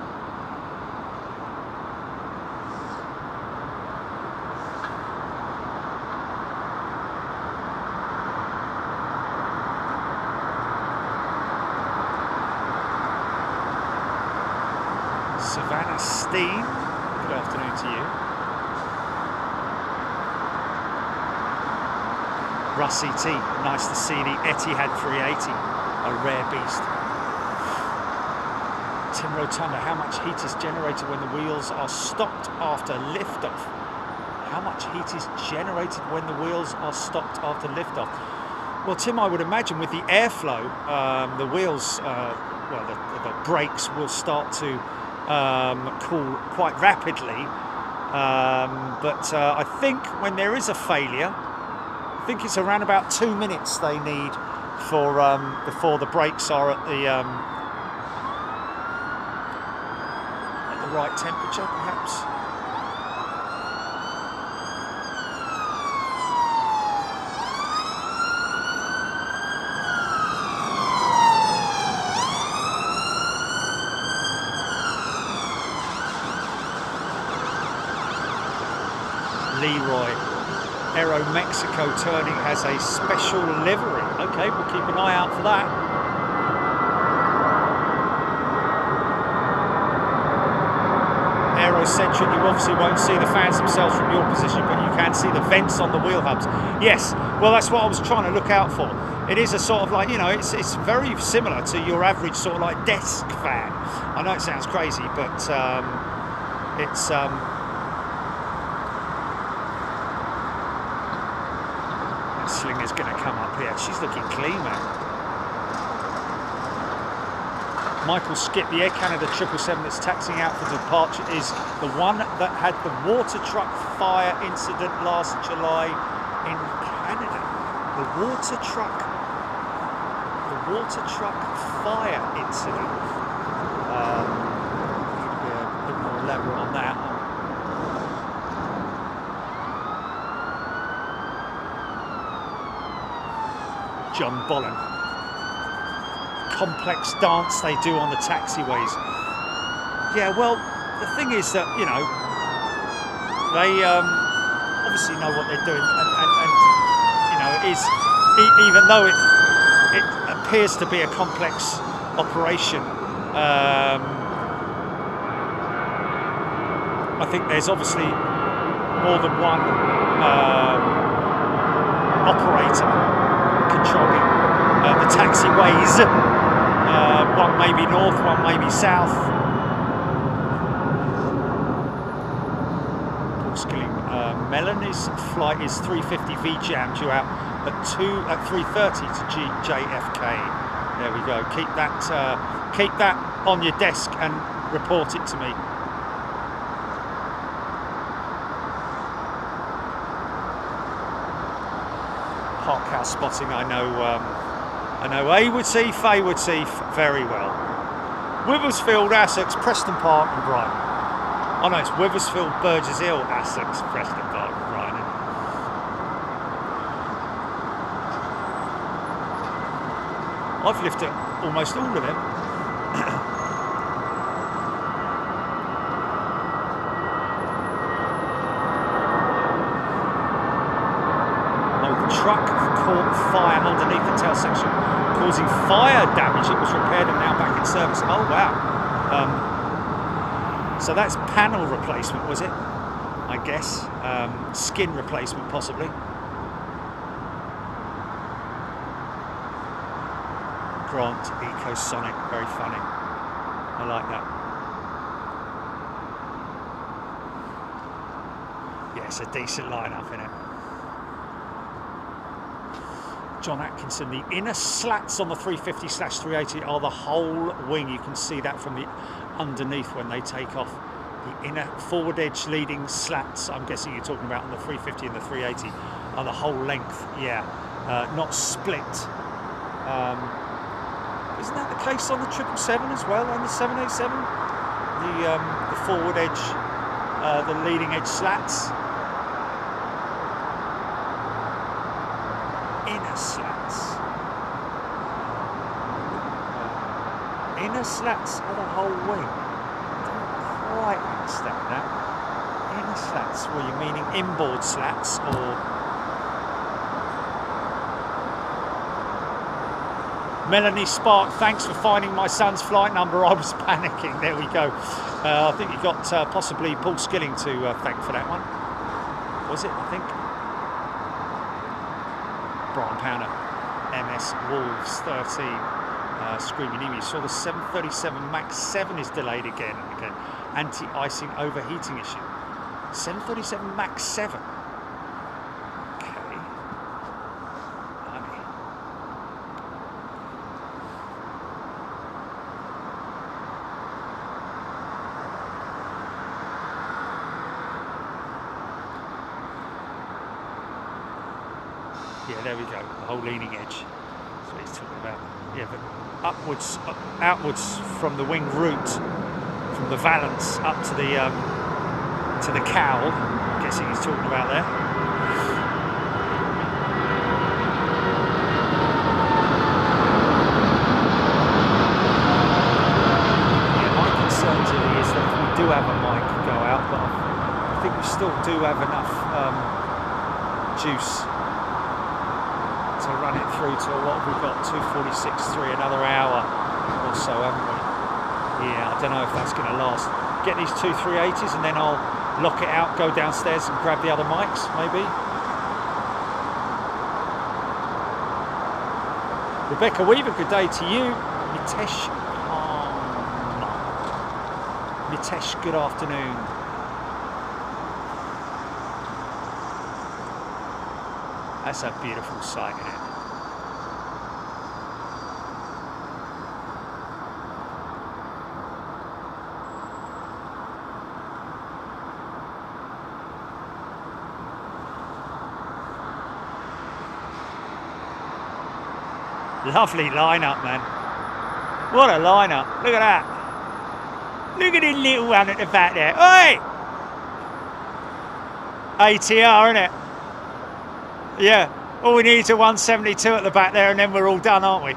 Savannah Steen, good afternoon to you. Rusty T, nice to see the Etihad 380, a rare beast. Tim Rotunda, how much heat is generated when the wheels are stopped after liftoff? How much heat is generated when the wheels are stopped after liftoff? Well, Tim, I would imagine with the airflow, the wheels, well, the brakes will start to cool quite rapidly, but I think when there is a failure, I think it's around about 2 minutes they need for before the brakes are at the right temperature, perhaps. Leroy, Aero Mexico turning has a special livery. Okay, we'll keep an eye out for that. Aerocentric, you obviously won't see the fans themselves from your position, but you can see the vents on the wheel hubs. Yes, well, that's what I was trying to look out for. It is a sort of like, you know, it's very similar to your average sort of like desk fan. I know it sounds crazy, but it's Slinger's going to come up here. She's looking clean, man. Michael Skip, the Air Canada 777 that's taxiing out for departure is the one that had the water truck fire incident last July in Canada. The water truck fire incident. Need to be a bit more elaborate on that. John Bollen. Complex dance they do on the taxiways. Yeah, well, the thing is that, you know, they obviously know what they're doing, and you know, it is, even though it appears to be a complex operation, I think there's obviously more than one operator controlling the taxiways. One may be north, one may be south. Paul Skilling, Melanie's flight is 350 VJAM due out at 3:30 to JFK. There we go. Keep that on your desk and report it to me. Parkhouse spotting, I know Aywood Heath very well. Withersfield, Essex, Preston Park and Brighton. Oh no, it's Withersfield, Burgess Hill, Essex, Preston Park and Brighton. I've lifted almost all of them. Truck caught fire underneath the tail section, causing fire damage. It was repaired and now back in service. Oh wow! So that's panel replacement, was it? I guess skin replacement, possibly. Grant Ecosonic, very funny. I like that. Yeah, That's a decent lineup, isn't it? John Atkinson, the inner slats on the 350/380 are the whole wing. You can see that from the underneath when they take off. The inner forward edge leading slats, I'm guessing you're talking about on the 350 and the 380, are the whole length, yeah, not split. Isn't that the case on the 777 as well, and the 787? The forward edge, the leading edge slats. Inner slats. Inner slats are the whole wing. I don't quite understand that. Inner slats, were you meaning inboard slats or? Melanie Spark, thanks for finding my son's flight number. I was panicking. There we go. I think you got possibly Paul Skilling to thank for that one. Was it, I think? Brian Powner, MS Wolves 13, Screaming Emu. Saw the 737 MAX 7 is delayed again and again. Anti-icing overheating issue. 737 MAX 7. Okay. Blimey. Yeah, there we go. The whole leaning edge. That's what he's talking about. Yeah, but upwards, outwards from the wing root, from the valance up to the cowl. I'm guessing he's talking about there. Yeah, my concern really is that we do have a mic go out, but I think we still do have enough juice to run it through to what we've got, 2:46.3, another hour or so, haven't we? Yeah, I don't know if that's going to last. Get these 2 380s and then I'll lock it out, go downstairs and grab the other mics, maybe. Rebecca Weaver, good day to you. Mitesh Palmer. Mitesh, good afternoon. That's a beautiful sight, isn't it? Lovely lineup, man. What a lineup. Look at that. Look at the little one at the back there. Oi! ATR, innit? Yeah. All we need is a 172 at the back there and then we're all done, aren't we?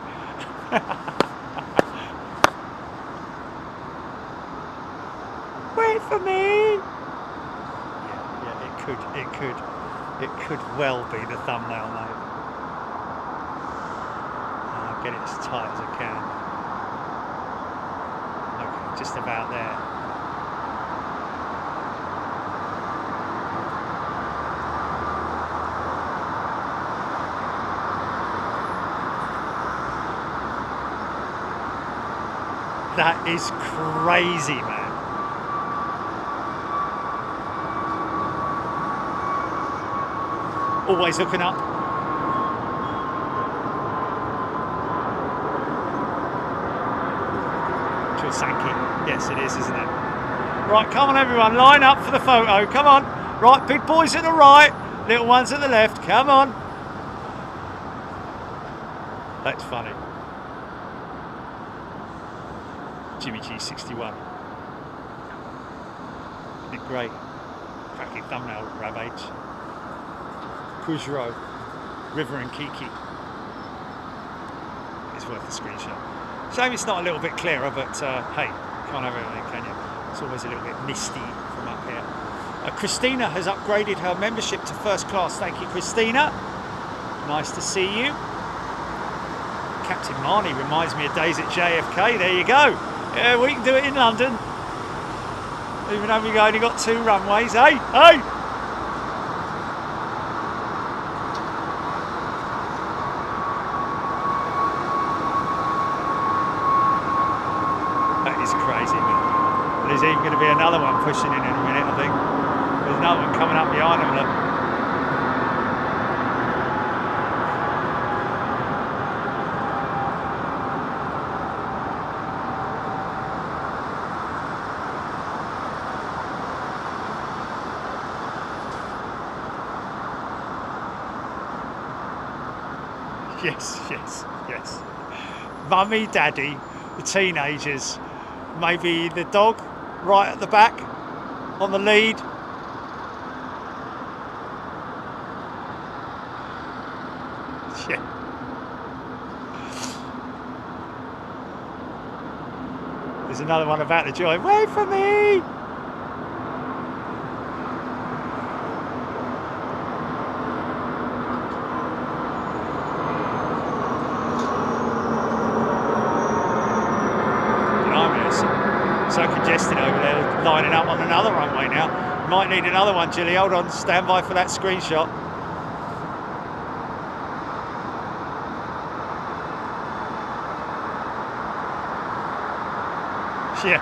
Wait for me! Yeah, it could well be the thumbnail, mate. I'll get it as tight as I can. Okay, just about there. That is crazy, man. Always hooking up. Sankey. Yes, it is, isn't it? Right, come on, everyone. Line up for the photo. Come on. Right, big boys at the right, little ones at the left. Come on. That's funny. Jimmy G61. Isn't it great? Cracking thumbnail, Ravage. Kujro, River and Kiki. It's worth a screenshot. Shame it's not a little bit clearer, but hey, can't have everything, can you? It's always a little bit misty from up here. Christina has upgraded her membership to first class. Thank you, Christina. Nice to see you. Captain Marnie reminds me of days at JFK. There you go. Yeah, we can do it in London. Even though we've only got 2 runways. Hey, hey! That is crazy, man. There's even going to be another one pushing in a minute, I think. There's another one coming up behind him, look. Yes, yes, yes. Mummy, daddy, the teenagers, maybe the dog right at the back on the lead. Yeah. There's another one about to join. Wait for me! So congested over there, lining up on another runway now. Might need another one, Gilly. Hold on, stand by for that screenshot. Yeah.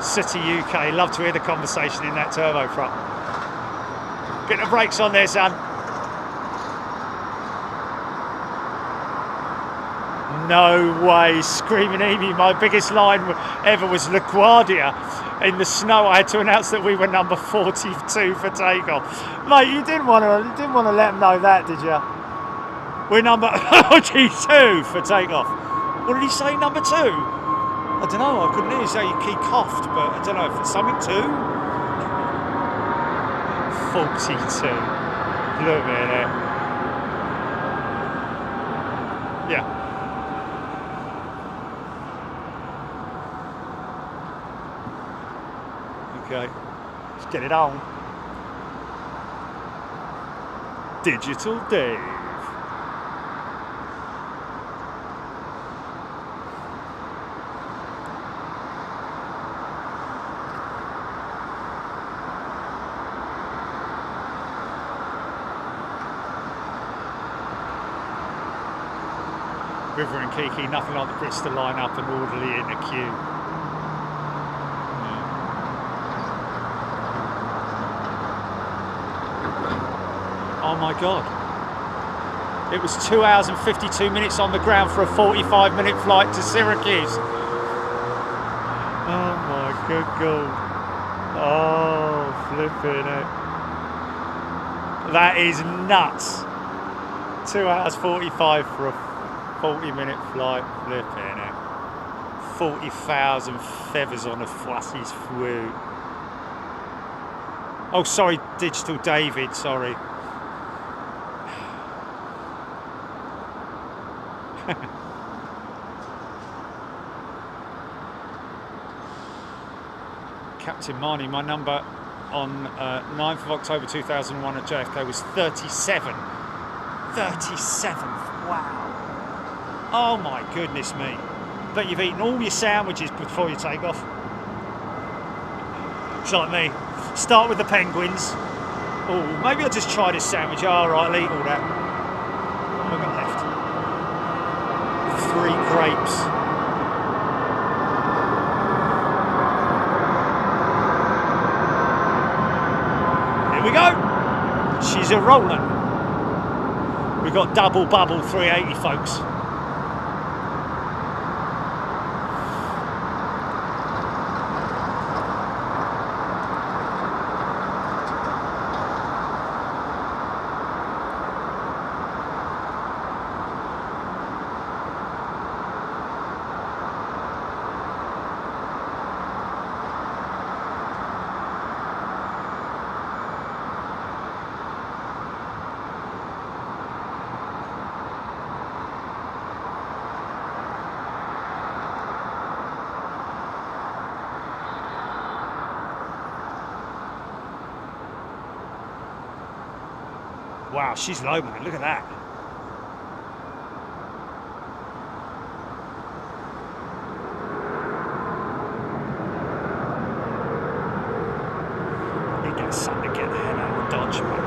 City UK, love to hear the conversation in that turbo front. Get the brakes on there, son. No way, screaming Amy. My biggest line ever was LaGuardia. In the snow, I had to announce that we were number 42 for takeoff. Mate, you didn't want to let them know that, did you? We're number 42 for takeoff. What did he say, number 2? I don't know, I couldn't hear you say he coughed, but I don't know if it's something 2. 42. Look at it. Yeah. Okay, let's get it on. Digital Dave. River and Kiki, nothing like the Brits to line up and orderly in a queue. Oh my God. It was 2 hours and 52 minutes on the ground for a 45-minute flight to Syracuse. Oh my good God. Oh, flipping it. That is nuts. 2 hours 45 for a 40-minute flight, flipping it. 40,000 feathers on a Fluffy's fruit. Oh, sorry, Digital David, sorry. Captain Marnie, my number on 9th of October 2001 at JFK was 37. 37th, wow. Oh my goodness me. Bet you've eaten all your sandwiches before you take off. It's like me. Start with the penguins. Oh, maybe I'll just try this sandwich. All right, I'll eat all that. What have I got left? 3 grapes. Here we go. She's a rolling. We've got double bubble 380, folks. Wow, she's low, man. Look at that. You get something to get the hell out of Dodge, man.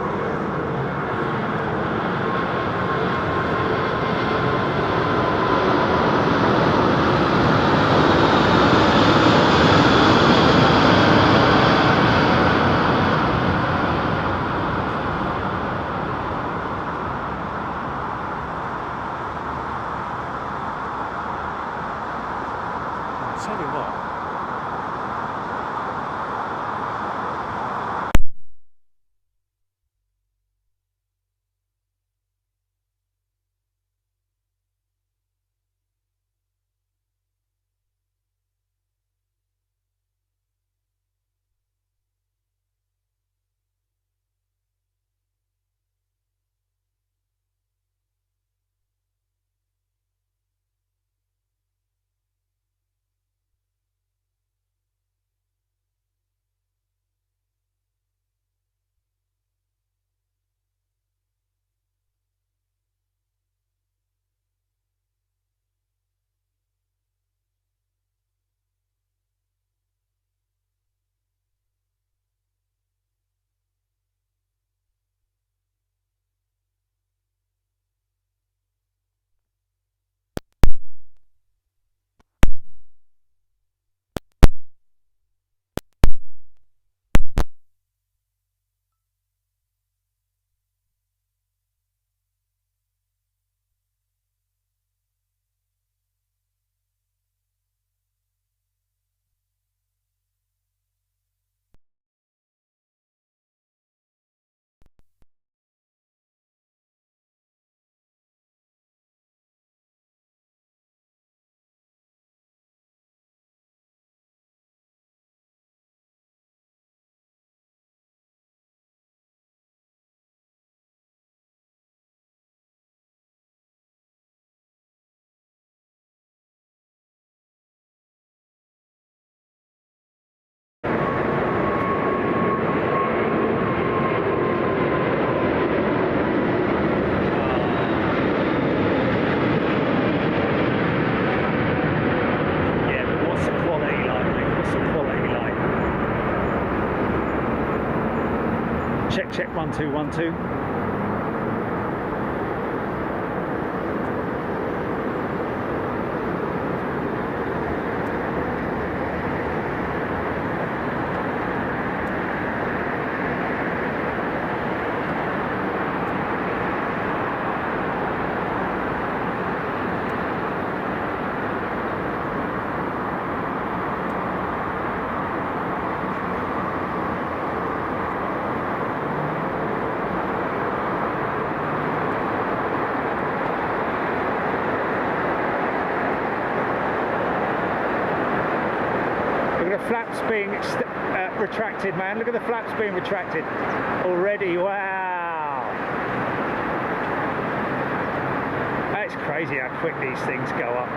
1212. Flaps being retracted, man. Look at the flaps being retracted already. Wow, that's crazy how quick these things go up.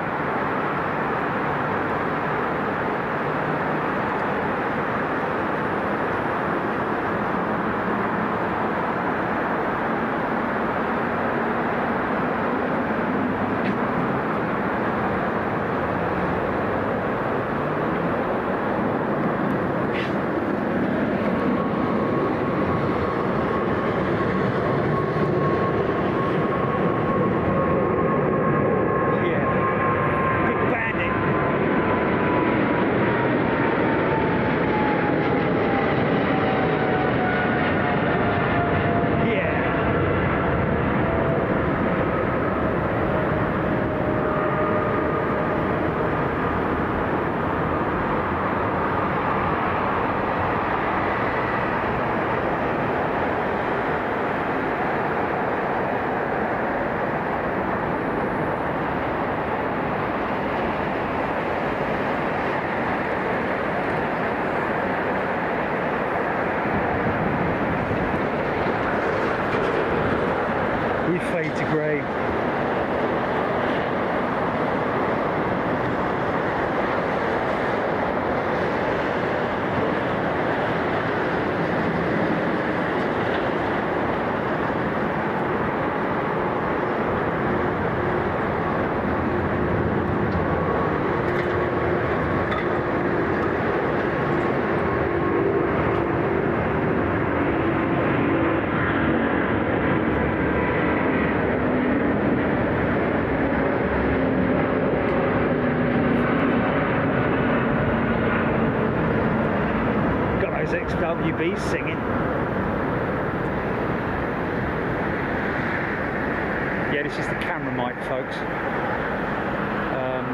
We fade to grey. XWBs singing. Yeah, this is the camera mic, folks.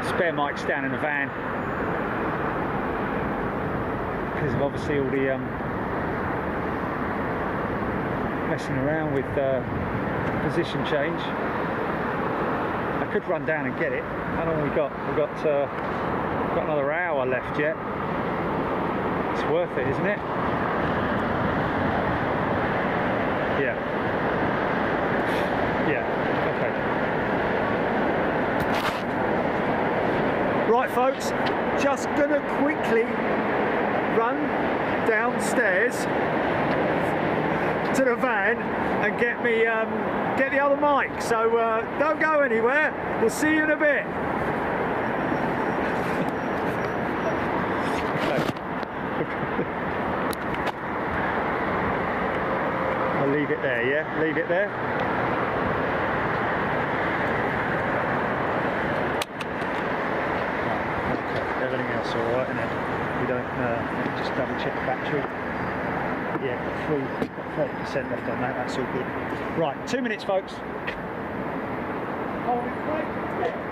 Spare mics down in the van because of obviously all the messing around with position change. I could run down and get it. How long we got? We've got another hour left yet. It's worth it, isn't it? Yeah. Yeah, okay. Right, folks, just gonna quickly run downstairs to the van and get me get the other mic. So don't go anywhere. We'll see you in a bit. I'll leave it there, yeah? Leave it there. Okay, everything else alright, isn't it? We don't, just double check the battery. Yeah, got 30% left on that, that's all good. Right, 2 minutes, folks. Hold it right there.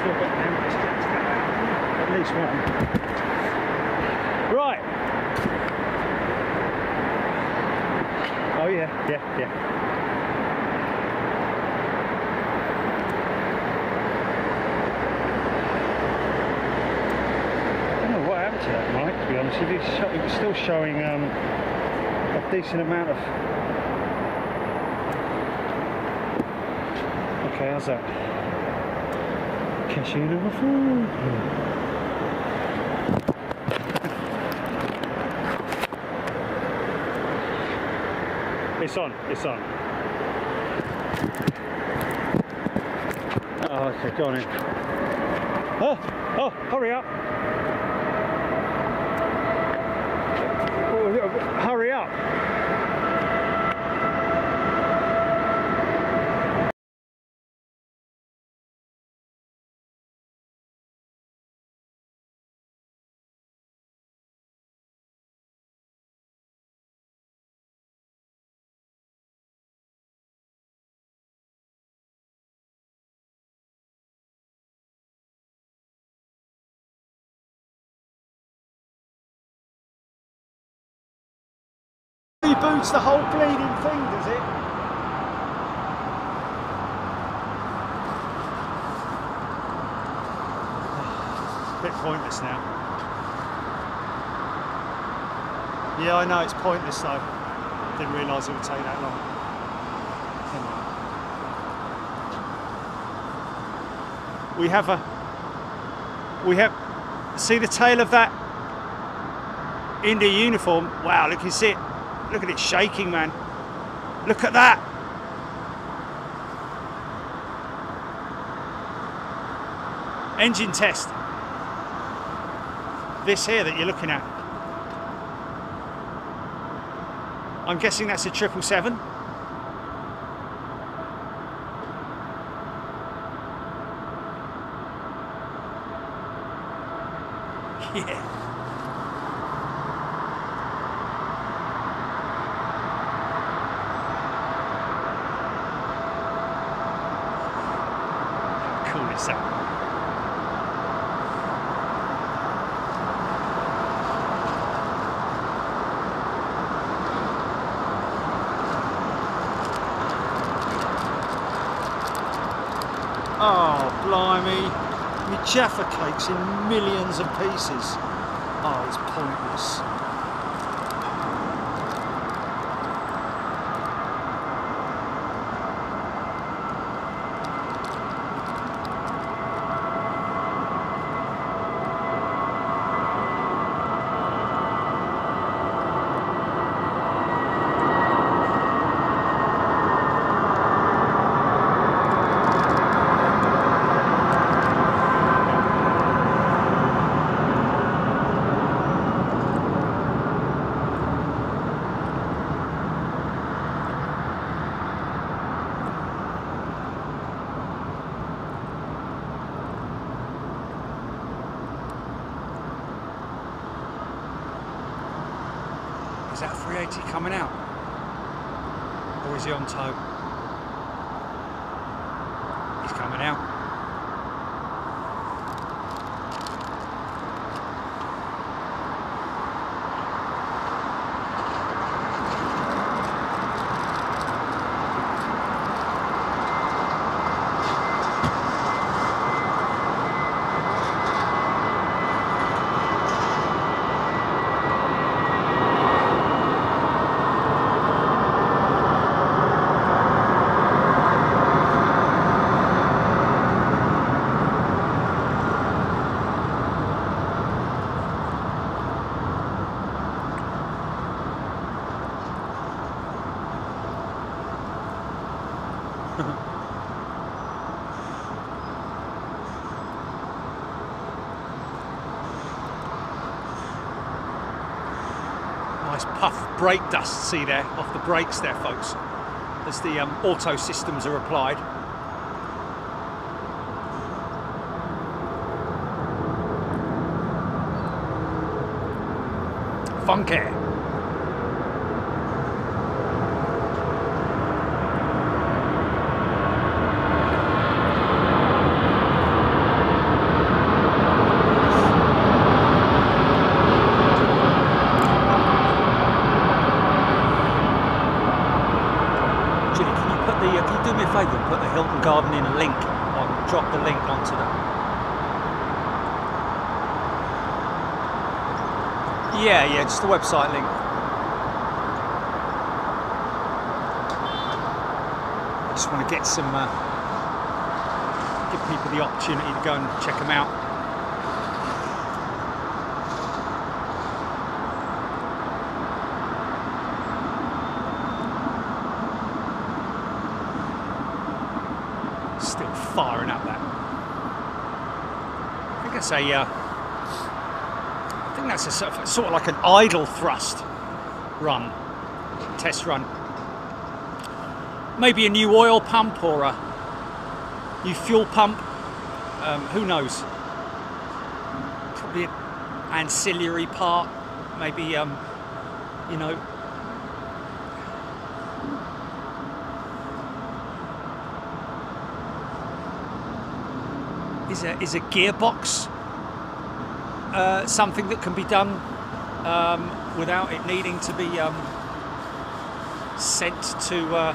still got cameras. At least one. Right. Oh yeah. I don't know what happened to that mic, to be honest with you. It was still showing a decent amount of... Okay, how's that? Cashew number 4. It's on. Oh, okay, go on in. Oh, hurry up. Hurry up. Reboots the whole bleeding thing, does it? Bit pointless now. Yeah, I know it's pointless though. Didn't realise it would take that long. We have see the tail of that India uniform. Wow, look, you see it. Look at it shaking, man. Look at that. Engine test. This here that you're looking at. I'm guessing that's a 777. Yeah. Cool is that? Oh, blimey. My Jaffa cakes in millions of pieces. Oh, it's pointless. Is that 380 coming out? Or is he on tow? He's coming out. Nice puff brake dust, see there, off the brakes there, folks, as the auto systems are applied. Funky. dropping in a link. I'll drop the link onto the... Yeah, just the website link. I just want to get some, give people the opportunity to go and check them out. Still firing up that. I think that's a sort of like an idle thrust run, test run. Maybe a new oil pump or a new fuel pump. Who knows? Probably an ancillary part. Maybe you know. Is a gearbox something that can be done without it needing to be sent to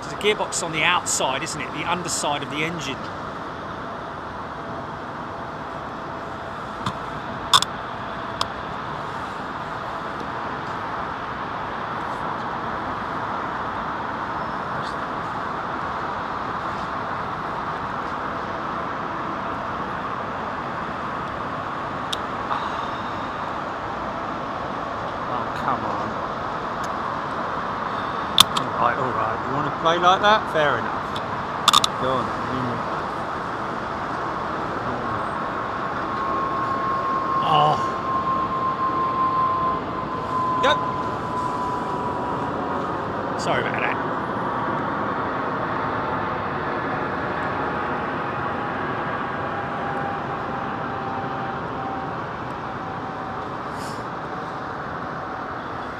the gearbox on the outside, isn't it? The underside of the engine. Alright, you want to play like that? Fair enough. Go on. Oh. Yep. Sorry about that.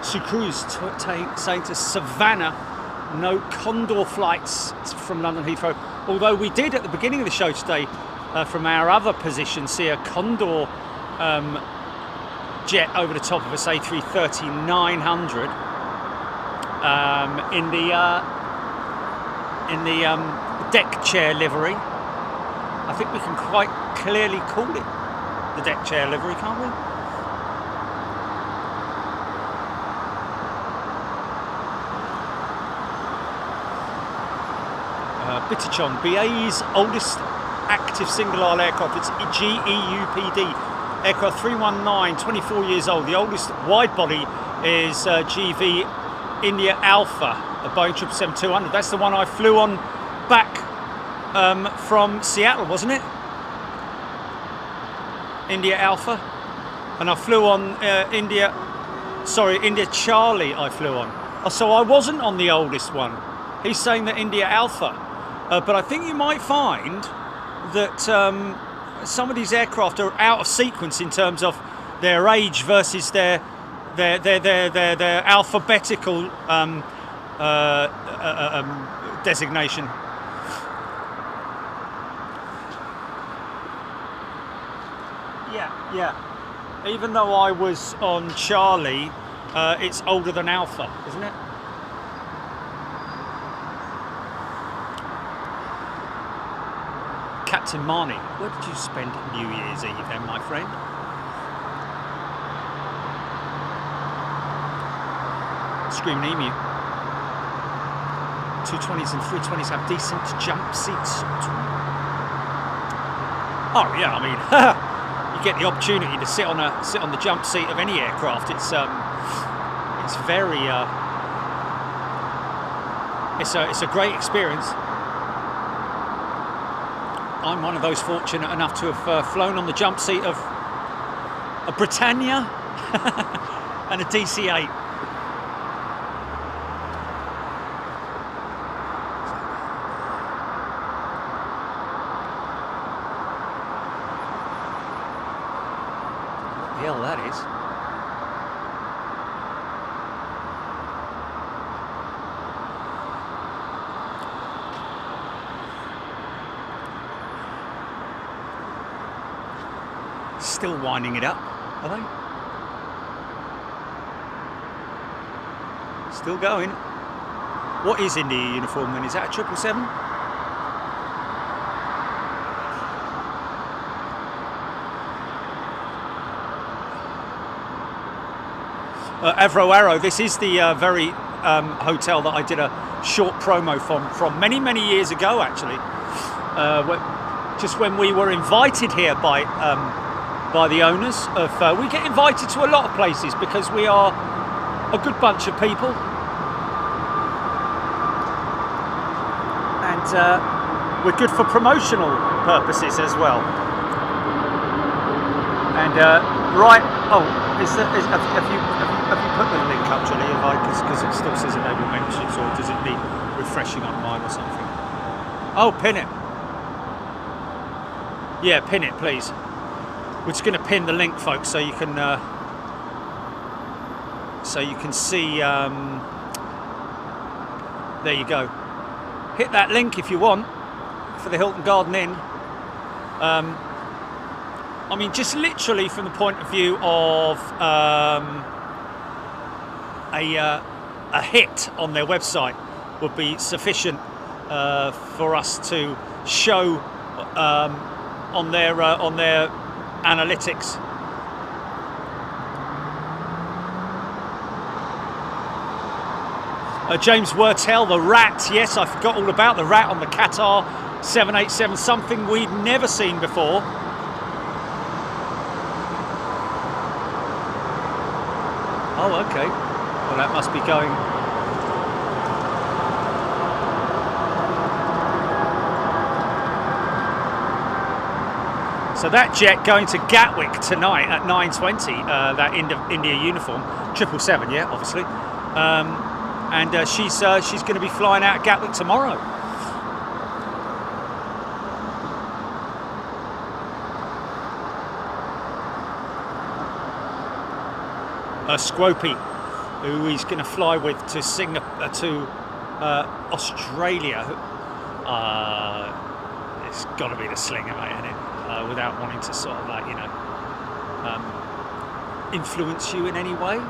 Sue Cruz saying to Savannah, no Condor flights from London Heathrow. Although we did at the beginning of the show today, from our other position, see a Condor jet over the top of us, A330-900, in the deck chair livery. I think we can quite clearly call it the deck chair livery, can't we? Bitachon, BAE's oldest active single-aisle aircraft. It's GEUPD aircraft 319, 24 years old. The oldest wide-body is GV India Alpha, a Boeing 777-200. That's the one I flew on back from Seattle, wasn't it? India Alpha, and I flew on India Charlie. I flew on. Oh, so I wasn't on the oldest one. He's saying that India Alpha. But I think you might find that some of these aircraft are out of sequence in terms of their age versus their alphabetical designation. Yeah. Even though I was on Charlie, it's older than Alpha, isn't it? Captain Marnie, where did you spend New Year's Eve then, my friend? Screaming Emu. 220s and 320s have decent jump seats. Oh yeah, I mean, you get the opportunity to sit on the jump seat of any aircraft. It's very it's a great experience. I'm one of those fortunate enough to have flown on the jump seat of a Britannia and a DC-8. What the hell that is? Still winding it up, are they? Still going. What is India uniform then? Is that a 777? Avro. This is the very hotel that I did a short promo from many years ago, actually. Just when we were invited here by the owners of. We get invited to a lot of places because we are a good bunch of people, and we're good for promotional purposes as well. And right, have you put the link up, Johnny? Because it still says enable memberships, or does it need refreshing on mine or something? Oh, pin it. Yeah, pin it, please. We're just going to pin the link, folks, so you can see. There you go. Hit that link if you want for the Hilton Garden Inn. I mean, just literally from the point of view of a hit on their website would be sufficient for us to show on their analytics. James Wertel, the rat. Yes, I forgot all about the rat on the Qatar 787, something we'd never seen before. Oh, okay. Well, that must be going. So that jet going to Gatwick tonight at 9:20. That India uniform, 777, yeah, obviously. And she's going to be flying out of Gatwick tomorrow. Scropey, who he's going to fly with to Australia. It's got to be the Slinger, mate, isn't it? Without wanting to sort of influence you in any way.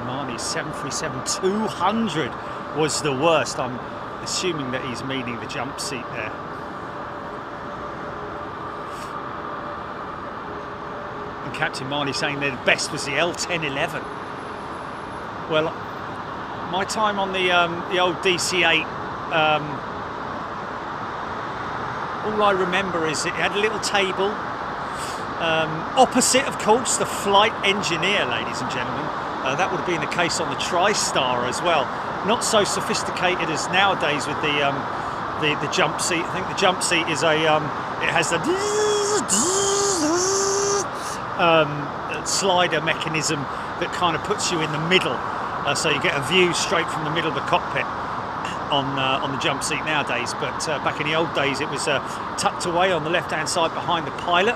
Marnie 737-200 was the worst. I'm assuming that he's meaning the jump seat there. And Captain Marnie saying their best was the L1011. Well, my time on the old DC-8, all I remember is it had a little table. Opposite, of course, the flight engineer, ladies and gentlemen. That would have been the case on the TriStar as well. Not so sophisticated as nowadays with the jump seat. I think the jump seat is it has the slider mechanism that kind of puts you in the middle, so you get a view straight from the middle of the cockpit on the jump seat nowadays. But back in the old days, it was tucked away on the left-hand side behind the pilot,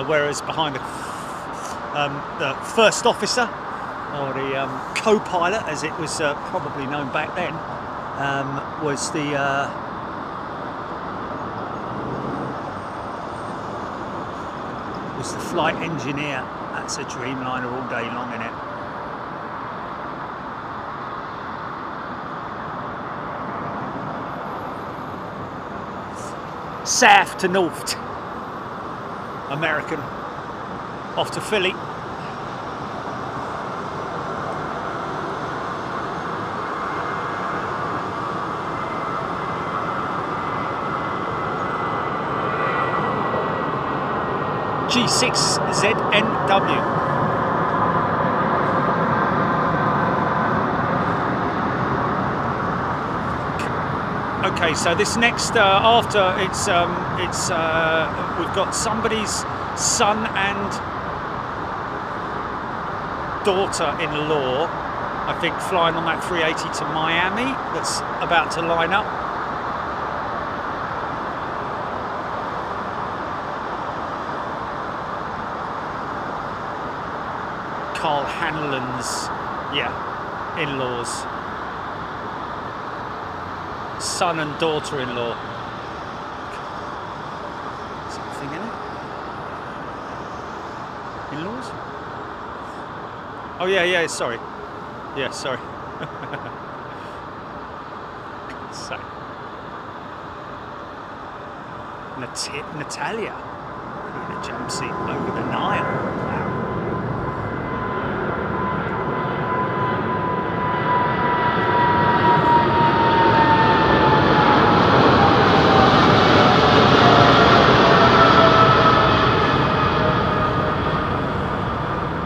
whereas behind the first officer, or the co-pilot, as it was probably known back then, was the flight engineer. That's a Dreamliner all day long, innit? South to north, American. off to Philly. G6ZNW. Okay, so this next after we've got somebody's son and daughter-in-law, I think, flying on that 380 to Miami. That's about to line up. Carl Hanlon's, in-laws, son and daughter-in-law. Something in it? In-laws? Oh yeah, sorry. Yeah, sorry. So, Natalia in a jump seat over the Nile. Wow.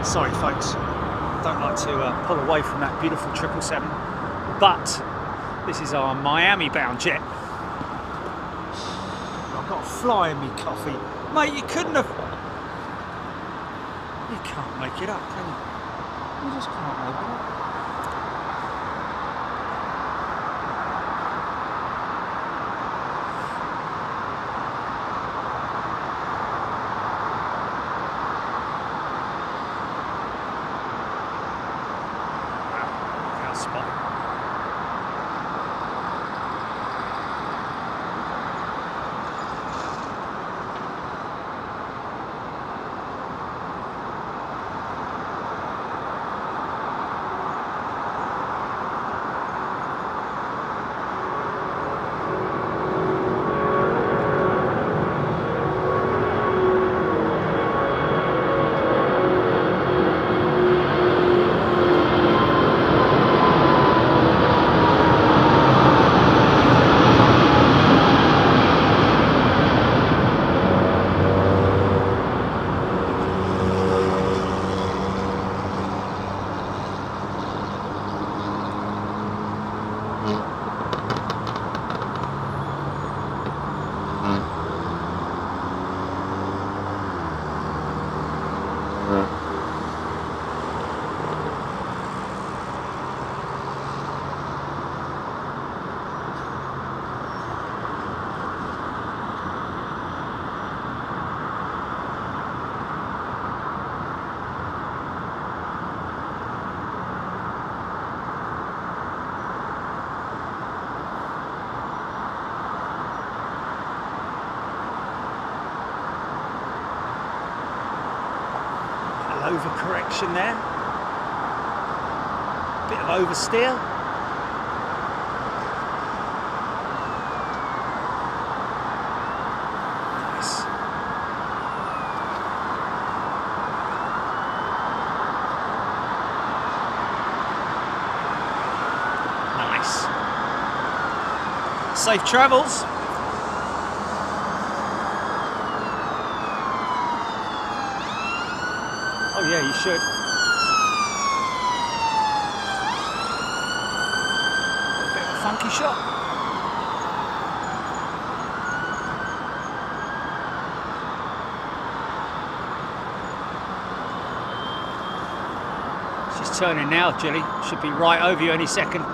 Sorry folks, don't like to pull away from that beautiful 777, but this is our Miami bound jet. I've got a fly in me coffee. Mate, you couldn't have... You can't make it up, can you? You just can't make it up. Overcorrection there, bit of oversteer. Nice. Nice. Safe travels. Oh yeah, you should. Bit of a funky shot. She's turning now, Jilly. Should be right over you any second.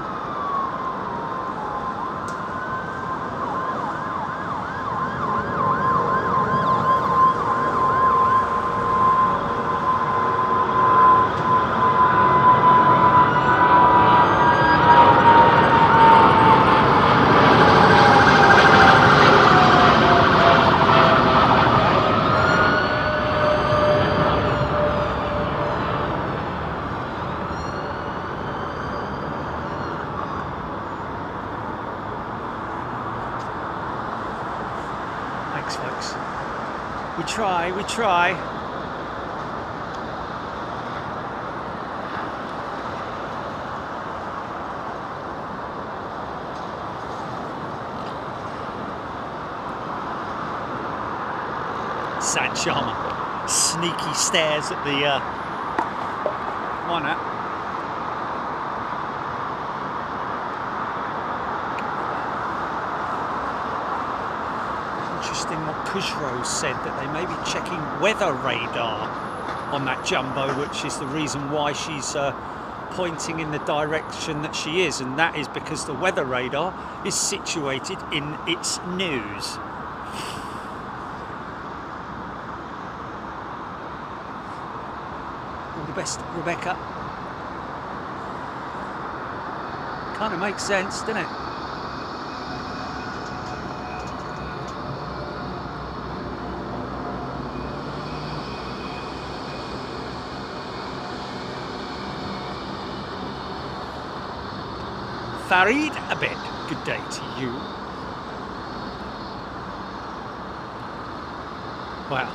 Thanks, folks. We try. Sad charmer. Sneaky stares at the why not? Interesting what Heathrow said, that they may be checking weather radar on that jumbo, which is the reason why she's pointing in the direction that she is, and that is because the weather radar is situated in its nose. All the best, Rebecca. Kind of makes sense, doesn't it? Farid Abed, good day to you. Wow.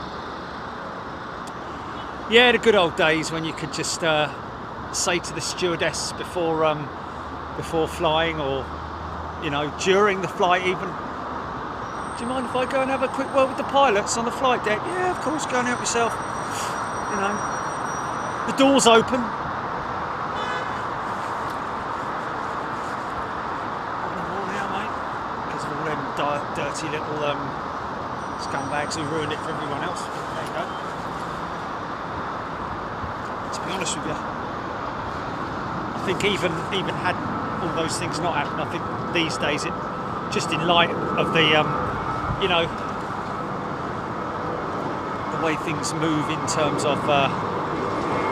Yeah, the good old days when you could just say to the stewardess before flying, or you know, during the flight even, do you mind if I go and have a quick word with the pilots on the flight deck? Yeah, of course, go and help yourself. You know, the door's open. Dirty little scumbags who ruined it for everyone else. There you go. To be honest with you, I think even had all those things not happened, I think these days, it just in light of the you know, the way things move in terms of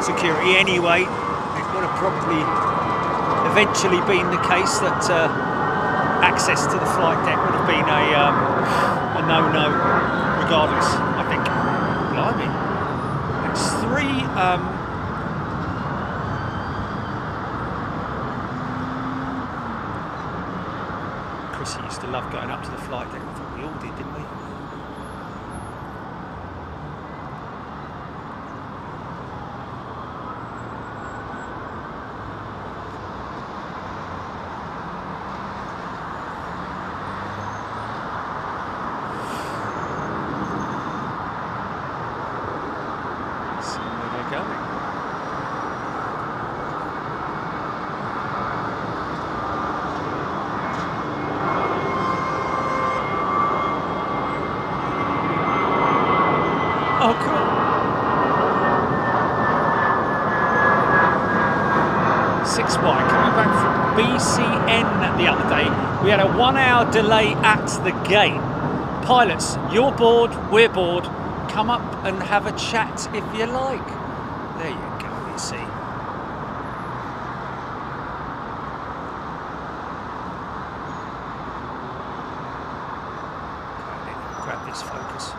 security anyway, it would have probably eventually been the case that access to the flight deck would have been a no-no regardless, I think. Blimey. It's 3 Chrissy used to love going up to the flight deck. I thought we all did, didn't we? Oh, cool. 6Y coming back from BCN the other day. We had a 1-hour delay at the gate. Pilots, you're bored, we're bored. Come up and have a chat if you like. There you go, you see. Grab this focus.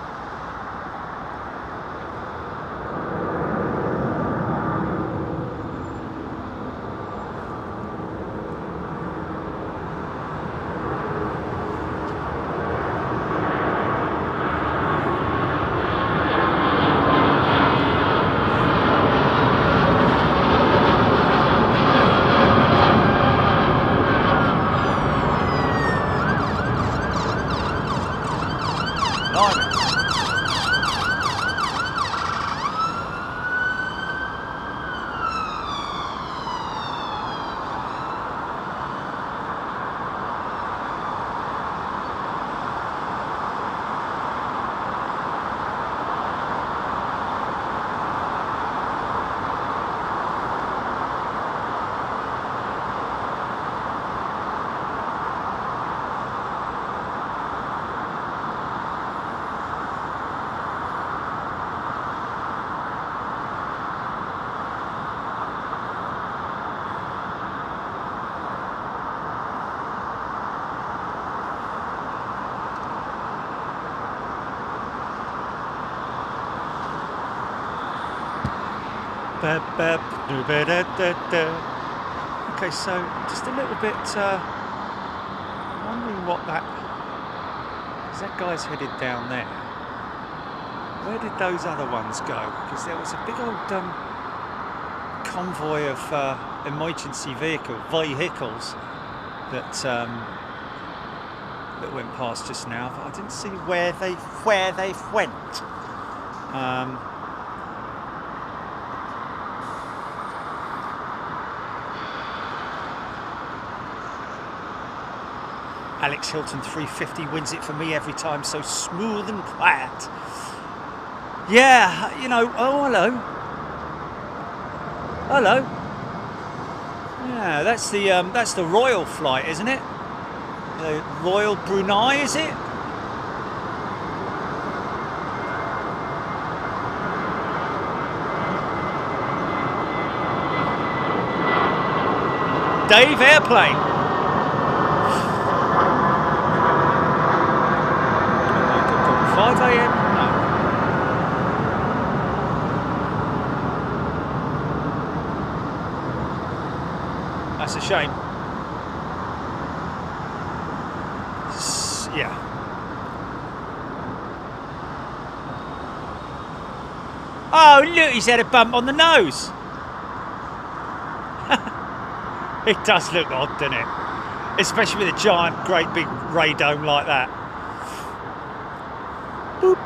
Okay, so just a little bit wondering what that is. That guy's headed down there. Where did those other ones go? Because there was a big old convoy of emergency vehicles that that went past just now, but I didn't see where they went. Alex Hilton 350 wins it for me every time, so smooth and quiet. Yeah, you know, oh, hello. Hello. Yeah, that's the Royal flight, isn't it? The Royal Brunei, is it? Dave Airplane. 5 a.m? No. That's a shame. Yeah. Oh, look, he's had a bump on the nose. It does look odd, doesn't it? Especially with a giant, great big radome like that. Boop.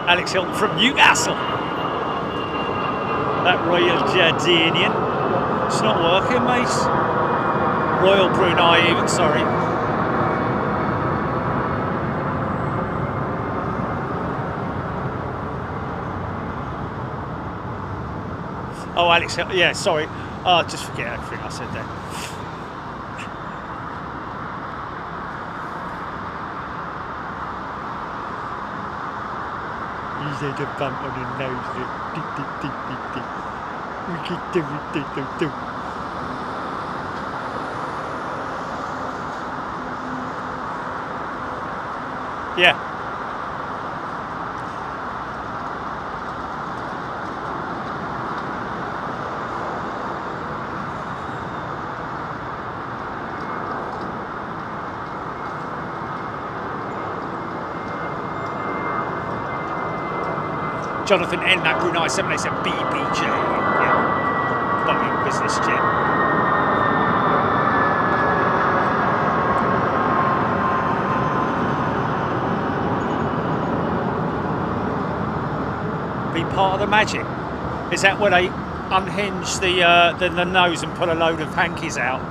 Alex Hilton from Newcastle. That Royal Jordanian. It's not working, mate. Royal Brunei even, sorry. Oh, Alex, yeah, sorry. Oh, just forget everything I said there. He's had a bump on the nose. Yeah. Jonathan N, that Brunei 787 BBJ, yeah, Boeing business jet. Be part of the magic. Is that when they unhinge the nose and pull a load of hankies out?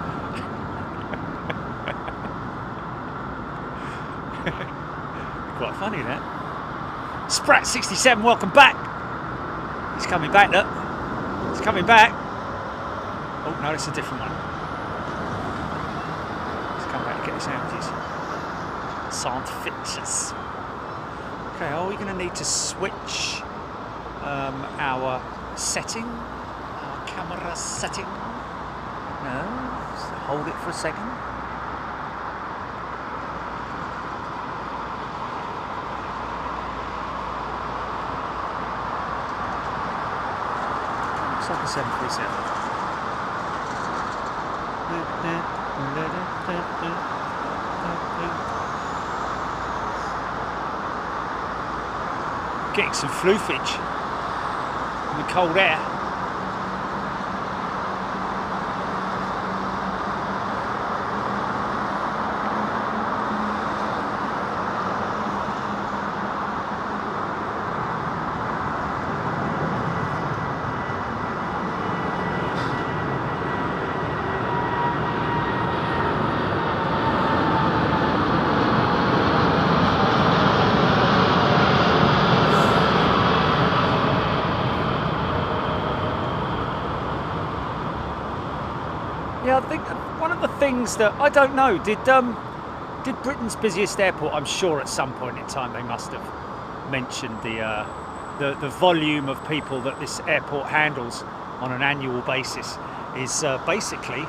Quite funny that. Sprat 67, welcome back. He's coming back, look. He's coming back. Oh no, it's a different one. He's coming back to get his sandwiches. Sound fixtures. Okay, are we going to need to switch our setting? Our camera setting? No, just hold it for a second. Looks like a 737. Getting some floofage in the cold air. Yeah, I think one of the things that I don't know, did Britain's busiest airport, I'm sure at some point in time they must have mentioned the volume of people that this airport handles on an annual basis is basically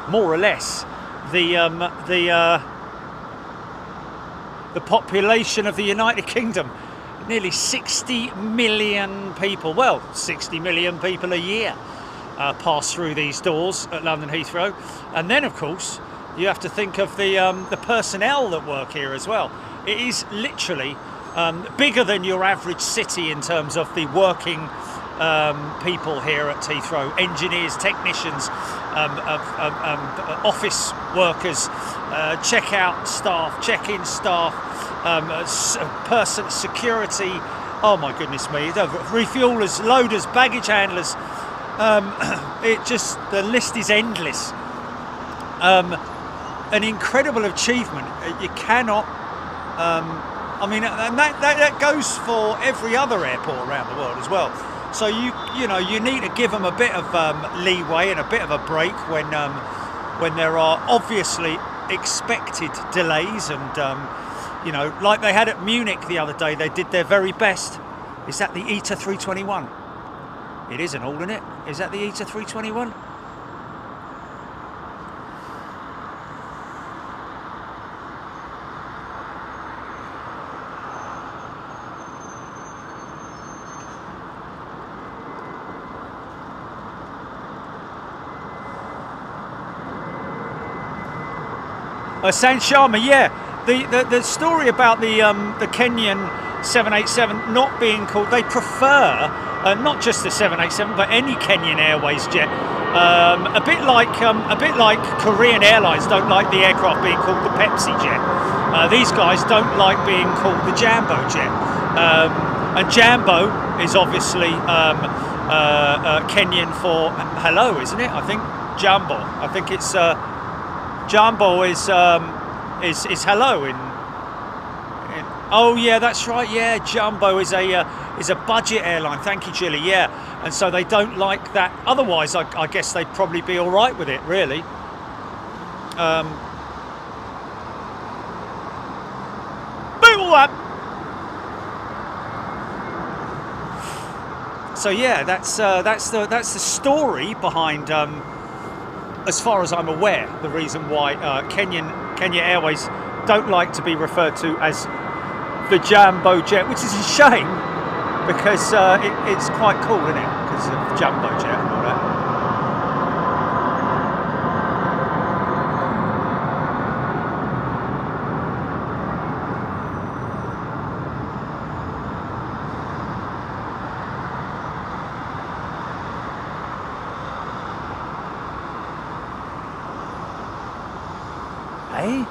more or less the population of the United Kingdom. Nearly 60 million people, well, 60 million people a year pass through these doors at London Heathrow. And then, of course, you have to think of the personnel that work here as well. It is literally bigger than your average city in terms of the working people here at Heathrow, engineers, technicians, office workers, check-out staff, check-in staff, security, oh my goodness me, refuelers, loaders, baggage handlers, the list is endless. An incredible achievement. You cannot, I mean, and that goes for every other airport around the world as well. So you need to give them a bit of leeway and a bit of a break when there are obviously expected delays, and like they had at Munich the other day, they did their very best. Is that the ETA 321? It isn't all, isn't it? Is that the ETA 321? San Sharma, yeah. The story about the Kenyan 787 not being called, they prefer not just the 787 but any Kenyan Airways jet. A bit like Korean Airlines don't like the aircraft being called the Pepsi jet. These guys don't like being called the Jambo jet. And Jambo is obviously Kenyan for hello, isn't it? I think Jambo. I think it's. Jambo is hello in. Oh yeah, that's right. Yeah, Jumbo is a budget airline. Thank you, Julie. Yeah, and so they don't like that. Otherwise, I guess they'd probably be all right with it, really. So yeah, that's the story behind. As far as I'm aware, the reason why Kenya Airways don't like to be referred to as the Jambo jet, which is a shame because it's quite cool, isn't it? Because of Jumbo jet and all that. Hey?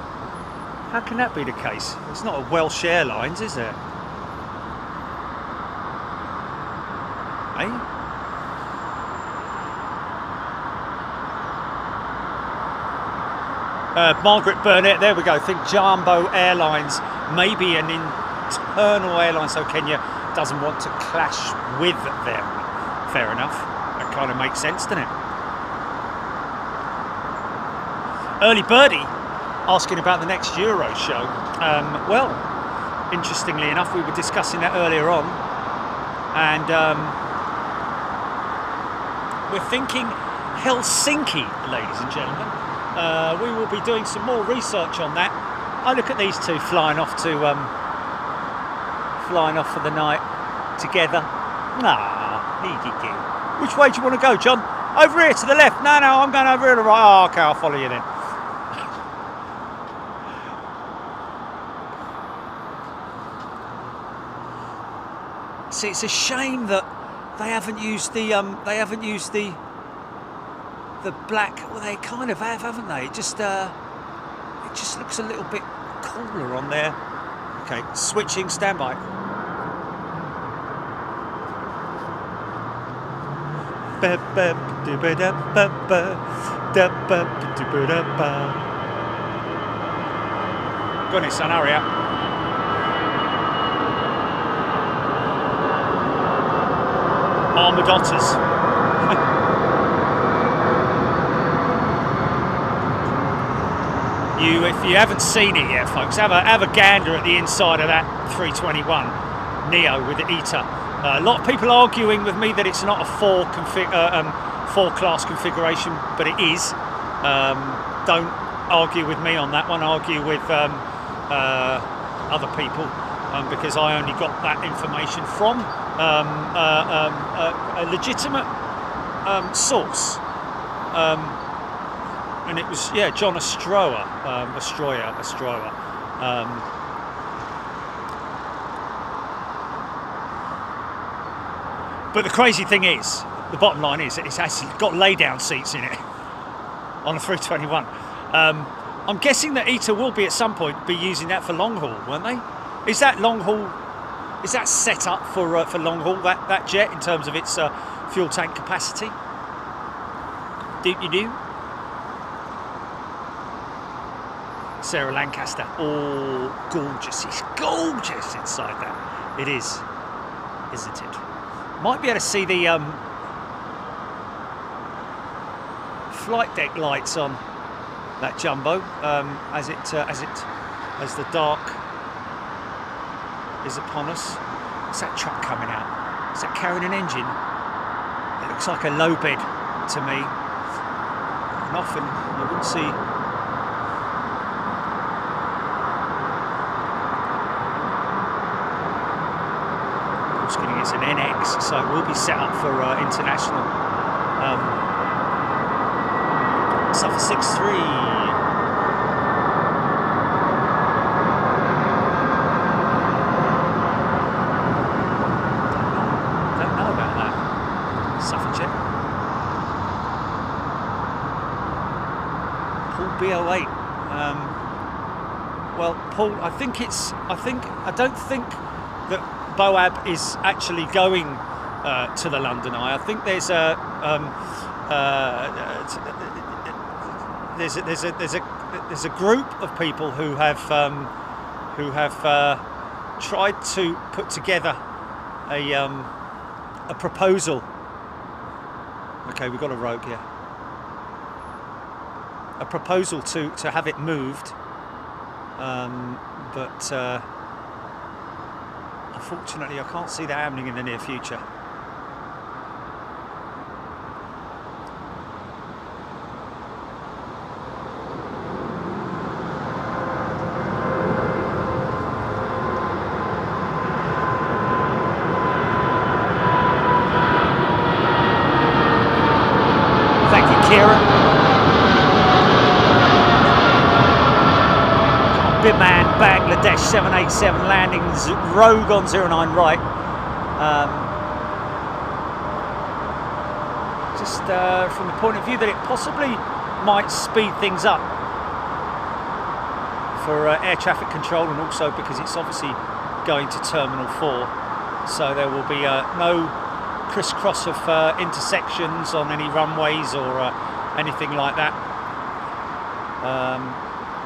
How can that be the case? It's not a Welsh Airlines, is it? Hey? Margaret Burnett, there we go. Think Jambo Airlines may be an internal airline, so Kenya doesn't want to clash with them. Fair enough. That kind of makes sense, doesn't it? Early Birdie asking about the next Euro show. Well, interestingly enough, we were discussing that earlier on, and we're thinking Helsinki, ladies and gentlemen. We will be doing some more research on that. I look at these two flying off for the night together. Which way do you want to go, John? Over here to the left. No, I'm going over here to the right. Oh, okay, I'll follow you then. See, it's a shame that they haven't used the black. Well, they kind of have, haven't they? It just looks a little bit cooler on there. Okay, switching, standby. Go on, son, hurry up. Armoured otters. If you haven't seen it yet, folks, have a gander at the inside of that 321 Neo with the ETA. A lot of people arguing with me that it's not a four class configuration, but it is. Don't argue with me on that one. Argue with other people, because I only got that information from a legitimate source, and it was John Ostrower. But the crazy thing is, the bottom line is, it's actually got lay-down seats in it on a 321. I'm guessing that ITA will be at some point be using that for long haul, won't they? Is that long haul? Is that set up for long haul? That jet in terms of its fuel tank capacity? Do? Sarah Lancaster. Oh, gorgeous! It's gorgeous inside that. It is, isn't it? Might be able to see the flight deck lights on that jumbo as the dark is upon us. What's that truck coming out? Is that carrying an engine? It looks like a low bed to me. And often you wouldn't see. It's an NX, so it will be set up for international. Suffer 6-3. Don't know about that. Suffer jet. Paul B08. Well, Paul, I don't think that Boab is actually going to the London Eye. I think there's a group of people who have tried to put together a proposal. Okay, we've got a rogue here. A proposal to have it moved, but. Unfortunately, I can't see that happening in the near future. Thank you, Kieran. Bitman, Bangladesh 787 landing rogue on 09 right. Just from the point of view that it possibly might speed things up for air traffic control, and also because it's obviously going to Terminal 4, so there will be no crisscross of intersections on any runways or anything like that.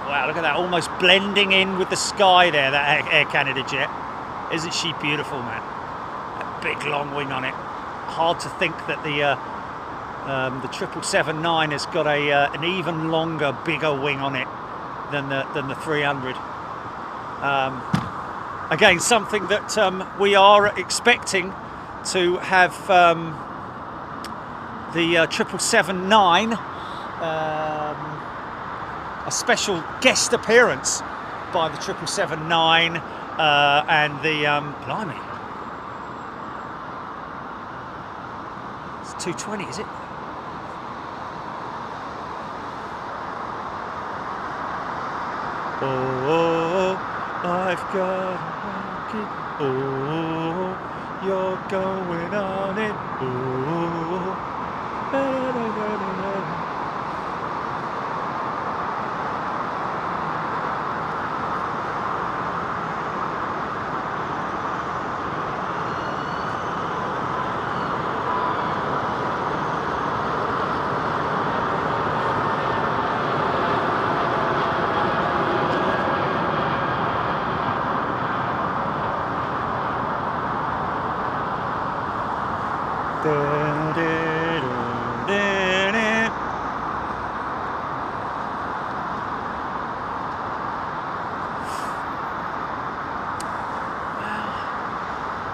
Wow, look at that, almost blending in with the sky there, that Air Canada jet. Isn't she beautiful, man? That big long wing on it. Hard to think that the 777-9 has got an even longer, bigger wing on it than the 300. Again, something that we are expecting to have the 777-9 a special guest appearance by the 777-9 and the blimey, it's 220, is it? Oh, I've got a rocket. Oh, you're going on it. Oh, da, da, da, da, da.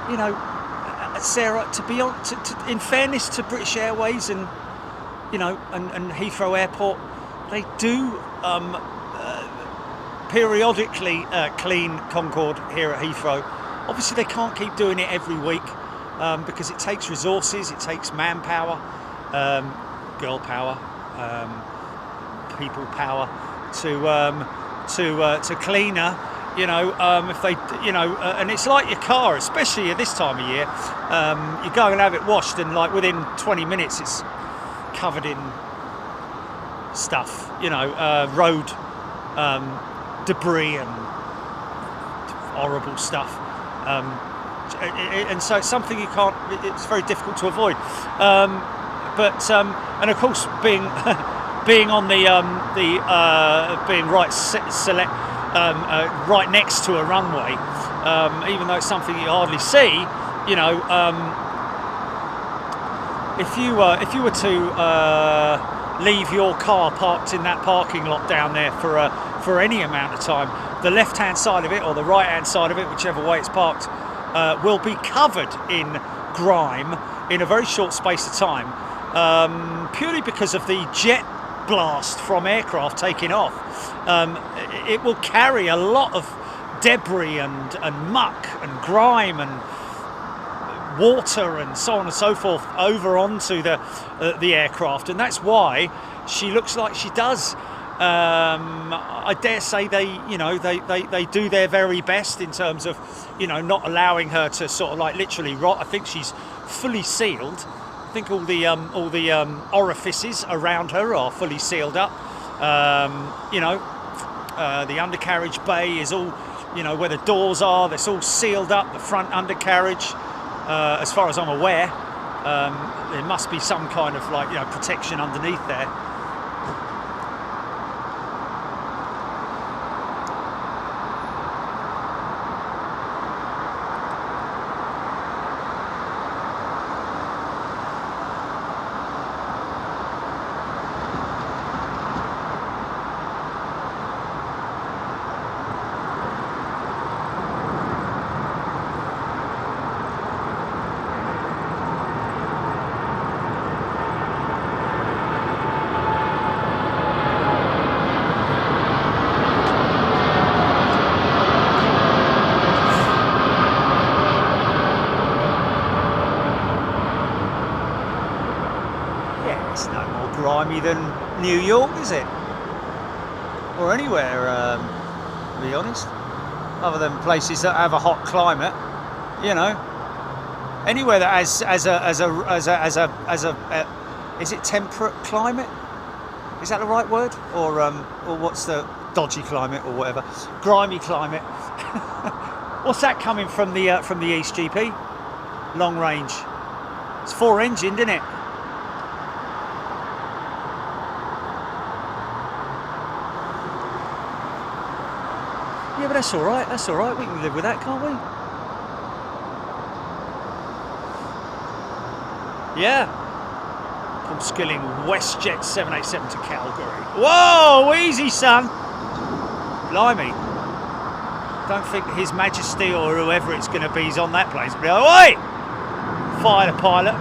You know, Sarah, to be on, in fairness to British Airways and and Heathrow Airport, they do periodically clean Concorde here at Heathrow. Obviously, they can't keep doing it every week because it takes resources, it takes manpower, girl power, people power to clean her if they, and it's like your car, especially at this time of year. You go and have it washed, and like within 20 minutes, it's covered in stuff, road debris and horrible stuff. And so it's something it's very difficult to avoid. And of course, being on being right next to a runway, even though it's something you hardly see, if you were to leave your car parked in that parking lot down there for any amount of time, the left-hand side of it or the right-hand side of it, whichever way it's parked, will be covered in grime in a very short space of time, purely because of the jet blast from aircraft taking off. It will carry a lot of debris and muck and grime and water and so on and so forth over onto the aircraft, and that's why she looks like she does. I dare say they do their very best in terms of not allowing her to sort of like literally rot. I think she's fully sealed. I think all the orifices around her are fully sealed up. The undercarriage bay is all, where the doors are, that's all sealed up. The front undercarriage, as far as I'm aware, there must be some kind of protection underneath there. Grimy than New York, is it? Or anywhere, to be honest, other than places that have a hot climate. Anywhere that has is it temperate climate? Is that the right word? Or what's the dodgy climate or whatever? Grimy climate. What's that coming from the east, GP? Long range. It's 4-engined, isn't it? Yeah, but that's all right. We can live with that, can't we? Yeah. Paul Skilling, WestJet 787 to Calgary. Whoa, easy, son. Blimey. Don't think His Majesty or whoever it's going to be is on that place. But oi! Fire the pilot.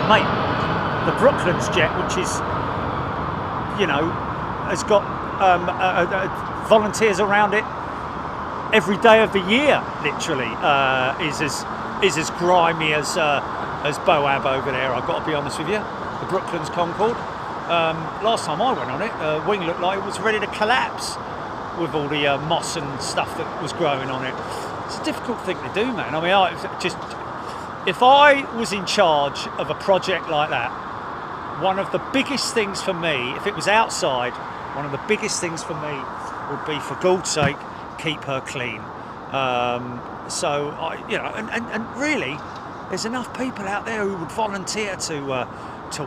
Mate, the Brooklands jet, which is, has got volunteers around it every day of the year, literally, is as grimy as Boab over there. I've got to be honest with you. The Brooklands Concorde. Last time I went on it, wing looked like it was ready to collapse with all the moss and stuff that was growing on it. It's a difficult thing to do, man. I mean, if I was in charge of a project like that, one of the biggest things for me, if it was outside, one of the biggest things for me would be, for God's sake, keep her clean. And really, there's enough people out there who would volunteer to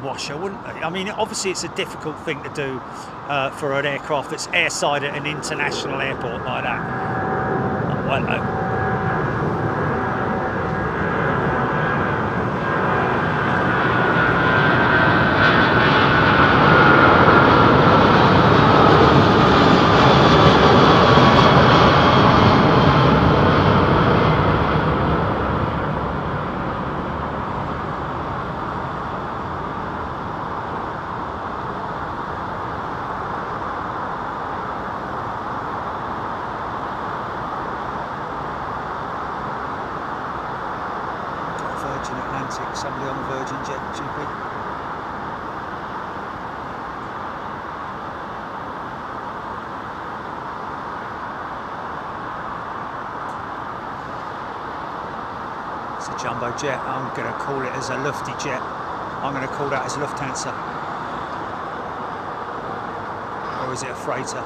wash her, wouldn't they? I mean, obviously it's a difficult thing to do for an aircraft that's airside at an international airport like that. Oh, hello. Atlantic, somebody on a Virgin jet, GP. It's a jumbo jet. I'm going to call it as a Lufty jet. I'm going to call that as Lufthansa. Or is it a freighter?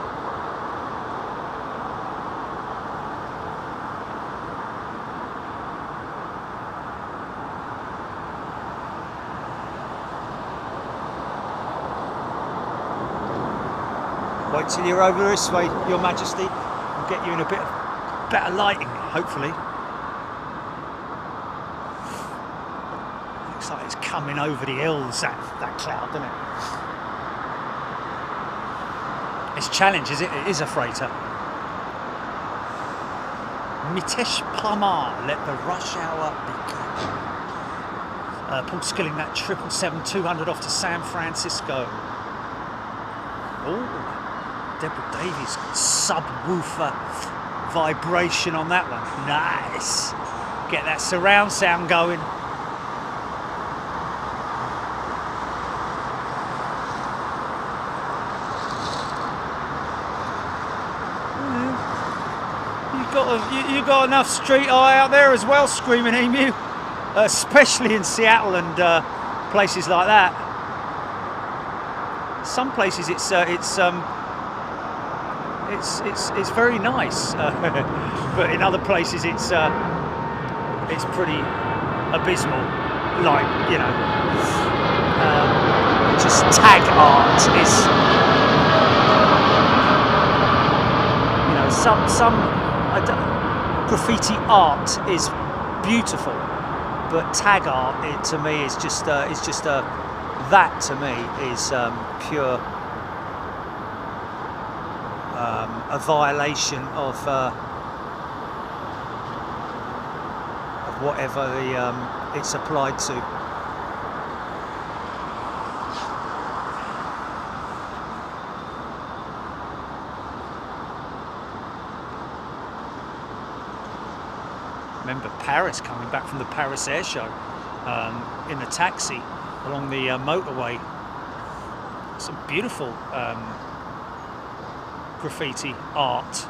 Wait till you're over this way, Your Majesty. I'll get you in a bit of better lighting, hopefully. Looks like it's coming over the hills, that cloud, doesn't it? It's challenge, is it? It is a freighter. Mitesh Plamar, let the rush hour begin. Paul Skilling, that 777-200 off to San Francisco. Oh. Deborah Davies, subwoofer vibration on that one. Nice. Get that surround sound going. You got enough street eye out there as well, Screaming Emu, especially in Seattle and places like that. Some places it's very nice, but in other places it's pretty abysmal. Like, you know, just tag art is, you know, graffiti art is beautiful, but tag art, to me, is just that to me is pure. A violation of whatever it's applied to. Remember Paris, coming back from the Paris Air Show, in the taxi along the motorway. Some beautiful graffiti art.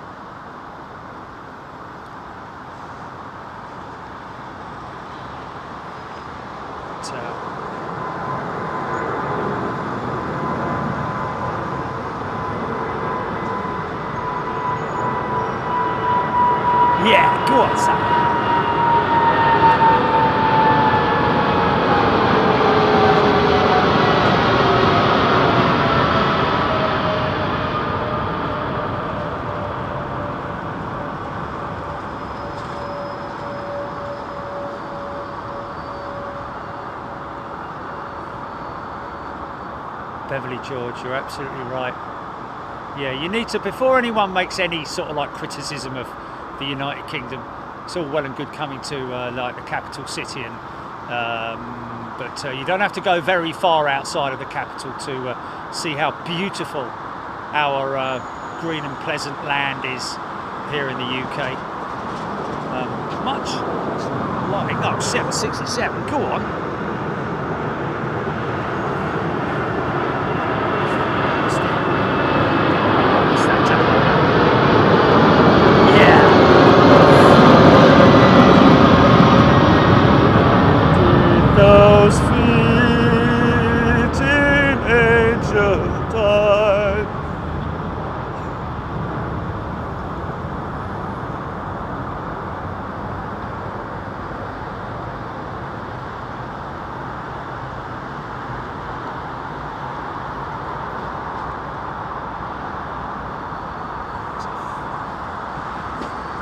Yeah, go on, Sam. Beverly George, you're absolutely right. Yeah, you need to, before anyone makes any sort of like criticism of the United Kingdom, it's all well and good coming to like the capital city, and but you don't have to go very far outside of the capital to see how beautiful our green and pleasant land is here in the UK. Much like, oh, 767, go on.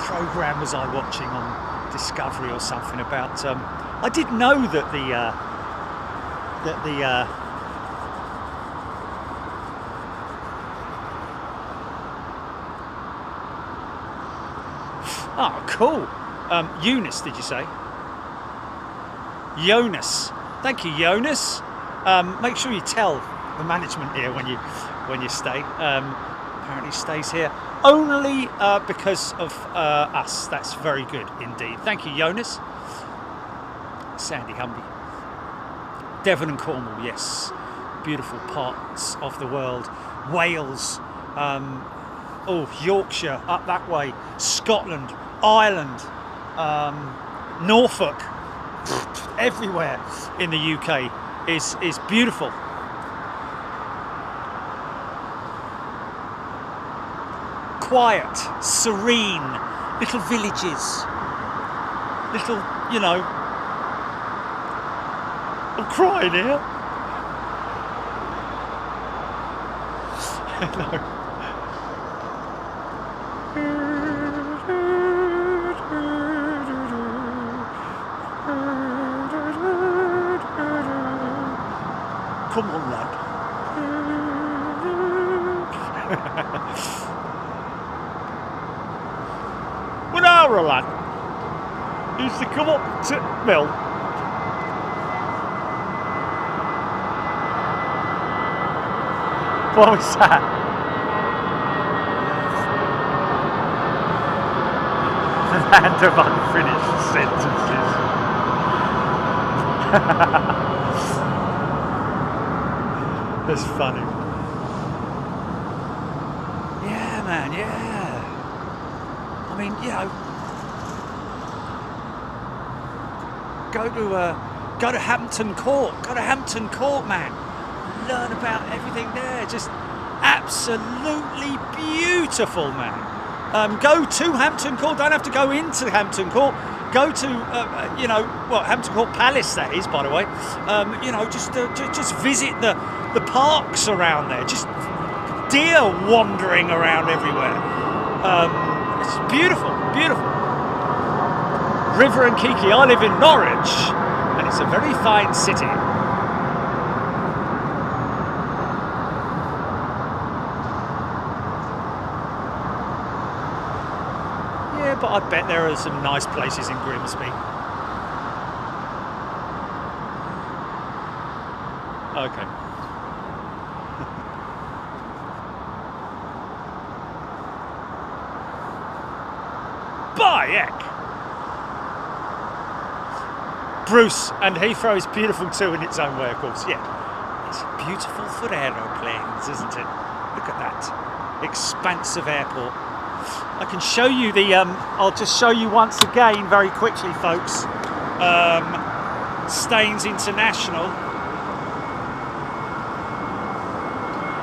Program was I watching on Discovery or something about? I did know that oh, cool. Eunice, did you say? Jonas. Thank you, Jonas. Make sure you tell the management here when you stay. Apparently stays here only because of us. That's very good indeed. Thank you, Jonas. Sandy Humby. Devon and Cornwall, yes, beautiful parts of the world. Wales, Yorkshire, up that way, Scotland, Ireland, Norfolk, everywhere in the UK is beautiful. Quiet, serene, little villages, little, you know, I'm crying here. No. Come on, lad. When I were a lad, he used to come up to mill. What was that? The land of unfinished sentences. That's funny. Yeah, man, yeah. I mean, you know, go to Hampton Court. Go to Hampton Court, man. Learn about everything there. Just absolutely beautiful, man. Go to Hampton Court. Don't have to go into Hampton Court. Go to you know, well, Hampton Court Palace, that is, by the way. You know, just visit the parks around there. Just deer wandering around everywhere. It's beautiful, beautiful. River and Kiki. I live in Norwich, and it's a very fine city. But I bet there are some nice places in Grimsby. Okay. By heck! Bruce, and Heathrow is beautiful too in its own way, of course. Yeah, it's beautiful for aeroplanes, isn't it? Look at that expansive airport. I can show you the, I'll just show you once again very quickly, folks, Staines International,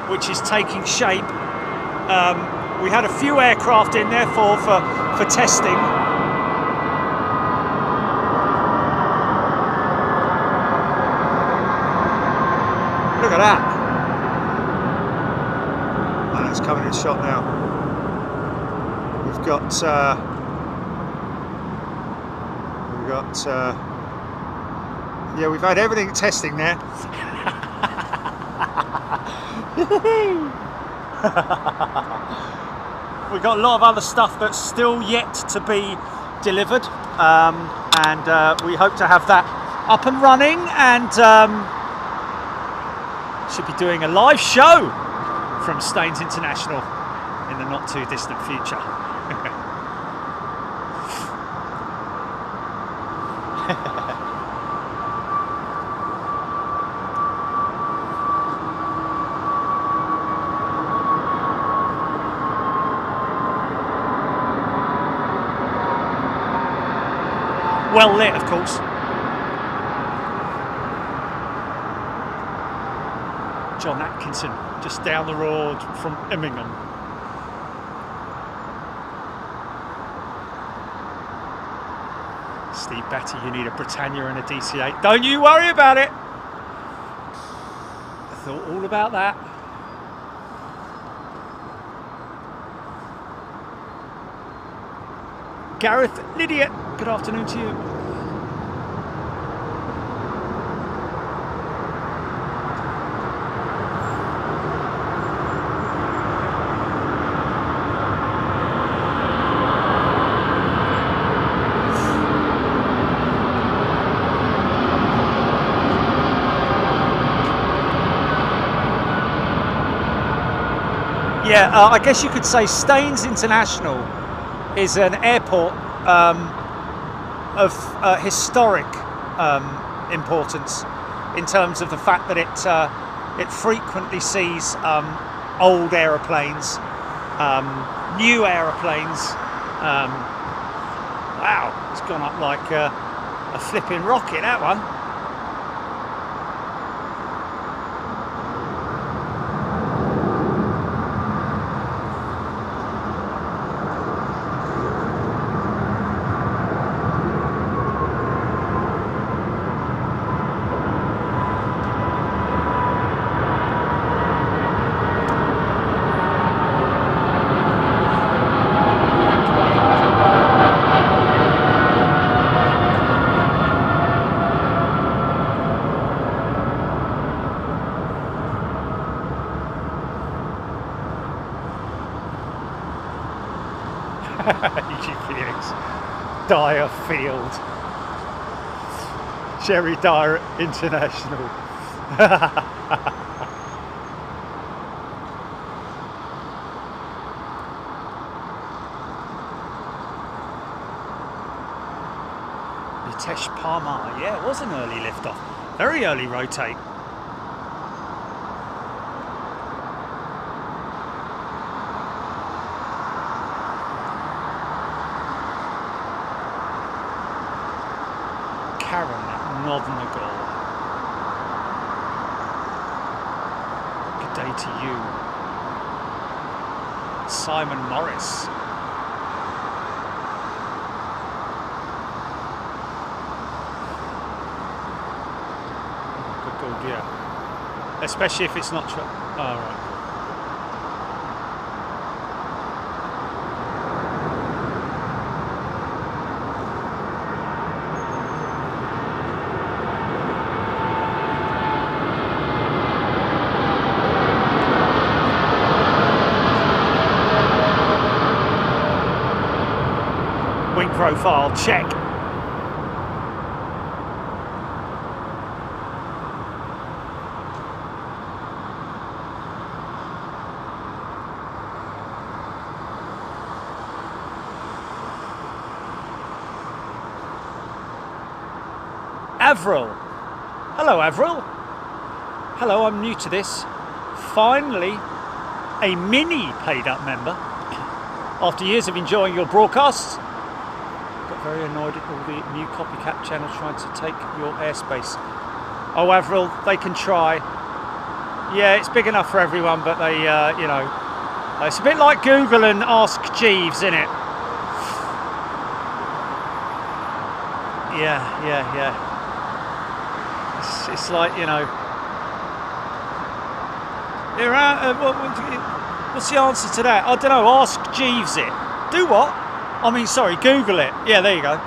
which is taking shape. We had a few aircraft in there for testing. Look at that. And it's coming in shot now. We've got yeah, we've had everything testing there. We've got a lot of other stuff that's still yet to be delivered, and we hope to have that up and running, and should be doing a live show from Staines International in the not too distant future. Well lit, of course. John Atkinson, just down the road from Immingham. Steve Batty, you need a Britannia and a DC-8. Don't you worry about it. I thought all about that. Gareth, Lydia, good afternoon to you. Yeah, I guess you could say Staines International is an airport of historic importance in terms of the fact that it frequently sees old aeroplanes, new aeroplanes. Wow, it's gone up like a flipping rocket, that one. Dyer Field, Sherry Dyer International. Nitesh Parmar, yeah, it was an early liftoff, very early rotate. Novnagal. Good day to you. Simon Morris. Good God, yeah. Especially if it's not oh, right. Profile check. Avril. Hello, Avril. Hello, I'm new to this. Finally, a mini paid up member. After years of enjoying your broadcasts, very annoyed at all the new copycat channels trying to take your airspace. Oh, Avril, they can try. Yeah, it's big enough for everyone, but they, you know, it's a bit like Google and Ask Jeeves, isn't it? Yeah. It's like, you know, what's the answer to that? I don't know. Ask Jeeves it. Do what? I mean, sorry, Google it. Yeah, there you go.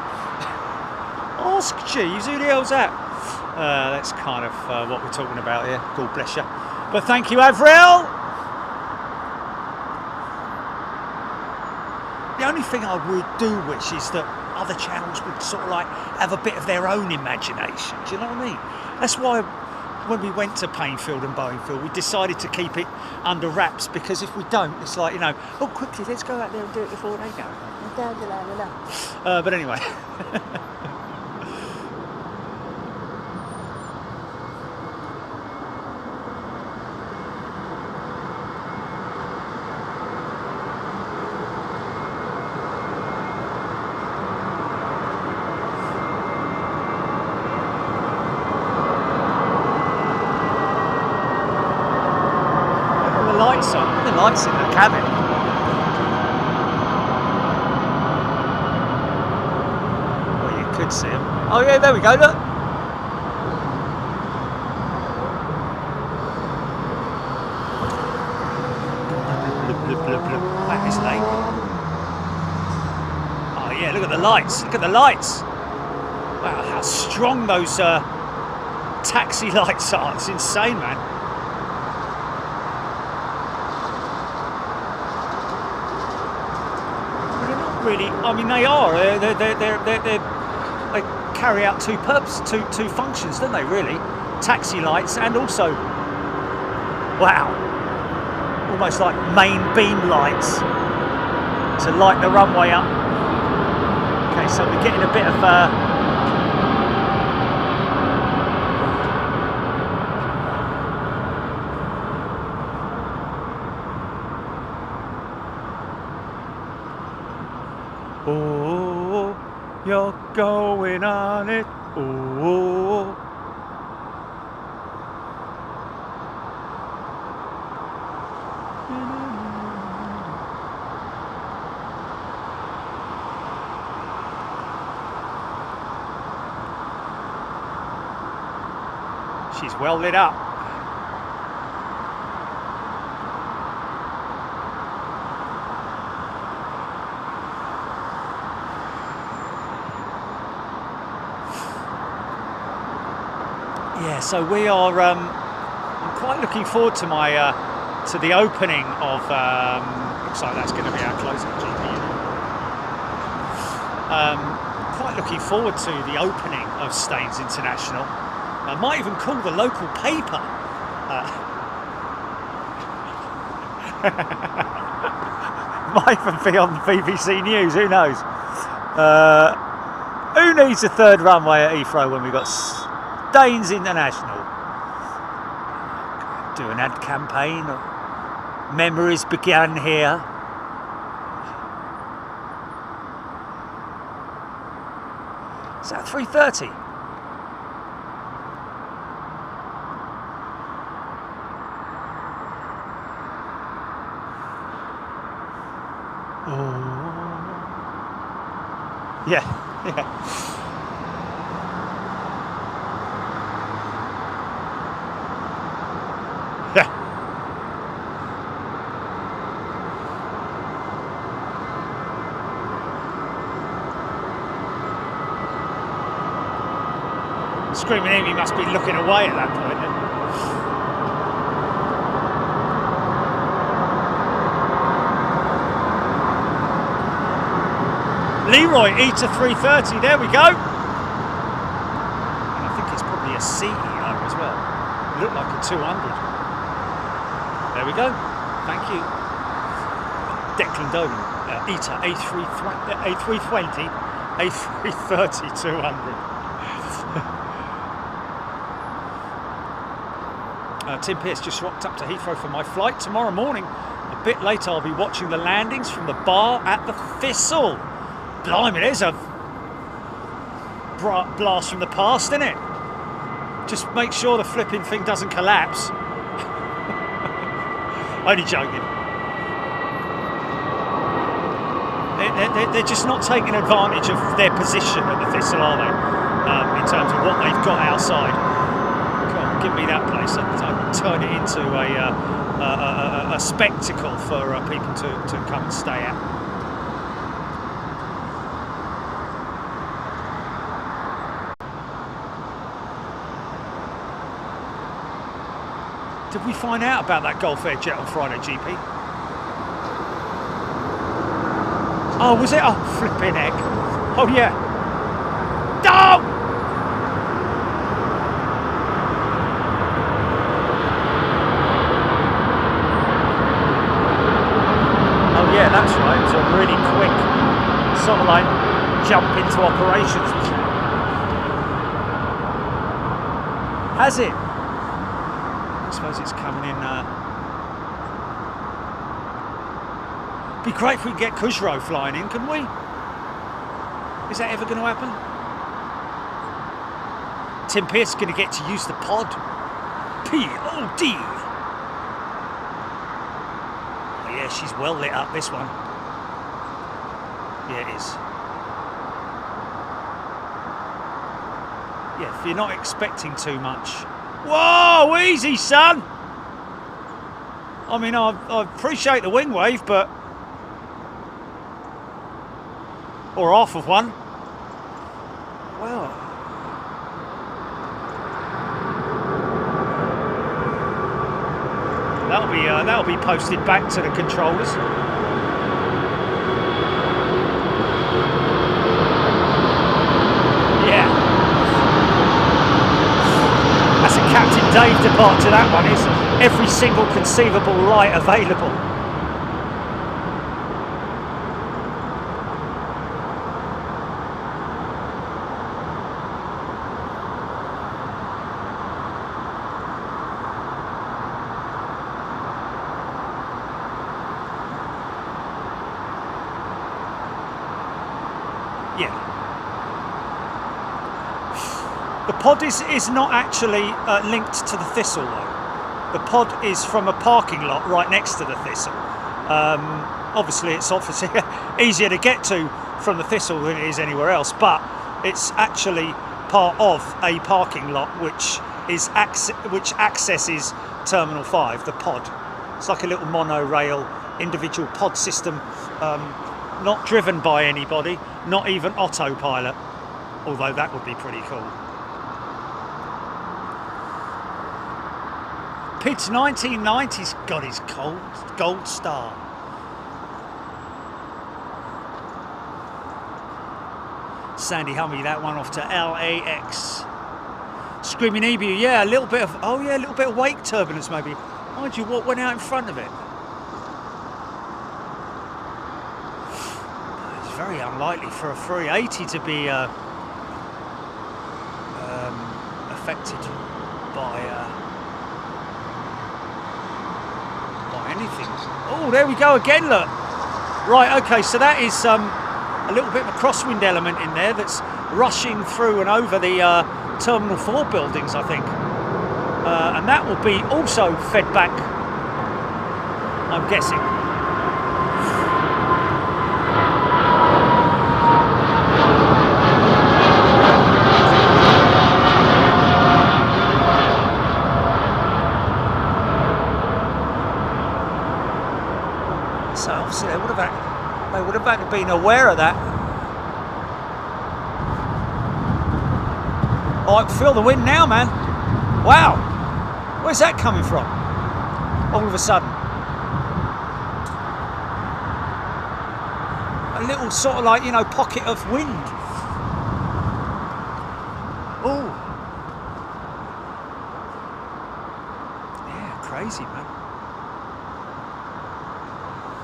Ask Jeeves, who the hell's that? That's kind of what we're talking about here. God bless you. But thank you, Avril. The only thing I would do wish is that other channels would sort of like have a bit of their own imagination. Do you know what I mean? That's why when we went to Painfield and Boeingfield, we decided to keep it under wraps, because if we don't, it's like, you know, oh, quickly, let's go out there and do it before they go. But anyway. The lights in the cabin. Well, you could see them. Oh yeah, there we go, look. That is late. Oh yeah, look at the lights. Look at the lights. Wow, how strong those taxi lights are. It's insane, man. Really, I mean, they are. They carry out two functions, don't they? Really, taxi lights and also, wow, almost like main beam lights to light the runway up. Okay, so we're getting a bit of You're going on it. Ooh. She's well lit up. Yeah, so we are. I'm quite looking forward to my to the opening of. Looks like that's going to be our closing GP. Quite looking forward to the opening of Staines International. I might even call the local paper. Might even be on BBC News. Who knows? Who needs a third runway at Heathrow when we've got Staines International? Do an ad campaign. Memories began here. Is that 3:30? Oh. Yeah, yeah. Yeah. Screaming Amy must be looking away at that point. Leroy, ETA 330, there we go. And I think it's probably a CEO as well. Looked like a 200. There we go. Thank you. Declan Dolan, ETA A320, A330 200. Tim Pearce just rocked up to Heathrow for my flight tomorrow morning. A bit later I'll be watching the landings from the bar at the Thistle. Blimey, there's a blast from the past, isn't it? Just make sure the flipping thing doesn't collapse. Only joking. They're just not taking advantage of their position at the Thistle, are they? In terms of what they've got outside. God, give me that place. I'd turn it into a spectacle for people to come and stay at. Did we find out about that Gulf Air jet on Friday, GP? Oh, was it? Oh, flipping heck. Oh, yeah. No! Oh, yeah, that's right. It's a really quick sort of like jump into operations. Has it? I suppose it's coming in. Be great if we could get Khusro flying in, couldn't we? Is that ever going to happen? Tim Pearce is going to get to use the pod. P-O-D. Oh yeah, she's well lit up, this one. Yeah, it is. Yeah, if you're not expecting too much. Whoa, easy, son. I mean, I appreciate the wing wave, but... Or half of one. Well... That'll be posted back to the controllers. Yeah. That's a Captain Dave departure, that one is. Every single conceivable right available. Yeah. The pod is not actually linked to the Thistle though. The pod is from a parking lot right next to the Thistle. Obviously it's obviously easier to get to from the Thistle than it is anywhere else, but it's actually part of a parking lot which accesses Terminal 5, the pod. It's like a little monorail individual pod system, not driven by anybody, not even autopilot, although that would be pretty cool. Pitt's 1990's got his gold star. Sandy Hummy, that one off to LAX. Screaming EBU, yeah, a little bit of, oh yeah, a little bit of wake turbulence maybe. Mind you, what went out in front of it? It's very unlikely for a 380 to be affected by anything. Oh, there we go again, look. Right, okay, so that is a little bit of a crosswind element in there that's rushing through and over the Terminal 4 buildings, I think. And that will be also fed back, I'm guessing. So obviously they would have been aware of that. Oh, I can feel the wind now, man. Wow. Where's that coming from? All of a sudden. A little sort of like, you know, pocket of wind. Oh. Yeah, crazy, man.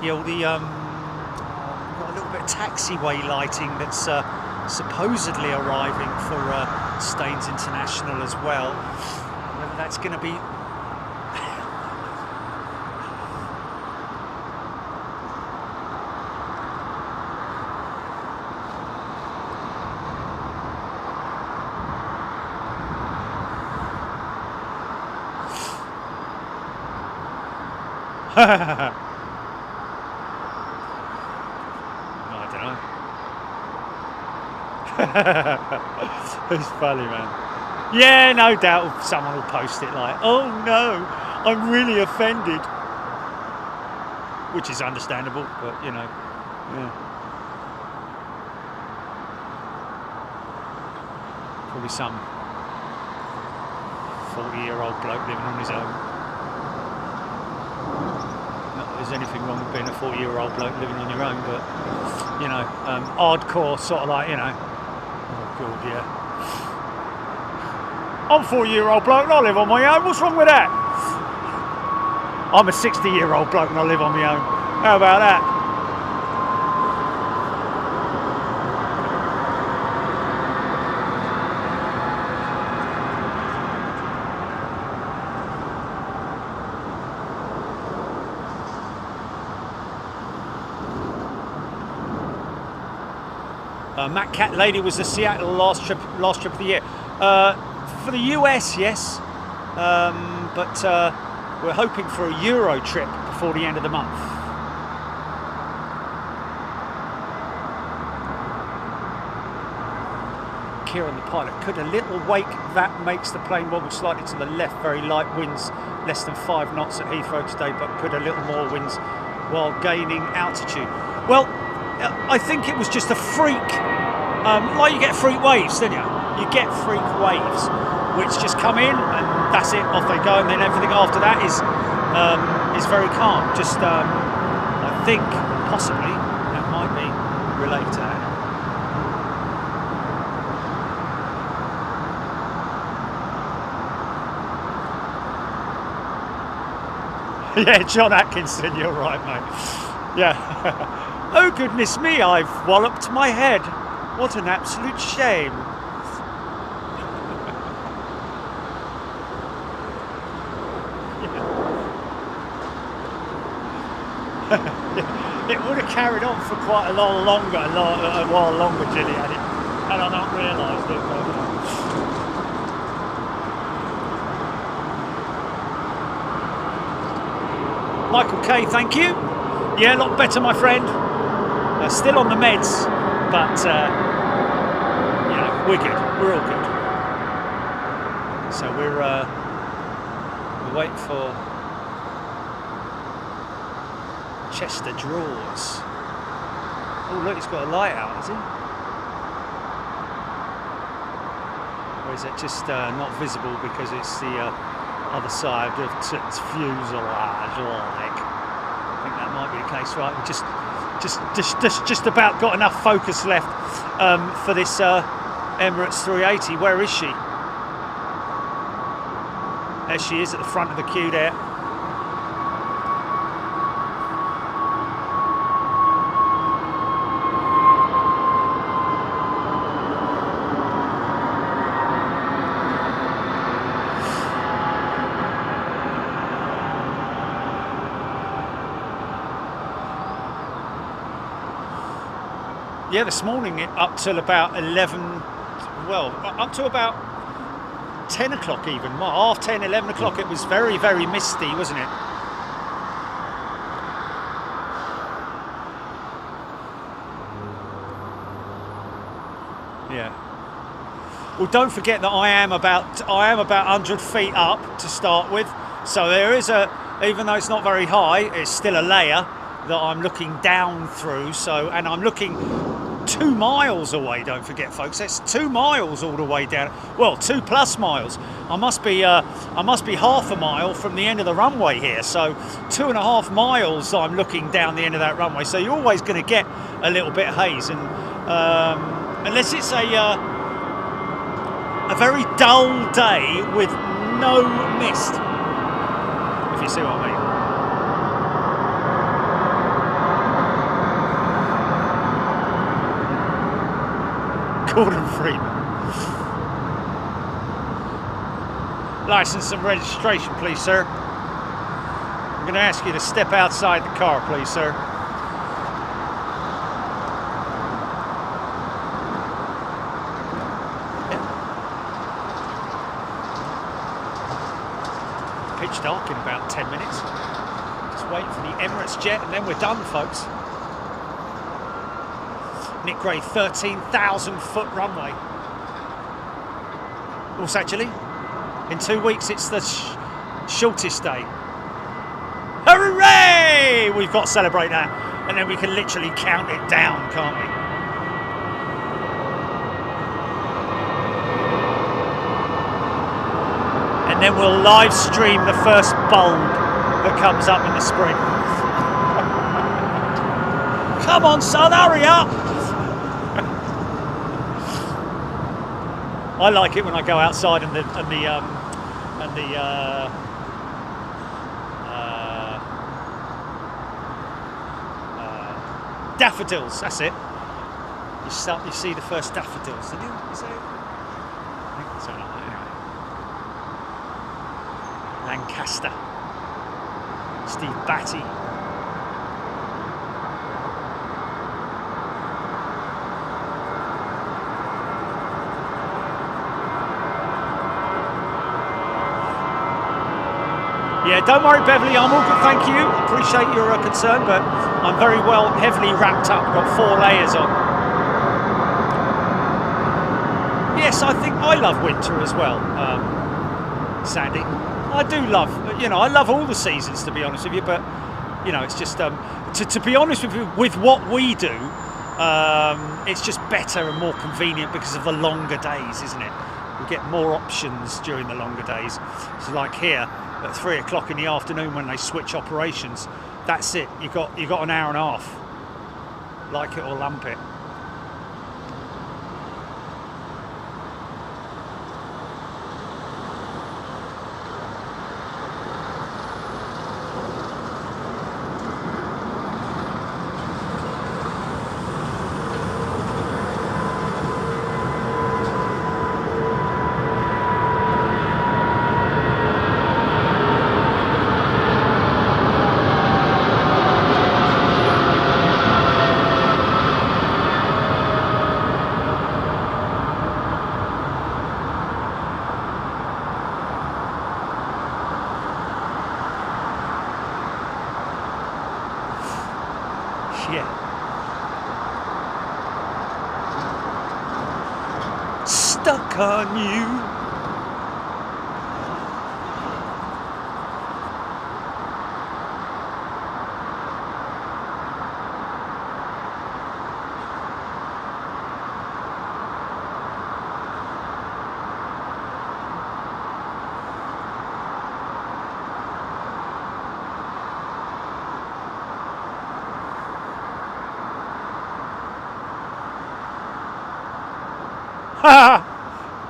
Yeah, all the, got a little bit of taxiway lighting that's supposedly arriving for Staines International as well. Whether that's going to be I don't know. It's funny, man. Yeah, no doubt someone will post it like, oh no, I'm really offended. Which is understandable, but you know, yeah. Probably some 40-year-old bloke living on his own. Not that there's anything wrong with being a 40-year-old bloke living on your own, but you know, hardcore sort of like, you know, oh god, yeah. I'm a 40-year-old bloke and I live on my own. What's wrong with that? I'm a 60-year-old bloke and I live on my own. How about that? Matt Cat Lady was the Seattle last trip of the year. For the US, yes, but we're hoping for a Euro trip before the end of the month. Kieran the pilot, could a little wake that makes the plane wobble slightly to the left, very light winds, less than 5 knots at Heathrow today, but could a little more winds while gaining altitude. Well, I think it was just a freak, like you get freak waves, don't you? You get freak waves, which just come in and that's it, off they go, and then everything after that is very calm. Just, I think, possibly, that might be related to that. Yeah, John Atkinson, you're right, mate. Yeah. Oh, goodness me, I've walloped my head. What an absolute shame. It would have carried on for quite a while longer, Gilly had it, had I not realised it. Michael K, thank you. Yeah, a lot better, my friend. Still on the meds, but you know, we're good. We're all good. So we're waiting for Chester Drawers. Oh look, he's got a light out, has he? Or is it just not visible because it's the other side of its fuselage? Like, I think that might be the case, right? We just about got enough focus left for this Emirates 380. Where is she? There she is at the front of the queue there. Yeah, this morning up till about 11, well, up to about 10 o'clock even, half 10, 11 o'clock, it was very, very misty, wasn't it? Yeah. Well, don't forget that I am about 100 feet up to start with, so there is even though it's not very high, it's still a layer that I'm looking down through. So, and I'm looking 2 miles away, don't forget folks, that's 2 miles all the way down, well 2+ miles. I must be half a mile from the end of the runway here, so 2.5 miles I'm looking down the end of that runway, so you're always going to get a little bit of haze, and unless it's a very dull day with no mist, if you see what I mean. Gordon Freeman. License and registration, please, sir. I'm going to ask you to step outside the car, please, sir. Yeah. Pitch dark in about 10 minutes. Just waiting for the Emirates jet and then we're done, folks. Nick Gray, 13,000 foot runway. Also, actually, in 2 weeks it's the shortest day. Hooray! We've got to celebrate that, and then we can literally count it down, can't we? And then we'll live stream the first bulb that comes up in the spring. Come on, son, hurry up! I like it when I go outside and the daffodils. That's it. You see the first daffodils. Did you? Is that it? I think it's something like that. Anyway. Lancaster. Steve Batty. Yeah, don't worry, Beverly, I'm all good, thank you. Appreciate your concern, but I'm very well, heavily wrapped up. Got 4 layers on. Yes, I think I love winter as well, Sandy. I do love, I love all the seasons, to be honest with you, but, it's just, to be honest with you, with what we do, it's just better and more convenient because of the longer days, isn't it? We get more options during the longer days. So like here, at 3 o'clock in the afternoon when they switch operations, that's it. You got an hour and a half. Like it or lump it. Yeah. Stuck on you.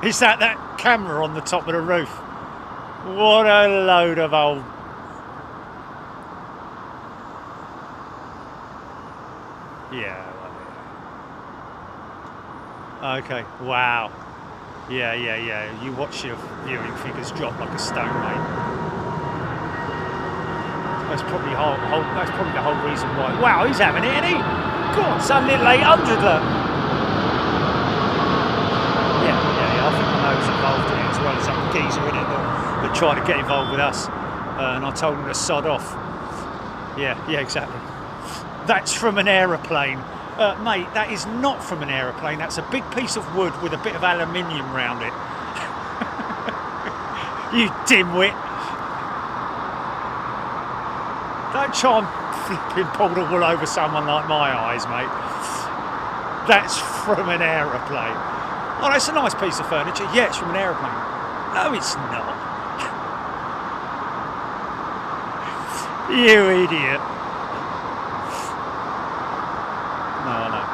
Is that camera on the top of the roof? What a load of old... Yeah. Okay, wow. Yeah. You watch your viewing figures drop like a stone, mate. That's probably the whole reason why. Wow, he's having it, isn't he? God, some little 800, look. I think I know who's involved in it, as well as some geezer in it that tried to get involved with us, and I told him to sod off. Yeah, exactly. That's from an aeroplane. Mate, that is not from an aeroplane. That's a big piece of wood with a bit of aluminium round it. You dimwit. Don't try and flipping pull the wool over someone like my eyes, mate. That's from an aeroplane. Oh, that's a nice piece of furniture. Yeah, it's from an aeroplane. No, it's not. You idiot. No, I know.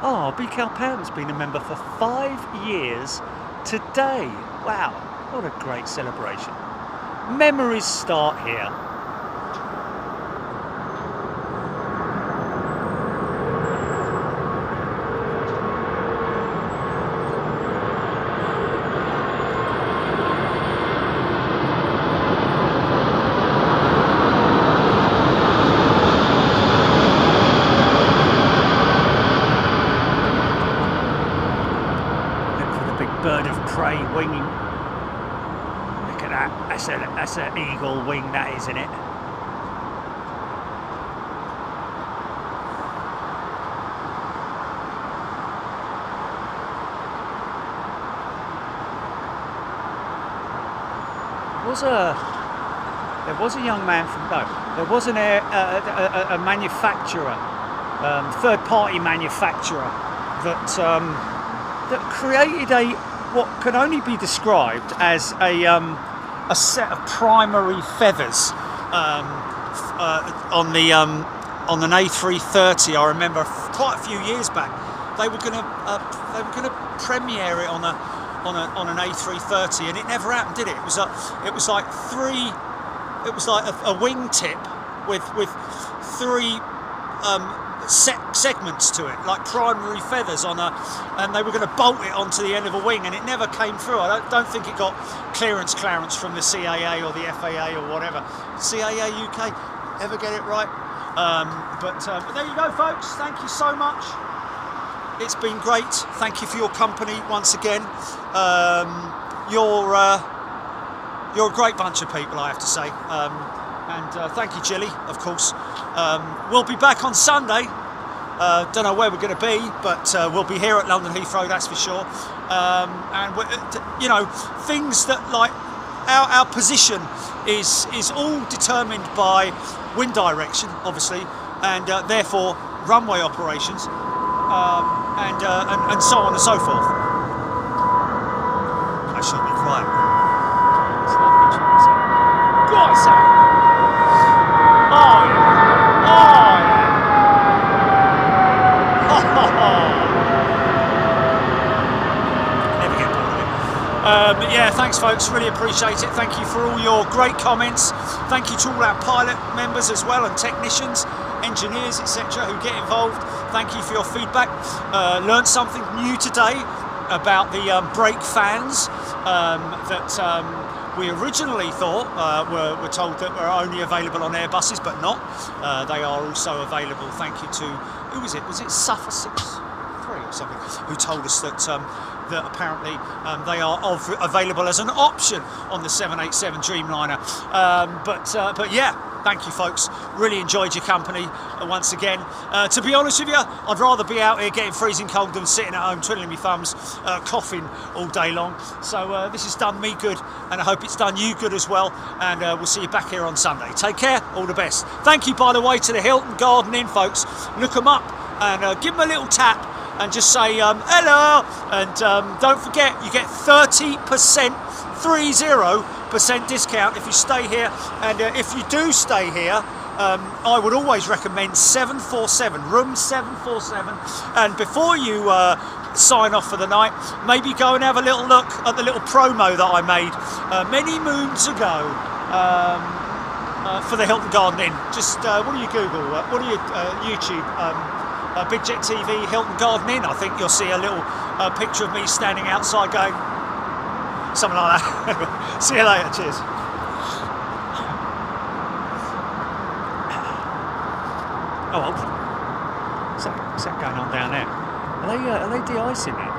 Oh, B. Calpound's been a member for 5 years today. Wow, what a great celebration. Memories start here. Look for the big bird of prey winging. That's an eagle wing, that is, isn't it? There was a young man from there was a manufacturer, third-party manufacturer that created what can only be described as a set of primary feathers on an A330. I remember quite a few years back they were going to premiere it on an A330, and it never happened, did it? It was like a wingtip with three segments to it, like primary feathers and they were going to bolt it onto the end of a wing, and it never came through. I don't think it got clearance from the CAA or the FAA or whatever. CAA UK, ever get it right? But there you go, folks. Thank you so much. It's been great. Thank you for your company once again. You're a great bunch of people, I have to say. And thank you, Jilly, of course. We'll be back on Sunday. Don't know where we're going to be, but we'll be here at London Heathrow, that's for sure. And things that, like, our position is all determined by wind direction, obviously, and therefore runway operations, and so on and so forth. I should be quiet. God, Sam. Oh yeah. Never get bored of it. Yeah, thanks folks, really appreciate it. Thank you for all your great comments. Thank you to all our pilot members as well, and technicians, engineers, etc. who get involved. Thank you for your feedback. Learned something new today about the brake fans that we originally thought were told that were only available on AIRBUSes, but not. They are also available. Thank you to, who was it? Was it Suffolk? 3 or something, who told us that that apparently they are available as an option on the 787 Dreamliner. But yeah, thank you folks, really enjoyed your company once again. To be honest with you, I'd rather be out here getting freezing cold than sitting at home twiddling my thumbs, coughing all day long. So this has done me good, and I hope it's done you good as well, and we'll see you back here on Sunday. Take care, all the best. Thank you, by the way, to the Hilton Garden Inn folks. Look them up and give them a little tap and just say hello, and don't forget you get 30% discount if you stay here, and if you do stay here, I would always recommend 747, room 747, and before you sign off for the night, maybe go and have a little look at the little promo that I made many moons ago for the Hilton Garden Inn. Just what do you Google, what do you YouTube, Big Jet TV Hilton Garden Inn, I think you'll see a little picture of me standing outside going something like that. See you later, cheers. Oh, what's that going on down there? Are they de-icing it?